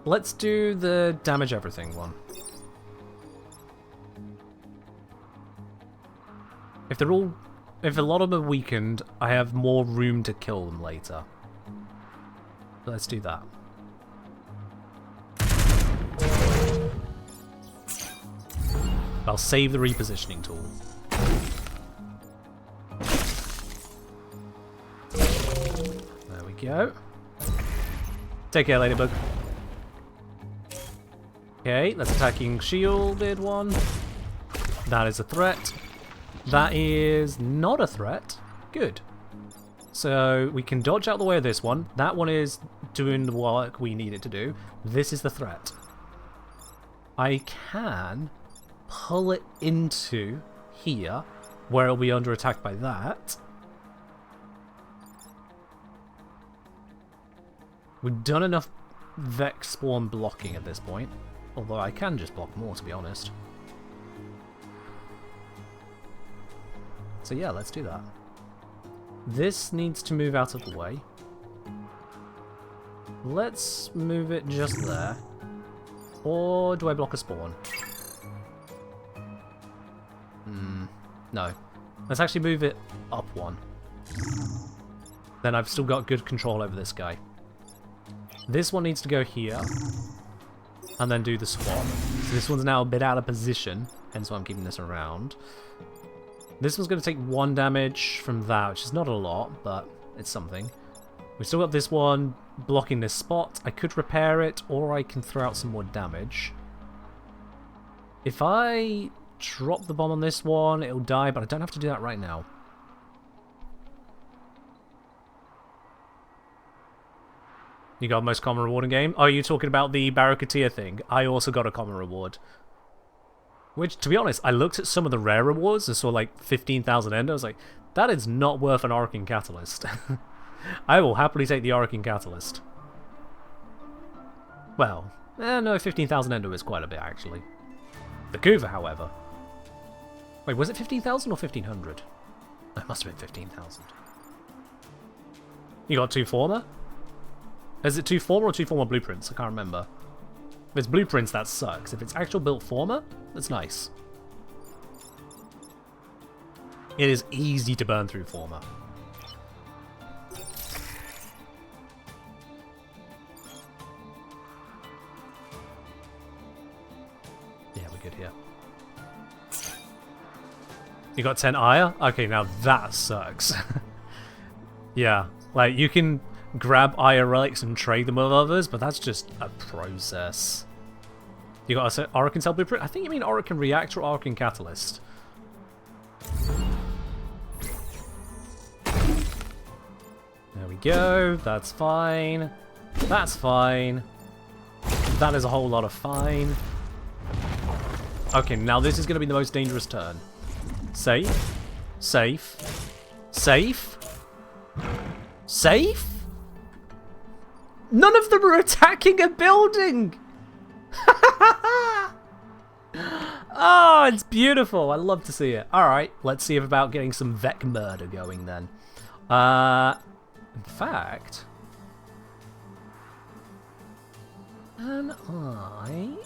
Let's do the damage everything one. If a lot of them are weakened, I have more room to kill them later. Let's do that. I'll save the repositioning tool. go. Take care, Ladybug. Okay, that's attacking shielded one. That is a threat. That is not a threat. Good. So we can dodge out the way of this one. That one is doing the work we need it to do. This is the threat. I can pull it into here, where it'll be under attack by that. We've done enough Vex spawn blocking at this point. Although I can just block more, to be honest. So yeah, let's do that. This needs to move out of the way. Let's move it just there. Or do I block a spawn? No. Let's actually move it up one. Then I've still got good control over this guy. This one needs to go here. And then do the swap. So this one's now a bit out of position. Hence why I'm keeping this around. This one's going to take 1 damage from that, which is not a lot, but it's something. We've still got this one blocking this spot. I could repair it, or I can throw out some more damage. If I drop the bomb on this one, it'll die, but I don't have to do that right now. You got most common reward in game? Oh, you're talking about the Barracuda thing. I also got a common reward. Which, to be honest, I looked at some of the rare rewards and saw like 15,000 endo. I was like, that is not worth an Arcane Catalyst. I will happily take the Arcane Catalyst. Well, no, 15,000 endo is quite a bit, actually. The Kuva, however. Wait, was it 15,000 or 1,500? It must have been 15,000. You got 2 former? Is it 2 former or 2 former blueprints? I can't remember. If it's blueprints, that sucks. If it's actual built former, that's nice. It is easy to burn through former. Yeah, we're good here. You got 10 ire? Okay, now that sucks. Yeah, like you can grab ire relics and trade them with others, but that's just a process. You got a Arcane Cell Blueprint? I think you mean Arcane Reactor or Arcane Catalyst. There we go. That's fine. That's fine. That is a whole lot of fine. Okay, now this is going to be the most dangerous turn. Safe. Safe. Safe. Safe? None of them are attacking a building! Oh, it's beautiful. I love to see it. Alright, let's see about getting some Vec murder going then. In fact... Can I...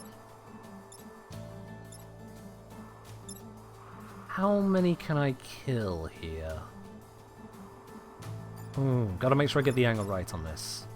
How many can I kill here? Gotta make sure I get the angle right on this.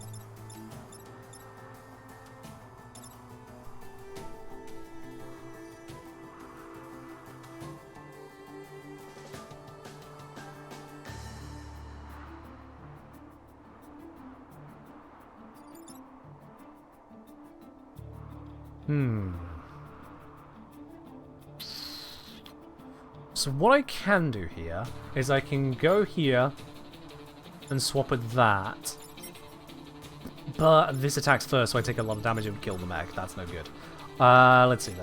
So what I can do here is I can go here and swap with that. But this attacks first, so I take a lot of damage and kill the mech. That's no good. Let's see.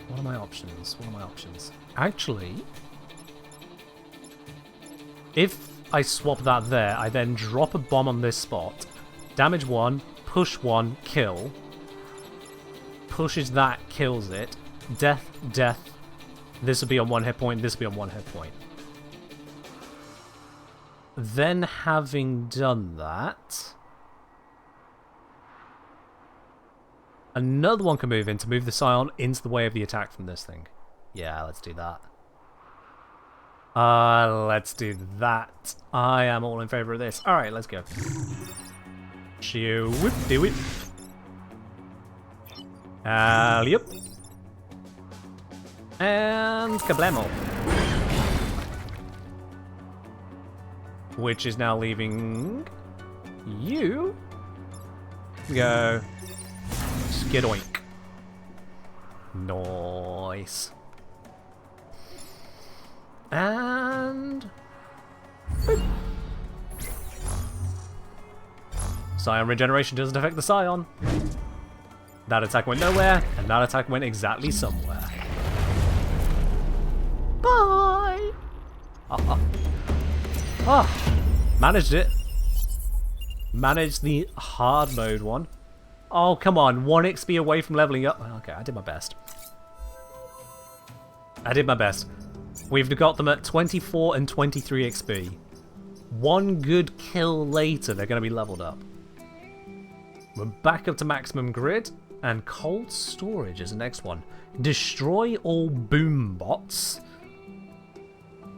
What are my options? Actually, if I swap that there, I then drop a bomb on this spot. Damage 1, push 1, kill. Pushes that, kills it. Death, death. This will be on 1 hit point, this will be on 1 hit point. Then having done that, another one can move in to move the Scion into the way of the attack from this thing. Yeah, let's do that. Let's do that. I am all in favor of this. Alright, let's go. Shoo, whip, do it. Yep. And kablamo. which is now leaving you. Go. Skidoink. Nice. And... boop. Scion regeneration doesn't affect the Scion. That attack went nowhere, and that attack went exactly somewhere. Bye! Managed it. Managed the hard mode one. Oh, come on. 1 XP away from leveling up. Okay, I did my best. I did my best. We've got them at 24 and 23 XP. 1 good kill later, they're going to be leveled up. We're back up to maximum grid, and cold storage is the next one. Destroy all boom bots.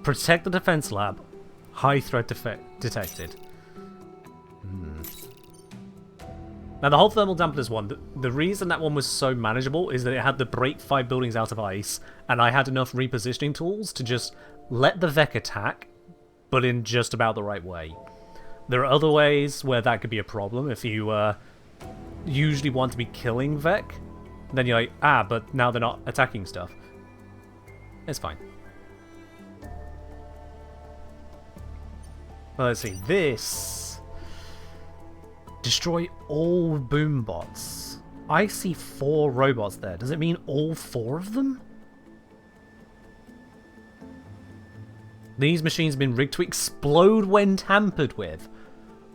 Protect the defense lab. High threat detected. Now the whole thermal dampeners one, the reason that one was so manageable is that it had the break 5 buildings out of ice, and I had enough repositioning tools to just let the Vec attack, but in just about the right way. There are other ways where that could be a problem. If you usually want to be killing Vec, then you're like, ah, but now they're not attacking stuff. It's fine. Well, let's see, this... Destroy all boom bots. I see 4 robots there. Does it mean all 4 of them? These machines have been rigged to explode when tampered with.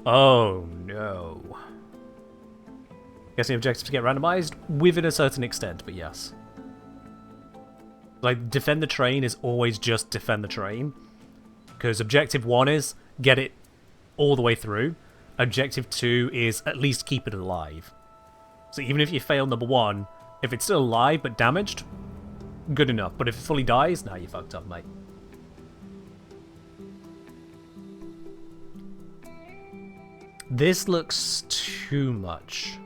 Oh no. Guessing objectives to get randomized within a certain extent, but yes. Like, defend the train is always just defend the train. Because objective 1 is get it all the way through. Objective 2 is at least keep it alive. So even if you fail number 1, if it's still alive but damaged, good enough. But if it fully dies, nah, you fucked up, mate. This looks too much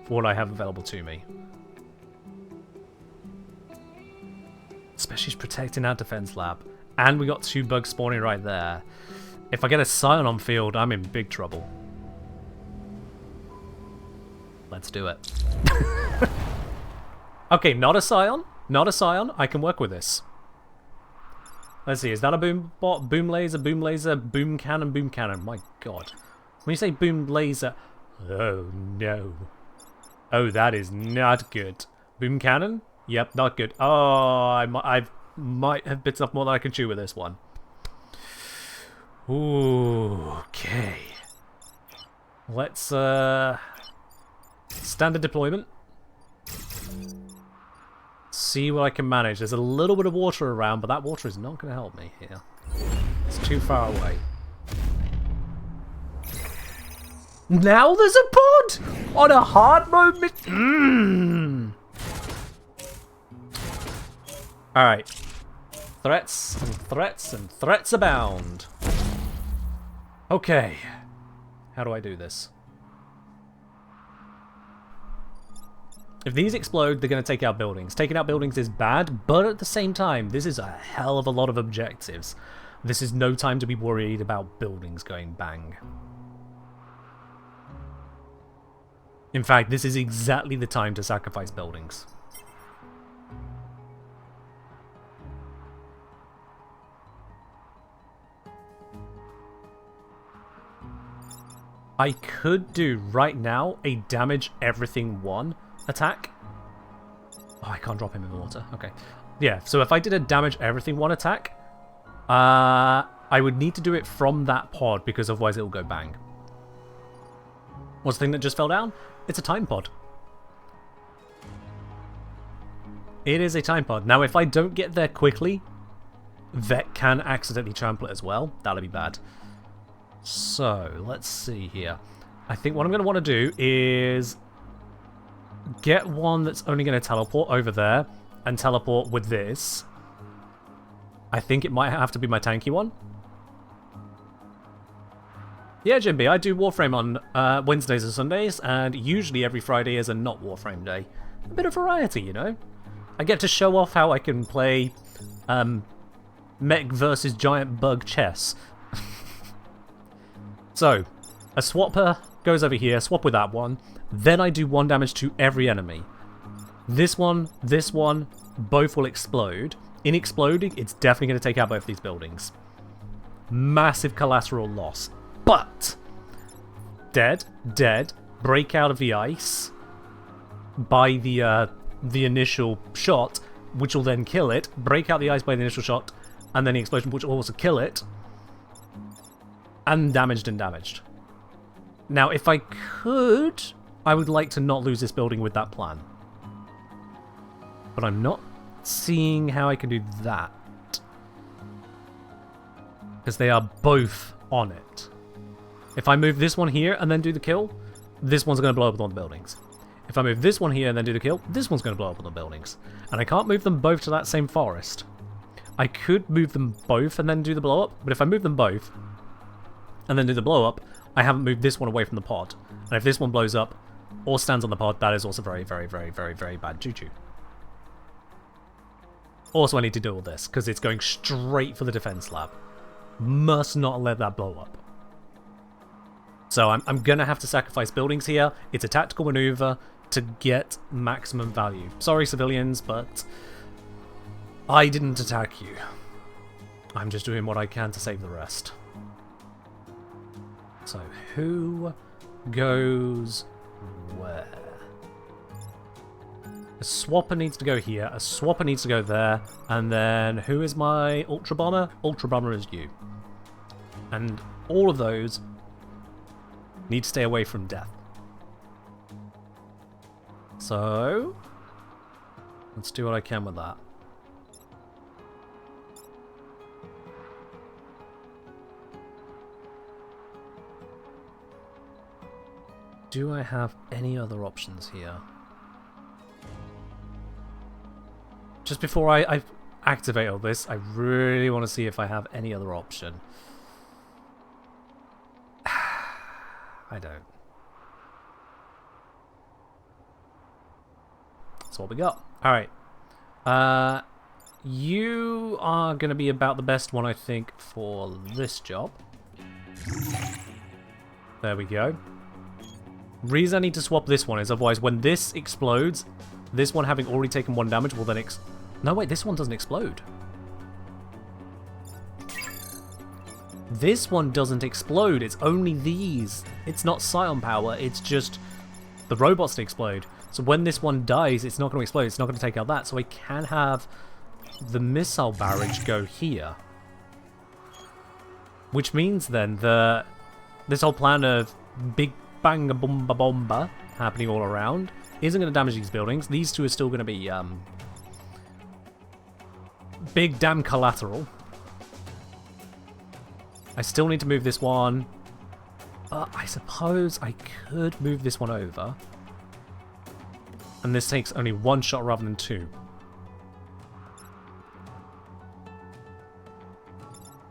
for what I have available to me. Especially protecting our defense lab. And we got 2 bugs spawning right there. If I get a Scion on field, I'm in big trouble. Let's do it. Okay, not a Scion. Not a Scion. I can work with this. Let's see, is that a boom bot? Boom laser, boom cannon, boom cannon. My god. When you say boom laser... Oh, no. Oh, that is not good. Boom cannon? Yep, not good. Oh, I might have bits off more than I can chew with this one. Ooh, okay. Let's, standard deployment. See what I can manage. There's a little bit of water around, but that water is not going to help me here. It's too far away. Now there's a pod! On a hard mode Alright. Threats and threats and threats abound. Okay. How do I do this? If these explode, they're going to take out buildings. Taking out buildings is bad, but at the same time, this is a hell of a lot of objectives. This is no time to be worried about buildings going bang. In fact, this is exactly the time to sacrifice buildings. I could do, right now, a damage everything 1 attack. Oh, I can't drop him in the water. Okay. Yeah, so if I did a damage everything 1 attack, I would need to do it from that pod, because otherwise it'll go bang. What's the thing that just fell down? It's a time pod. It is a time pod. Now, if I don't get there quickly, Vet can accidentally trample it as well. That'll be bad. So, let's see here. I think what I'm going to want to do is get one that's only going to teleport over there and teleport with this. I think it might have to be my tanky one. Yeah, Jimby, I do Warframe on Wednesdays and Sundays, and usually every Friday is a not Warframe day. A bit of variety, you know? I get to show off how I can play Mech versus Giant Bug chess. So, a swapper goes over here, swap with that one. Then I do 1 damage to every enemy. This one, both will explode. In exploding, it's definitely going to take out both these buildings. Massive collateral loss. But, dead, break out of the ice by the initial shot, which will then kill it. Break out the ice by the initial shot, and then the explosion, which will also kill it. And damaged. Now, if I could, I would like to not lose this building with that plan. But I'm not seeing how I can do that. Because they are both on it. If I move this one here and then do the kill, this one's going to blow up on the buildings. If I move this one here and then do the kill, this one's going to blow up on the buildings. And I can't move them both to that same forest. I could move them both and then do the blow up, but if I move them both and then do the blow up, I haven't moved this one away from the pod. And if this one blows up or stands on the pod, that is also very bad juju. Also, I need to do all this because it's going straight for the defense lab. Must not let that blow up. So I'm going to have to sacrifice buildings here. It's a tactical maneuver to get maximum value. Sorry, civilians, but I didn't attack you. I'm just doing what I can to save the rest. So, who goes where? A swapper needs to go here, a swapper needs to go there, and then who is my Ultra Bomber? Ultra Bomber is you. And all of those need to stay away from death. So, let's do what I can with that. Do I have any other options here? Just before I activate all this, I really want to see if I have any other option. I don't. That's what we got. Alright. You are going to be about the best one, I think, for this job. There we go. Reason I need to swap this one is otherwise when this explodes, this one having already taken 1 damage will then no wait, this one doesn't explode. This one doesn't explode, it's only these. It's not Scion power, it's just the robots that explode. So when this one dies, it's not going to explode, it's not going to take out that. So I can have the missile barrage go here. Which means then this whole plan of big bang bomba bomba happening all around isn't going to damage these buildings. These two are still going to be big damn collateral. I still need to move this one. I suppose I could move this one over. And this takes only 1 shot rather than 2.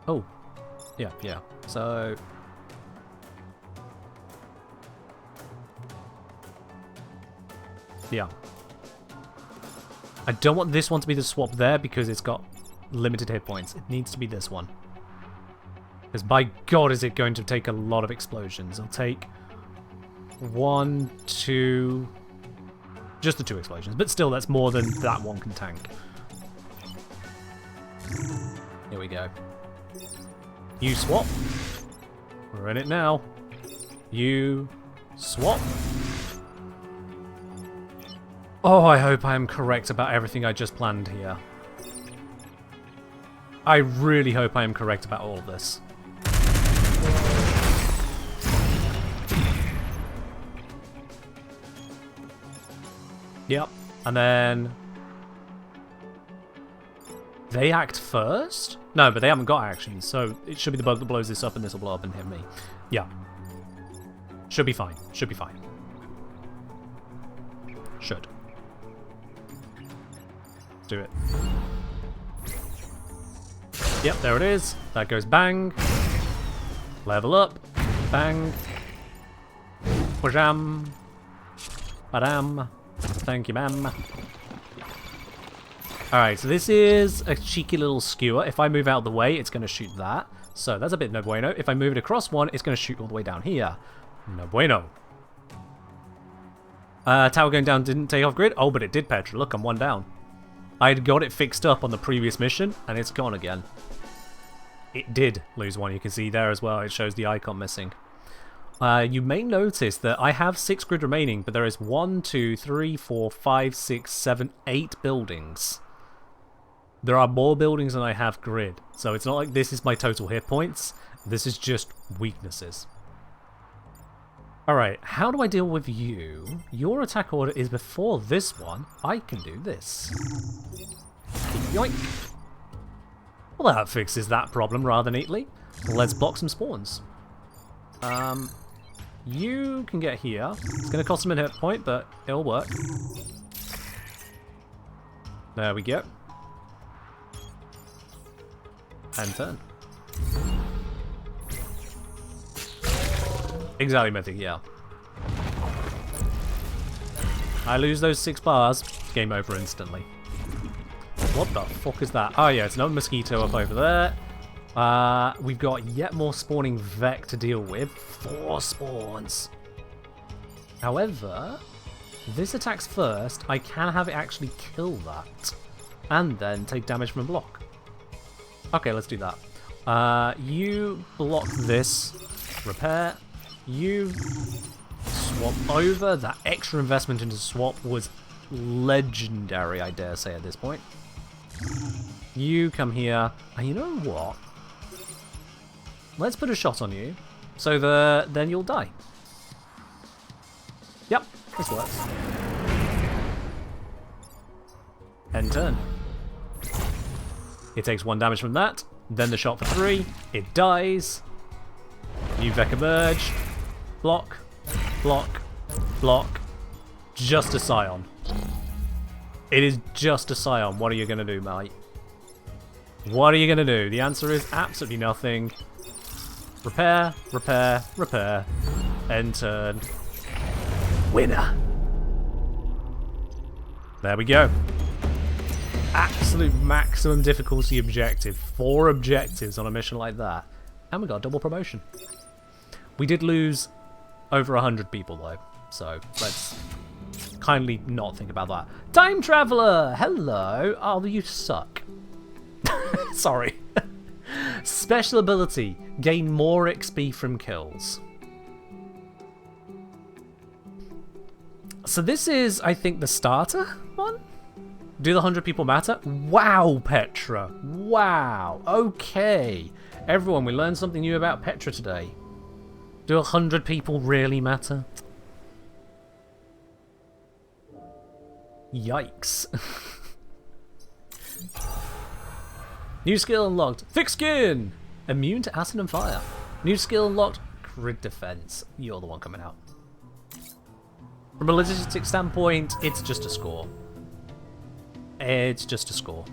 Oh. Yeah. So yeah. I don't want this one to be the swap there because it's got limited hit points. It needs to be this one. Because by God is it going to take a lot of explosions. It'll take 1, 2... Just the 2 explosions. But still, that's more than that one can tank. Here we go. You swap. We're in it now. You swap. Oh, I hope I am correct about everything I just planned here. I really hope I am correct about all of this. Yep, and then they act first? No, but they haven't got actions, so it should be the bug that blows this up and this will blow up and hit me. Yeah. Should be fine. Should be fine. Should. Do it. Yep, there it is. That goes bang. Level up. Bang. Wajam. Badam. Thank you, ma'am. Alright, so this is a cheeky little skewer. If I move out of the way, it's going to shoot that. So that's a bit no bueno. If I move it across one, it's going to shoot all the way down here. No bueno. Tower going down didn't take off grid. Oh, but it did, Petra. Look, I'm one down. I had got it fixed up on the previous mission, and it's gone again. It did lose one. You can see there as well. It shows the icon missing. You may notice that I have 6 grid remaining, but there is 1, 2, 3, 4, 5, 6, 7, 8 buildings. There are more buildings than I have grid, so it's not like this is my total hit points. This is just weaknesses. Alright, how do I deal with you? Your attack order is before this one. I can do this. Yoink! Well, that fixes that problem rather neatly. Let's block some spawns. You can get here. It's going to cost them a hit point, but it'll work. There we go. And turn. Exactly, Mythic, yeah. I lose those 6 bars, game over instantly. What the fuck is that? Oh yeah, it's another mosquito up over there. We've got yet more spawning Vec to deal with. 4 spawns. However, this attacks first. I can have it actually kill that. And then take damage from a block. Okay, let's do that. You block this. Repair. You swap over. That extra investment into swap was legendary, I dare say, at this point. You come here. And you know what? Let's put a shot on you. So then you'll die. Yep, this works. End turn. It takes 1 damage from that. Then the shot for 3. It dies. New Vec emerge. Block. Block. Block. Just a Scion. It is just a Scion. What are you going to do, mate? What are you going to do? The answer is absolutely nothing. Repair, repair, repair. End turn. Winner. There we go. Absolute maximum difficulty objective. 4 objectives on a mission like that. And we got a double promotion. We did lose over 100 people though. So let's kindly not think about that. Time Traveler! Hello! Oh, you suck. Sorry. Special ability. Gain more XP from kills. So this is, I think, the starter one? Do the 100 people matter? Wow, Petra. Wow. Okay. Everyone, we learned something new about Petra today. Do 100 people really matter? Yikes. New skill unlocked. Thick skin! Immune to acid and fire. New skill unlocked. Grid defense. You're the one coming out. From a logistics standpoint, it's just a score. It's just a score.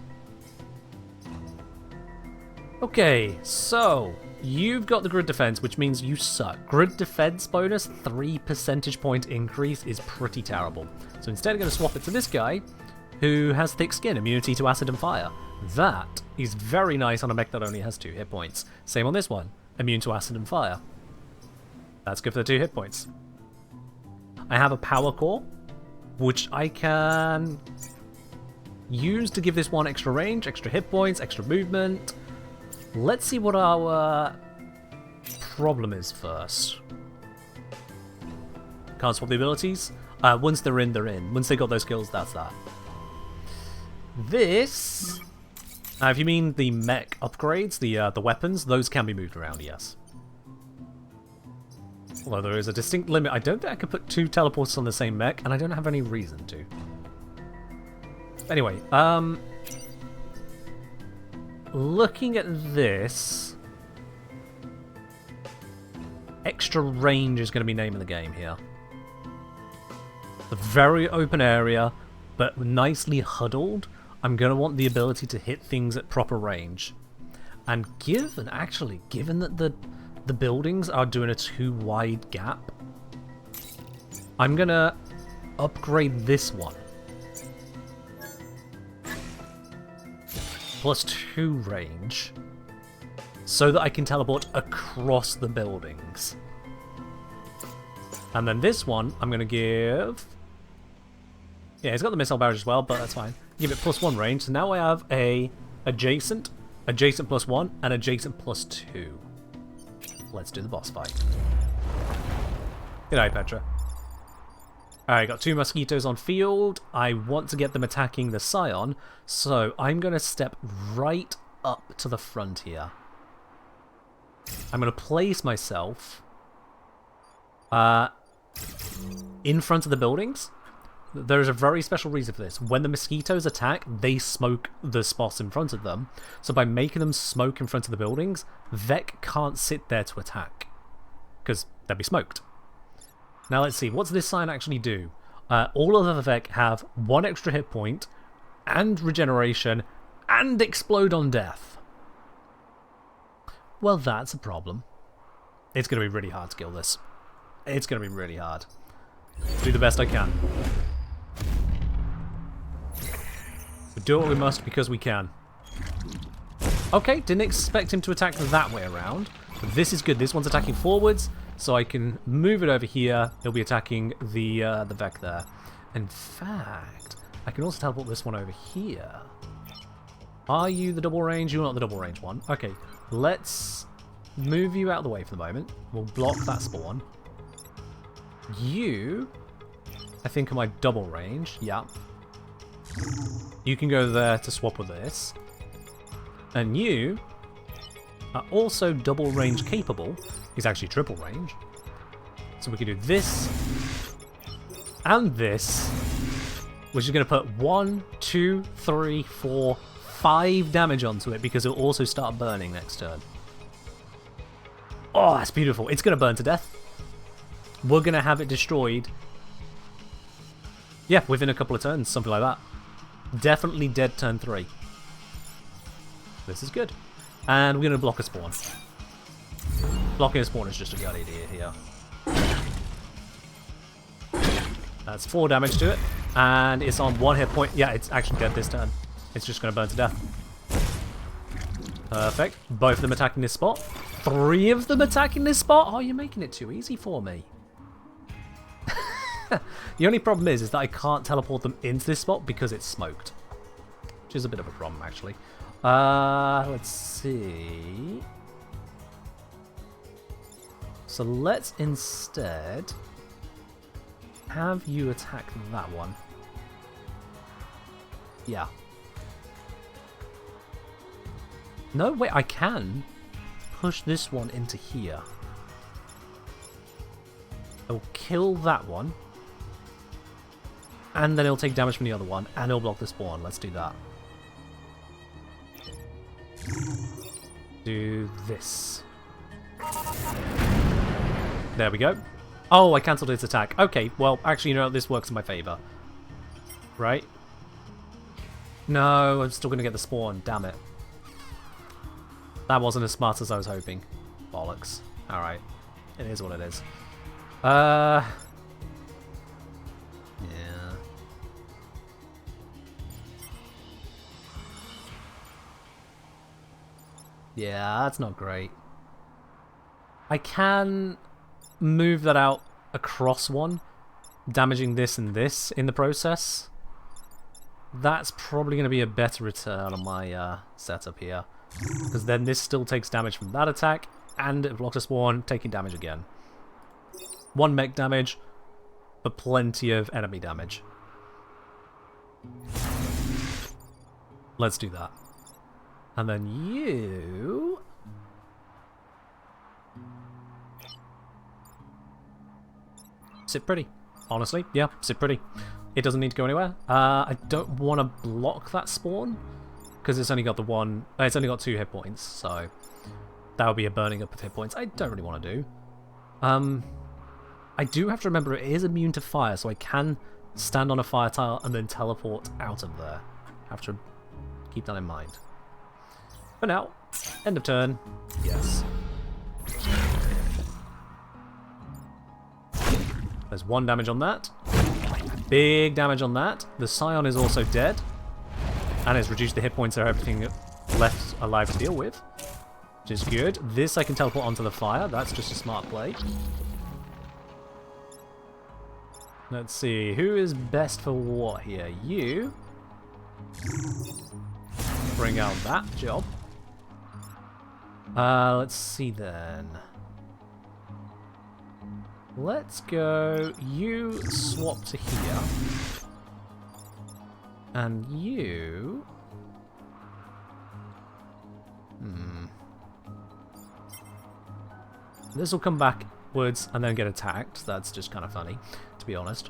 Okay, so you've got the grid defense, which means you suck. Grid defense bonus, 3 percentage point increase is pretty terrible. So instead I'm going to swap it to this guy, who has thick skin, immunity to acid and fire. That is very nice on a mech that only has 2 hit points. Same on this one, immune to acid and fire. That's good for the 2 hit points. I have a power core, which I can use to give this one extra range, extra hit points, extra movement. Let's see what our problem is first. Can't swap the abilities. Once they're in, they're in. Once they got those skills, that's that. This, if you mean the mech upgrades, the weapons, those can be moved around, yes. Although there is a distinct limit. I don't think I can put 2 teleporters on the same mech, and I don't have any reason to. Anyway, looking at this, extra range is going to be name of the game here. A very open area, but nicely huddled. I'm going to want the ability to hit things at proper range. And given that the buildings are doing a too wide gap, I'm going to upgrade this one. +2 range. so that I can teleport across the buildings. And then this one, I'm going to give... Yeah, it's got the missile barrage as well, but that's fine. Give it +1 range. So now I have a adjacent, adjacent +1, and adjacent +2. Let's do the boss fight. Good night, Petra. Alright, got 2 mosquitoes on field. I want to get them attacking the Scion, so I'm going to step right up to the front here. I'm going to place myself in front of the buildings. There is a very special reason for this. When the mosquitoes attack, they smoke the spots in front of them. So by making them smoke in front of the buildings, Vec can't sit there to attack, because they'll be smoked. Now let's see, what's this sign actually do? All of the Vec have 1 extra hit point, and regeneration, and explode on death. Well, that's a problem. It's going to be really hard to kill this. It's going to be really hard. Do the best I can. We do what we must because we can. Okay, didn't expect him to attack that way around. But this is good. This one's attacking forwards, so I can move it over here. He'll be attacking the Vec there. In fact, I can also teleport this one over here. Are you the double range? You're not the double range one. Okay, let's move you out of the way for the moment. We'll block that spawn. You, I think, are my double range. Yeah. You can go there to swap with this. And you are also double range capable. He's actually triple range. So we can do this and this, which is going to put 1, 2, 3, 4, 5 damage onto it because it'll also start burning next turn. Oh, that's beautiful. It's going to burn to death. We're going to have it destroyed. Yeah, within a couple of turns, something like that. Definitely dead turn 3. This is good. And we're going to block a spawn. Blocking a spawn is just a good idea here. That's 4 damage to it. And it's on 1 hit point. Yeah, it's actually dead this turn. It's just going to burn to death. Perfect. Both of them attacking this spot. 3 of them attacking this spot? Oh, you're making it too easy for me. The only problem is that I can't teleport them into this spot because it's smoked. Which is a bit of a problem, actually. Let's see. So let's instead have you attack that one. Yeah. No, wait, I can push this one into here. It'll kill that one. And then it'll take damage from the other one, and it'll block the spawn. Let's do that. Do this. There we go. Oh, I cancelled its attack. Okay, well, actually, you know, this works in my favour. Right? No, I'm still going to get the spawn. Damn it. That wasn't as smart as I was hoping. Bollocks. Alright. It is what it is. Yeah. Yeah, that's not great. I can move that out across one, damaging this and this in the process. That's probably going to be a better return on my setup here. Because then this still takes damage from that attack, and it blocks a spawn, taking damage again. 1 mech damage, but plenty of enemy damage. Let's do that. And then you... sit pretty. Honestly, yeah, sit pretty. It doesn't need to go anywhere. I don't want to block that spawn, because it's only got the one... it's only got 2 hit points, so that would be a burning up of hit points. I don't really want to do. I do have to remember it is immune to fire, so I can stand on a fire tile and then teleport out of there. Have to keep that in mind. For now, end of turn, yes. There's 1 damage on that. Big damage on that. The Scion is also dead. And it's reduced the hit points of everything left alive to deal with. which is good. This I can teleport onto the fire. That's just a smart play. Let's see, who is best for what here? You. Bring out that job. Let's see then. Let's go, you swap to here. And you... This will come backwards and then get attacked. That's just kind of funny, to be honest.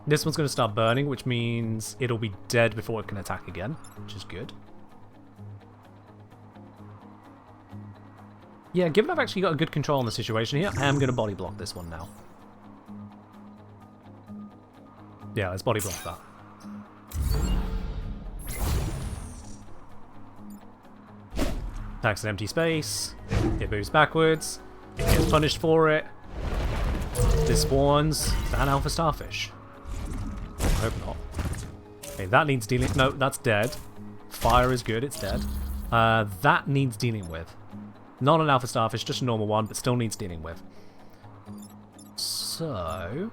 This one's going to start burning, which means it'll be dead before it can attack again, which is good. Yeah, given I've actually got a good control on the situation here, I am going to body block this one now. Yeah, let's body block that. Attacks an empty space. It moves backwards. It gets punished for it. This spawns an alpha starfish. I hope not. Okay, that needs dealing... No, that's dead. Fire is good, it's dead. That needs dealing with. Not an alpha starfish, just a normal one, but still needs dealing with. So...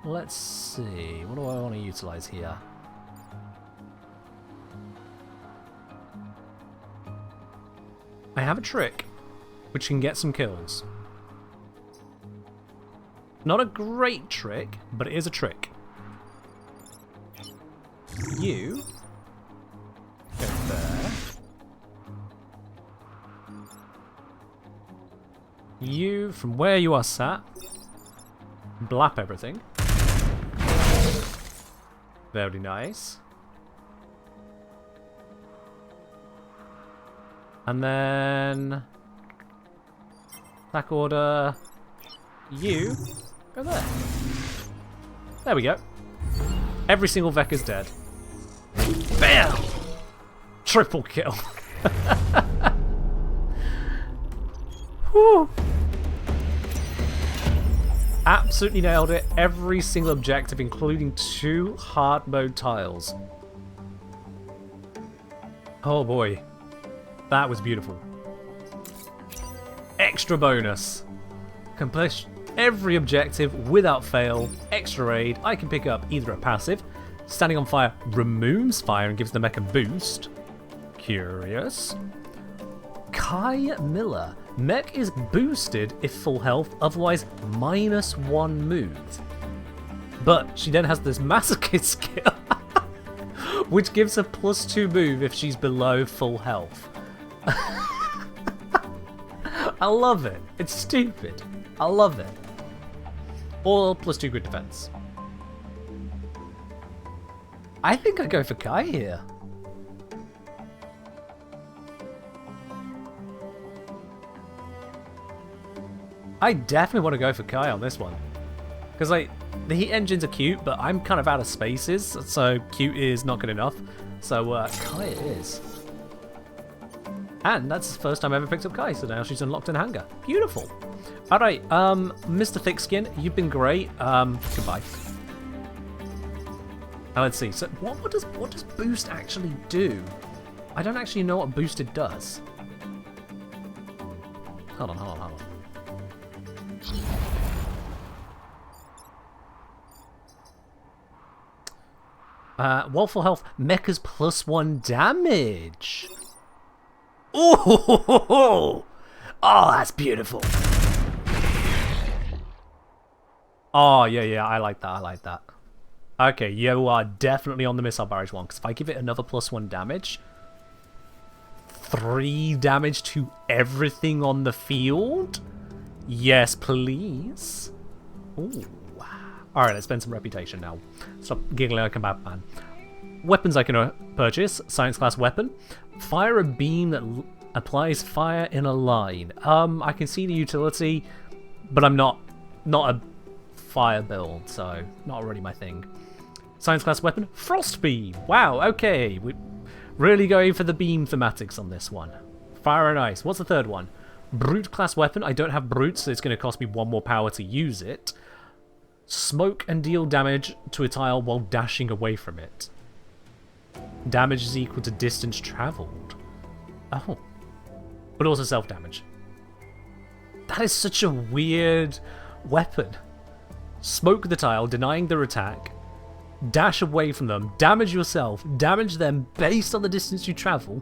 let's see. What do I want to utilize here? I have a trick which can get some kills. Not a great trick, but it is a trick. You go there. You, from where you are sat, blap everything. Very nice. And then... attack order... you... go there. There we go. Every single Vec is dead. Bam! Triple kill. Whew. Absolutely nailed it. Every single objective, including 2 hard mode tiles. Oh boy. That was beautiful. Extra bonus. Complete every objective without fail. Extra aid. I can pick up either a passive. Standing on fire removes fire and gives the mech a boost. Curious. Kai Miller. Mech is boosted if full health, otherwise -1 move. But she then has this masochist skill, which gives her +2 move if she's below full health. I love it. It's stupid. I love it. Or +2 good defense. I think I go for Kai here. I definitely want to go for Kai on this one. Because, like, the heat engines are cute, but I'm kind of out of spaces, so cute is not good enough. So, Kai it is. And that's the first time I ever picked up Kai, so now she's unlocked in hangar. Beautiful. Alright, Mr. Thickskin, you've been great. Goodbye. Now let's see. So what does boost actually do? I don't actually know what boosted does. Hold on. While full health, mechas +1 damage. Oh, that's beautiful. Oh, yeah, I like that. Okay, you are definitely on the missile barrage one, because if I give it another +1 damage, 3 damage to everything on the field? Yes, please. Ooh. Alright, let's spend some reputation now. Stop giggling like a madman. Weapons I can purchase. Science class weapon. Fire a beam that applies fire in a line. I can see the utility, but I'm not a fire build, so not really my thing. Science class weapon. Frost beam. Wow, okay. We're really going for the beam thematics on this one. Fire and ice. What's the third one? Brute class weapon. I don't have brute, so it's going to cost me 1 more power to use it. Smoke and deal damage to a tile while dashing away from it. Damage is equal to distance travelled. Oh. But also self-damage. That is such a weird weapon. Smoke the tile, denying their attack. Dash away from them. Damage yourself. Damage them based on the distance you travel.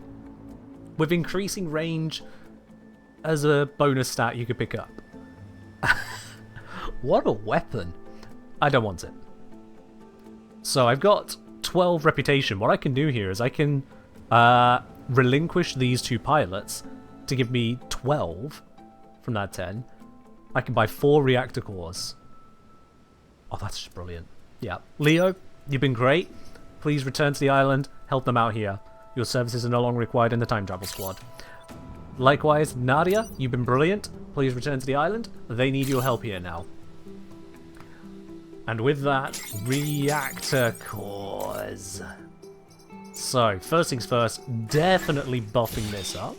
With increasing range as a bonus stat you could pick up. What a weapon. I don't want it. So I've got 12 reputation. What I can do here is I can relinquish these 2 pilots to give me 12 from that 10. I can buy 4 reactor cores. Oh, that's just brilliant. Yeah. Leo, you've been great. Please return to the island. Help them out here. Your services are no longer required in the time travel squad. Likewise, Nadia, you've been brilliant. Please return to the island. They need your help here now. And with that, reactor cores. So, first things first, definitely buffing this up.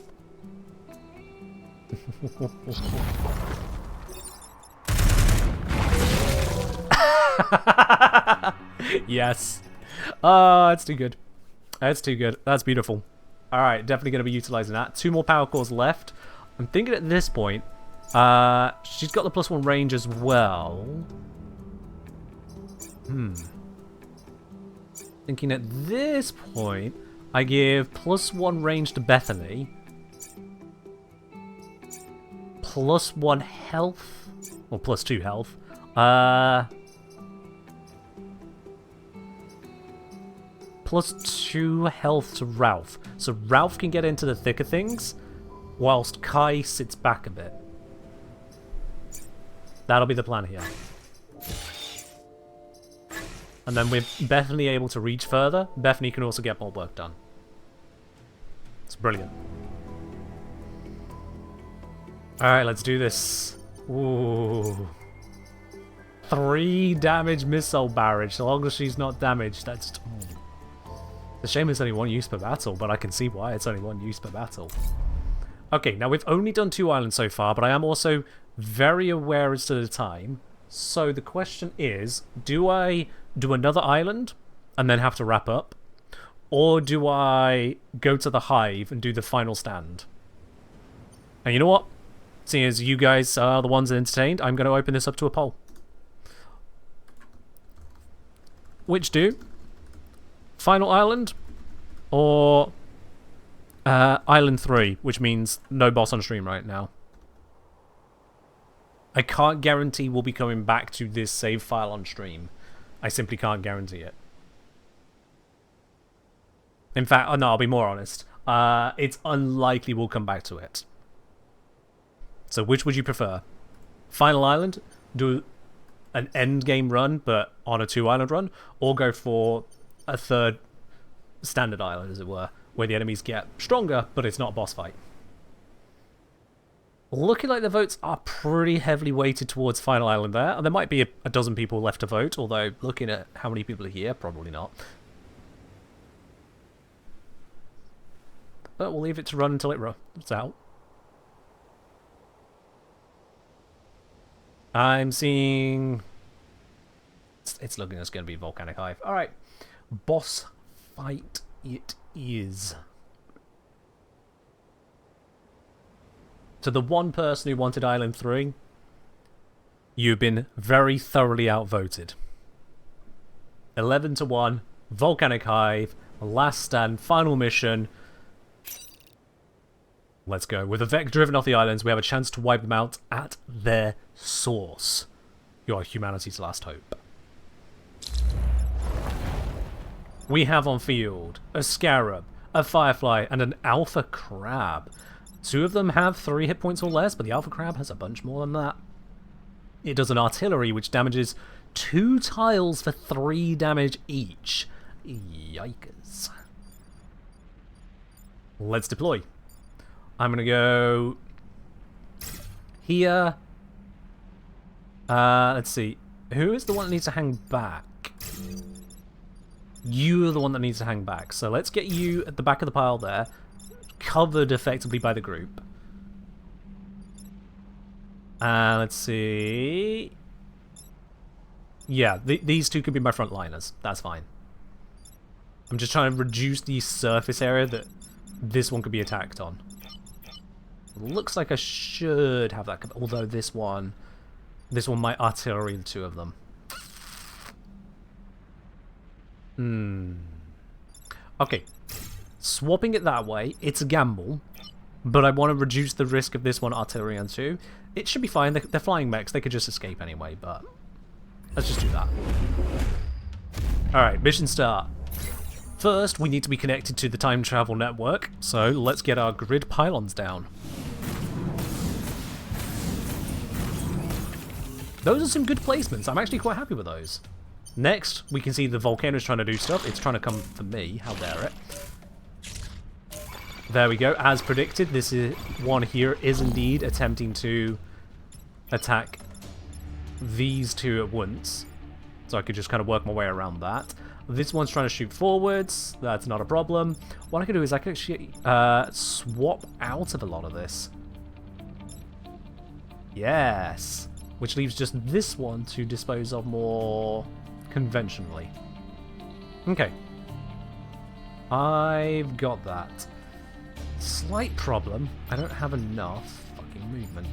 Yes. Oh, it's too good. That's too good. That's beautiful. Alright, definitely going to be utilizing that. 2 more power cores left. I'm thinking at this point, she's got the +1 range as well. Thinking at this point, I give +1 range to Bethany. +1 health. Or +2 health. +2 health to Ralph. So Ralph can get into the thick of things, whilst Kai sits back a bit. That'll be the plan here. And then with Bethany able to reach further, Bethany can also get more work done. It's brilliant. Alright, let's do this. Ooh. 3 damage missile barrage. So long as she's not damaged, that's... It's a shame it's only 1 use per battle, but I can see why it's only 1 use per battle. Okay, now we've only done 2 islands so far, but I am also very aware as to the time. So the question is, do I do another island and then have to wrap up? Or do I go to the hive and do the final stand? And you know what? Seeing as you guys are the ones entertained, I'm going to open this up to a poll. Which do? Final island? Or island 3, which means no boss on stream right now. I can't guarantee we'll be coming back to this save file on stream. I simply can't guarantee it. In fact, no, I'll be more honest. It's unlikely we'll come back to it. So which would you prefer? Final island, do an end game run, but on a 2 island run, or go for a 3rd standard island, as it were, where the enemies get stronger, but it's not a boss fight. Looking like the votes are pretty heavily weighted towards Final Island there. And there might be a dozen people left to vote, although looking at how many people are here, probably not. But we'll leave it to run until it's out. I'm seeing... It's looking like it's going to be Volcanic Hive. Alright, boss fight it is. To the one person who wanted Island 3, you've been very thoroughly outvoted. 11-1, Volcanic Hive, last stand, final mission. Let's go. With the Vec driven off the islands, we have a chance to wipe them out at their source. You are humanity's last hope. We have on field a Scarab, a Firefly, and an Alpha Crab. 2 of them have 3 hit points or less, but the Alpha Crab has a bunch more than that. It does an artillery, which damages 2 tiles for 3 damage each. Yikers. Let's deploy. I'm going to go here. Let's see. Who is the one that needs to hang back? You are the one that needs to hang back. So let's get you at the back of the pile there, covered effectively by the group. Let's see. Yeah, these 2 could be my frontliners. That's fine. I'm just trying to reduce the surface area that this one could be attacked on. Looks like I should have that, although this one might artillery the two of them. Okay, swapping it that way, it's a gamble, but I want to reduce the risk of this one artillery on two. It should be fine, they're flying mechs, they could just escape anyway, but let's just do that. Alright, mission start. First, we need to be connected to the time travel network, so let's get our grid pylons down. Those are some good placements, I'm actually quite happy with those. Next, we can see the volcano's trying to do stuff. It's trying to come for me, how dare it. There we go, as predicted, this one here is indeed attempting to attack these two at once. So I could just kind of work my way around that. This one's trying to shoot forwards, that's not a problem. What I can do is I can actually swap out of a lot of this. Yes! Which leaves just this one to dispose of more conventionally. Okay. I've got that. Slight problem, I don't have enough fucking movement.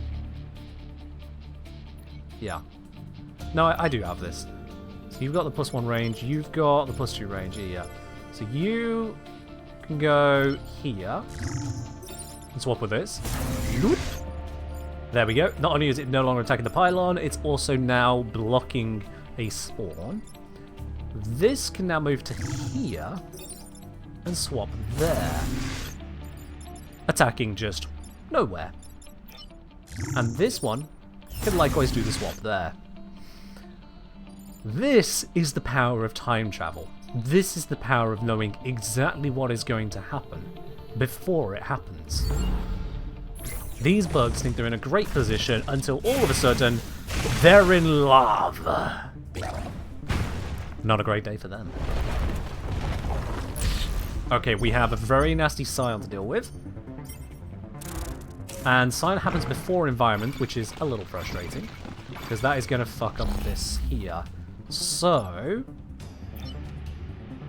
Yeah. No, I do have this. So you've got the +1 range, you've got the +2 range, yeah. So you can go here and swap with this. There we go. Not only is it no longer attacking the pylon, it's also now blocking a spawn. This can now move to here and swap there. Attacking just nowhere. And this one can likewise do the swap there. This is the power of time travel. This is the power of knowing exactly what is going to happen before it happens. These bugs think they're in a great position until all of a sudden they're in lava. Not a great day for them. Okay, we have a very nasty Scion to deal with. And Scion happens before environment, which is a little frustrating, because that is going to fuck up this here. So,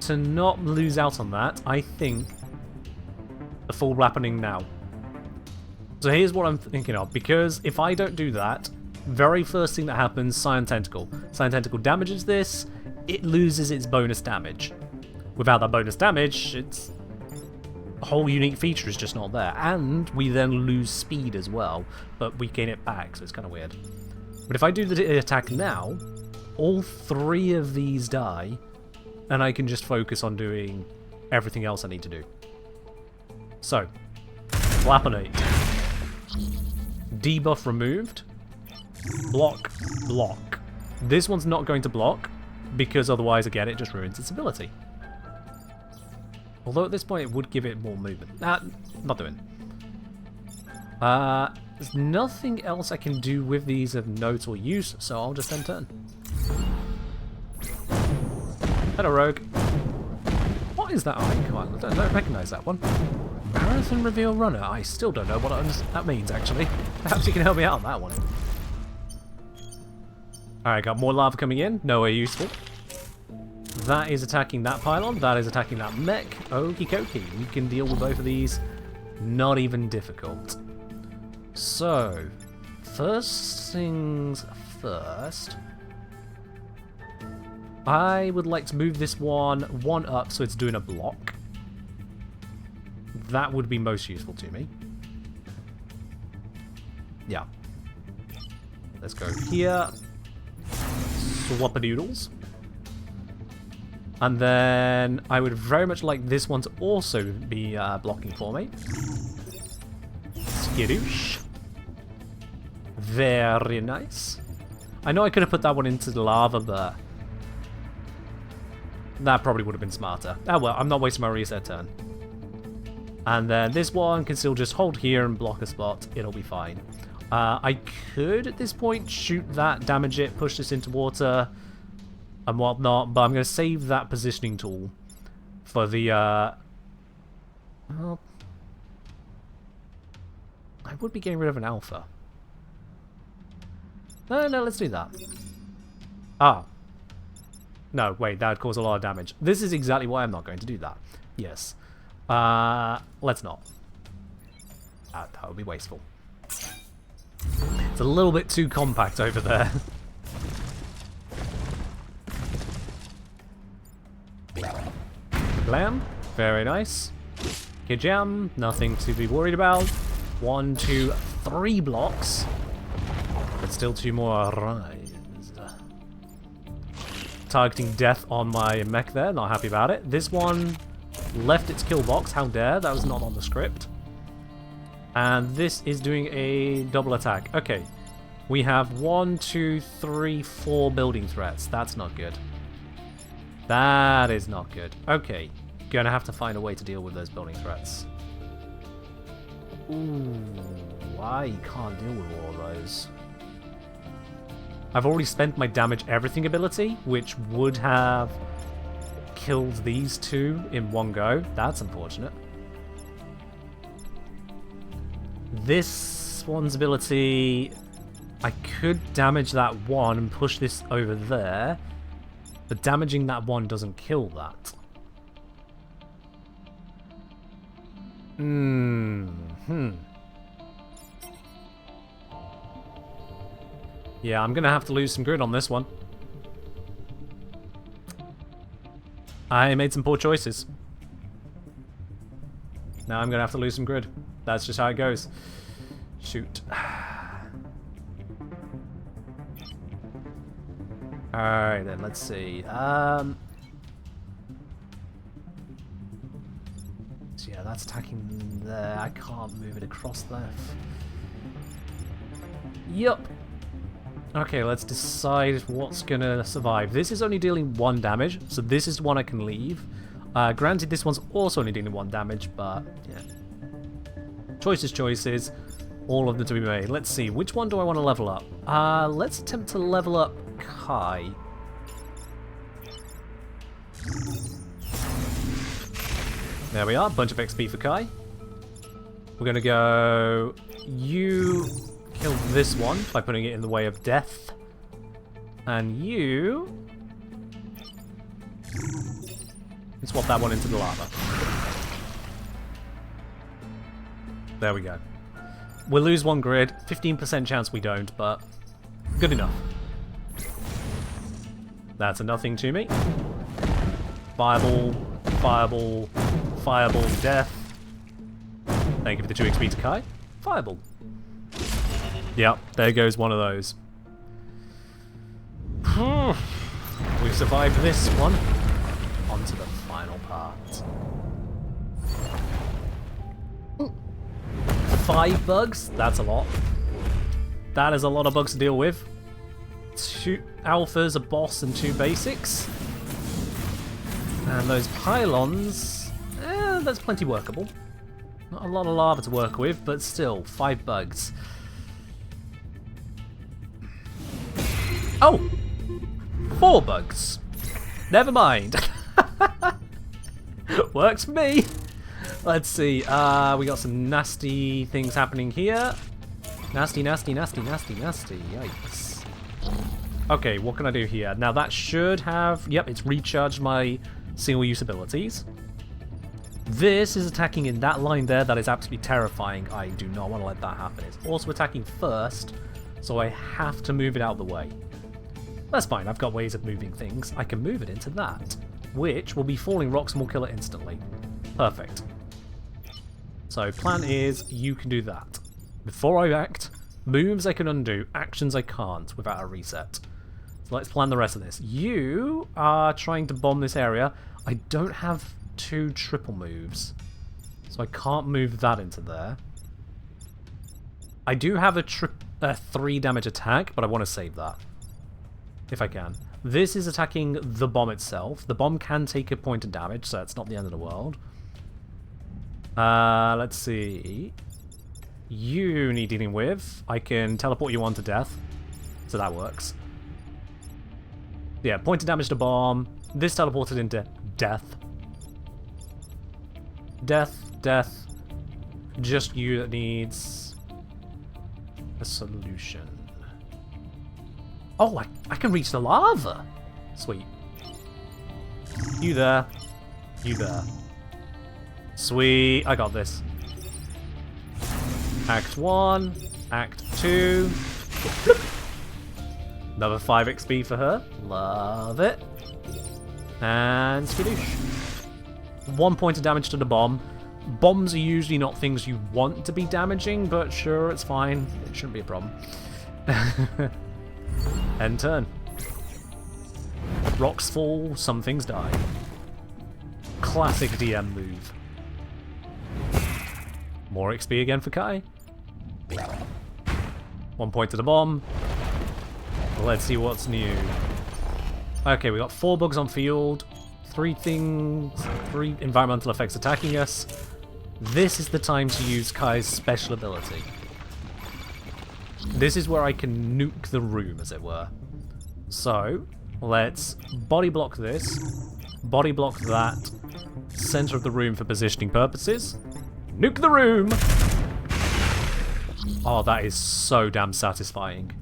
to not lose out on that, I think the full happening now. So here's what I'm thinking of, because if I don't do that, very first thing that happens, Scion Tentacle. Scion Tentacle damages this, it loses its bonus damage. Without that bonus damage, its whole unique feature is just not there. And we then lose speed as well, but we gain it back, so it's kind of weird. But if I do the attack now, all three of these die, and I can just focus on doing everything else I need to do. So, Flapinate. Debuff removed. Block, block. This one's not going to block, because otherwise, again, it just ruins its ability. Although at this point it would give it more movement. Nah, not doing. There's nothing else I can do with these of note or use, so I'll just end turn. Hello, Rogue. What is that icon? I don't recognize that one. Marathon Reveal Runner. I still don't know what that means, actually. Perhaps you can help me out on that one. Alright, got more lava coming in. Nowhere useful. That is attacking that pylon. That is attacking that mech. Okie dokie. We can deal with both of these. Not even difficult. So, first things first. I would like to move this one up so it's doing a block. That would be most useful to me. Yeah. Let's go here. Swap-a-doodles. And then I would very much like this one to also be blocking for me. Skidoosh. Very nice. I know I could have put that one into the lava, but that probably would have been smarter. Oh well, I'm not wasting my reset turn. And then this one can still just hold here and block a spot. It'll be fine. I could, at this point, shoot that, damage it, push this into water, and whatnot, but I'm going to save that positioning tool for the, well, I would be getting rid of an alpha. No, let's do that. Ah. No, wait, that would cause a lot of damage. This is exactly why I'm not going to do that. Yes. Let's not. That would be wasteful. It's a little bit too compact over there. Blam. Very nice. Kijam. Nothing to be worried about. 1, 2, 3 blocks. But still 2 more rise. Targeting death on my mech there. Not happy about it. This one left its kill box. How dare. That was not on the script. And this is doing a double attack. Okay. We have 1, 2, 3, 4 building threats. That's not good. That is not good. Okay. Gonna have to find a way to deal with those building threats. Ooh. I can't deal with all of those. I've already spent my damage everything ability, which would have killed these 2 in one go. That's unfortunate. This one's ability, I could damage that one and push this over there, but damaging that one doesn't kill that. Yeah, I'm gonna have to lose some grid on this one. I made some poor choices. Now I'm gonna have to lose some grid. That's just how it goes. Shoot. Alright then, let's see. So yeah, that's attacking there. I can't move it across there. Yup. Okay, let's decide what's gonna survive. This is only dealing 1 damage, so this is one I can leave. Granted, this one's also only dealing 1 damage, but yeah. Choices. All of them to be made. Let's see, which one do I want to level up? Let's attempt to level up Kai. There we are, bunch of XP for Kai. We're gonna go... You kill this one by putting it in the way of death. And you... swap that one into the lava. There we go. We'll lose 1 grid. 15% chance we don't, but good enough. That's a nothing to me. Fireball, fireball, fireball, death. Thank you for the 2 XP to Kai. Fireball. Yep, there goes one of those. We've survived this one. On to the final part. 5 bugs? That's a lot. That is a lot of bugs to deal with. 2 alphas, a boss, and 2 basics. And those pylons, that's plenty workable. Not a lot of lava to work with, but still, 5 bugs. Oh! 4 bugs. Never mind. Works for me. Let's see. We got some nasty things happening here. Nasty, nasty, nasty, nasty, nasty. Yikes. Okay, what can I do here? Now that should have... Yep, it's recharged my single-use abilities. This is attacking in that line there. That is absolutely terrifying. I do not want to let that happen. It's also attacking first, so I have to move it out of the way. That's fine. I've got ways of moving things. I can move it into that, which will be falling rocks and will kill it instantly. Perfect. So plan is you can do that. Before I act, moves I can undo, actions I can't without a reset. So let's plan the rest of this. You are trying to bomb this area. I don't have 2 triple moves, so I can't move that into there. I do have a 3 damage attack, but I want to save that. If I can. This is attacking the bomb itself. The bomb can take a point of damage, so it's not the end of the world. Let's see. You need dealing with. I can teleport you on to death, so that works. Yeah, point of damage to bomb. This teleported into death. Death. Just you that needs a solution. Oh, I can reach the lava. Sweet. You there. You there. Sweet, I got this. Act 1, Act 2. Another 5 XP for her. Love it. And skadoosh. 1 point of damage to the bomb. Bombs are usually not things you want to be damaging, but sure, it's fine. It shouldn't be a problem. End turn. Rocks fall, some things die. Classic DM move. More XP again for Kai. 1 point to the bomb. Let's see what's new. Okay, we got 4 bugs on field, 3 environmental effects attacking us. This is the time to use Kai's special ability. This is where I can nuke the room, as it were. So, let's body block this, body block that, center of the room for positioning purposes. Nuke the room! Oh, that is so damn satisfying.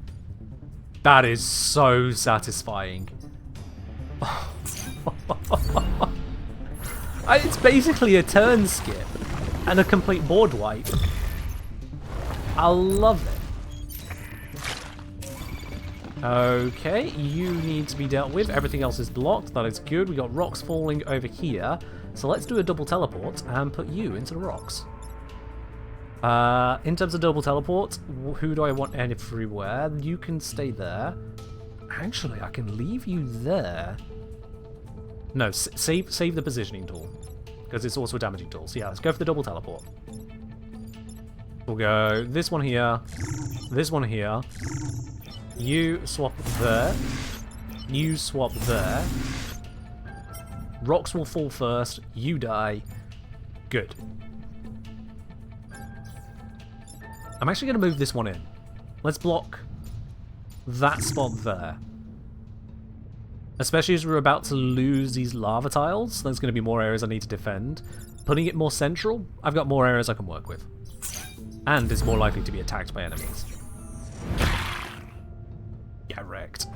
That is so satisfying. It's basically a turn skip and a complete board wipe. I love it. Okay, you need to be dealt with. Everything else is blocked. That is good. We got rocks falling over here. So let's do a double teleport and put you into the rocks. In terms of double teleport, who do I want everywhere? You can stay there. Actually, I can leave you there. No, save the positioning tool, because it's also a damaging tool. So yeah, let's go for the double teleport. We'll go this one here, this one here. You swap there. You swap there. Rocks will fall first. You die. Good. I'm actually going to move this one in. Let's block that spot there. Especially as we're about to lose these lava tiles, there's going to be more areas I need to defend. Putting it more central, I've got more areas I can work with. And it's more likely to be attacked by enemies. Get wrecked.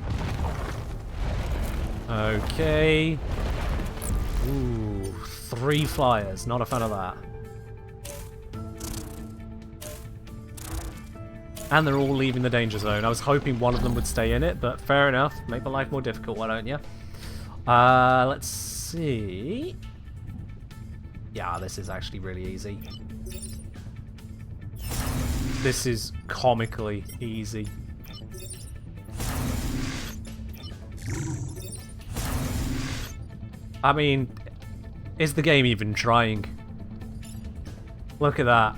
Okay. Ooh, 3 flyers. Not a fan of that. And they're all leaving the danger zone. I was hoping one of them would stay in it, but fair enough. Make my life more difficult, why don't you? Let's see. Yeah, this is actually really easy. This is comically easy. I mean, is the game even trying? Look at that.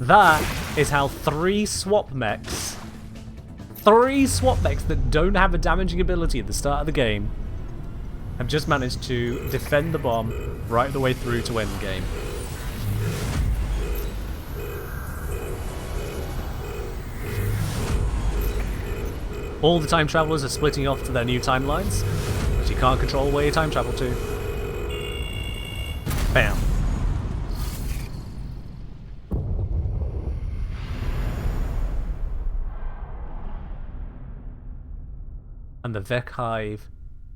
That is how 3 swap mechs that don't have a damaging ability at the start of the game have just managed to defend the bomb right the way through to end game. All the time travelers are splitting off to their new timelines, but you can't control where you time travel to. Bam. And the Mech Hive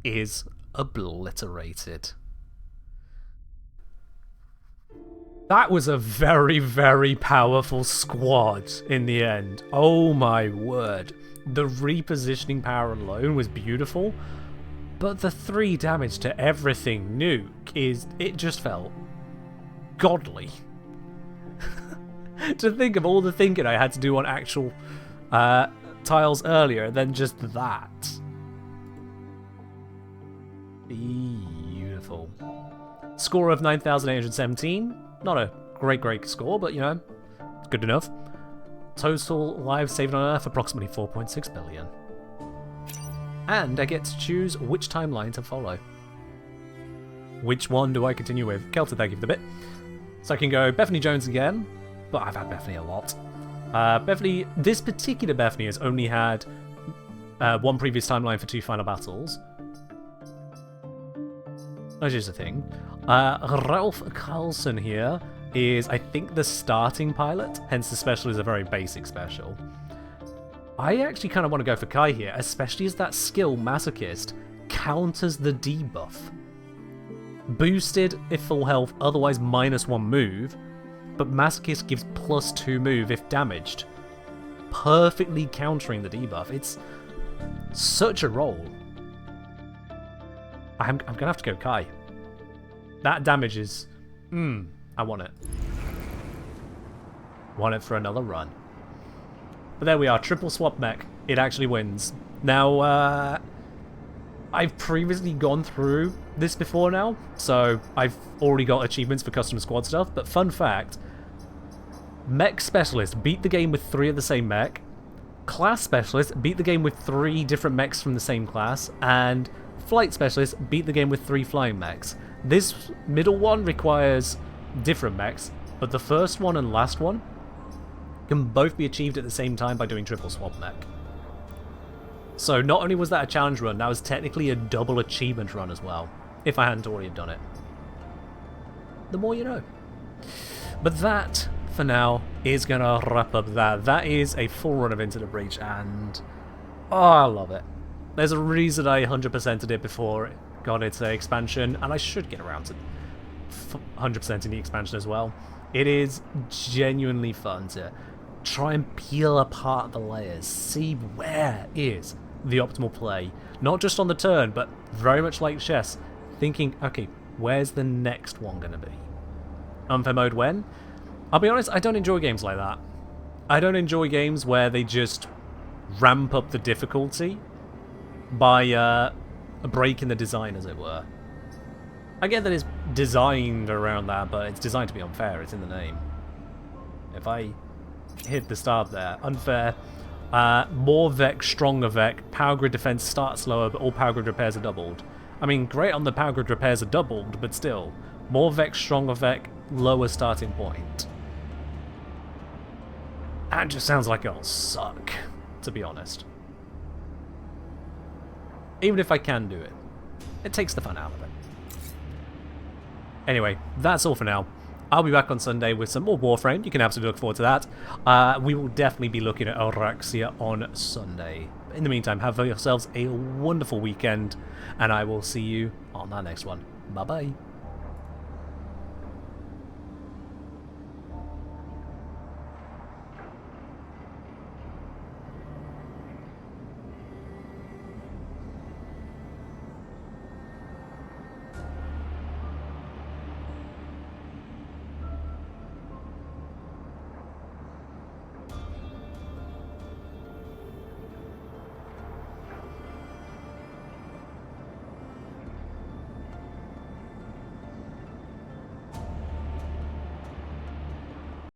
is obliterated. That was a very, very powerful squad in the end. Oh my word. The repositioning power alone was beautiful, but the 3 damage to everything nuke it just felt godly. To think of all the thinking I had to do on actual tiles earlier, then just that. Beautiful. Score of 9,817. Not a great score, but you know, good enough. Total lives saved on Earth, approximately 4.6 billion. And I get to choose which timeline to follow. Which one do I continue with? Kelton, thank you for the bit. So I can go Bethany Jones again, but I've had Bethany a lot. Bethany, this particular Bethany has only had 1 previous timeline for 2 final battles. That's just a thing. Ralph Carlson here is, I think, the starting pilot, hence the special is a very basic special. I actually kind of want to go for Kai here, especially as that skill, Masochist, counters the debuff. Boosted if full health, otherwise -1 move, but Masochist gives +2 move if damaged, perfectly countering the debuff. It's such a roll. I'm gonna have to go Kai. That damage is... I want it. Want it for another run. But there we are, triple swap mech. It actually wins. Now, I've previously gone through this before now, so I've already got achievements for custom squad stuff, but fun fact, Mech Specialist beat the game with 3 of the same mech, Class Specialist beat the game with 3 different mechs from the same class, and Flight Specialist beat the game with 3 flying mechs. This middle one requires different mechs, but the first one and last one can both be achieved at the same time by doing triple swap mech. So not only was that a challenge run, that was technically a double achievement run as well, if I hadn't already done it. The more you know. But that, for now, is going to wrap up that. That is a full run of Into the Breach, and oh, I love it. There's a reason I 100%ed it before it got its expansion, and I should get around to 100% in the expansion as well. It is genuinely fun to try and peel apart the layers, see where is the optimal play. Not just on the turn, but very much like chess, thinking, okay, where's the next one going to be? Unfair mode when? I'll be honest, I don't enjoy games like that. I don't enjoy games where they just ramp up the difficulty by breaking the design, as it were. I get that it's designed around that, but it's designed to be unfair, it's in the name. If I hit the start there, unfair, more Vec, stronger Vec, power grid defense starts slower, but all power grid repairs are doubled. I mean, great on the power grid repairs are doubled, but still, more Vec, stronger Vec, lower starting point. That just sounds like it'll suck, to be honest. Even if I can do it, it takes the fun out of it. Anyway, that's all for now. I'll be back on Sunday with some more Warframe. You can absolutely look forward to that. We will definitely be looking at Auraxia on Sunday. In the meantime, have yourselves a wonderful weekend, and I will see you on that next one. Bye-bye.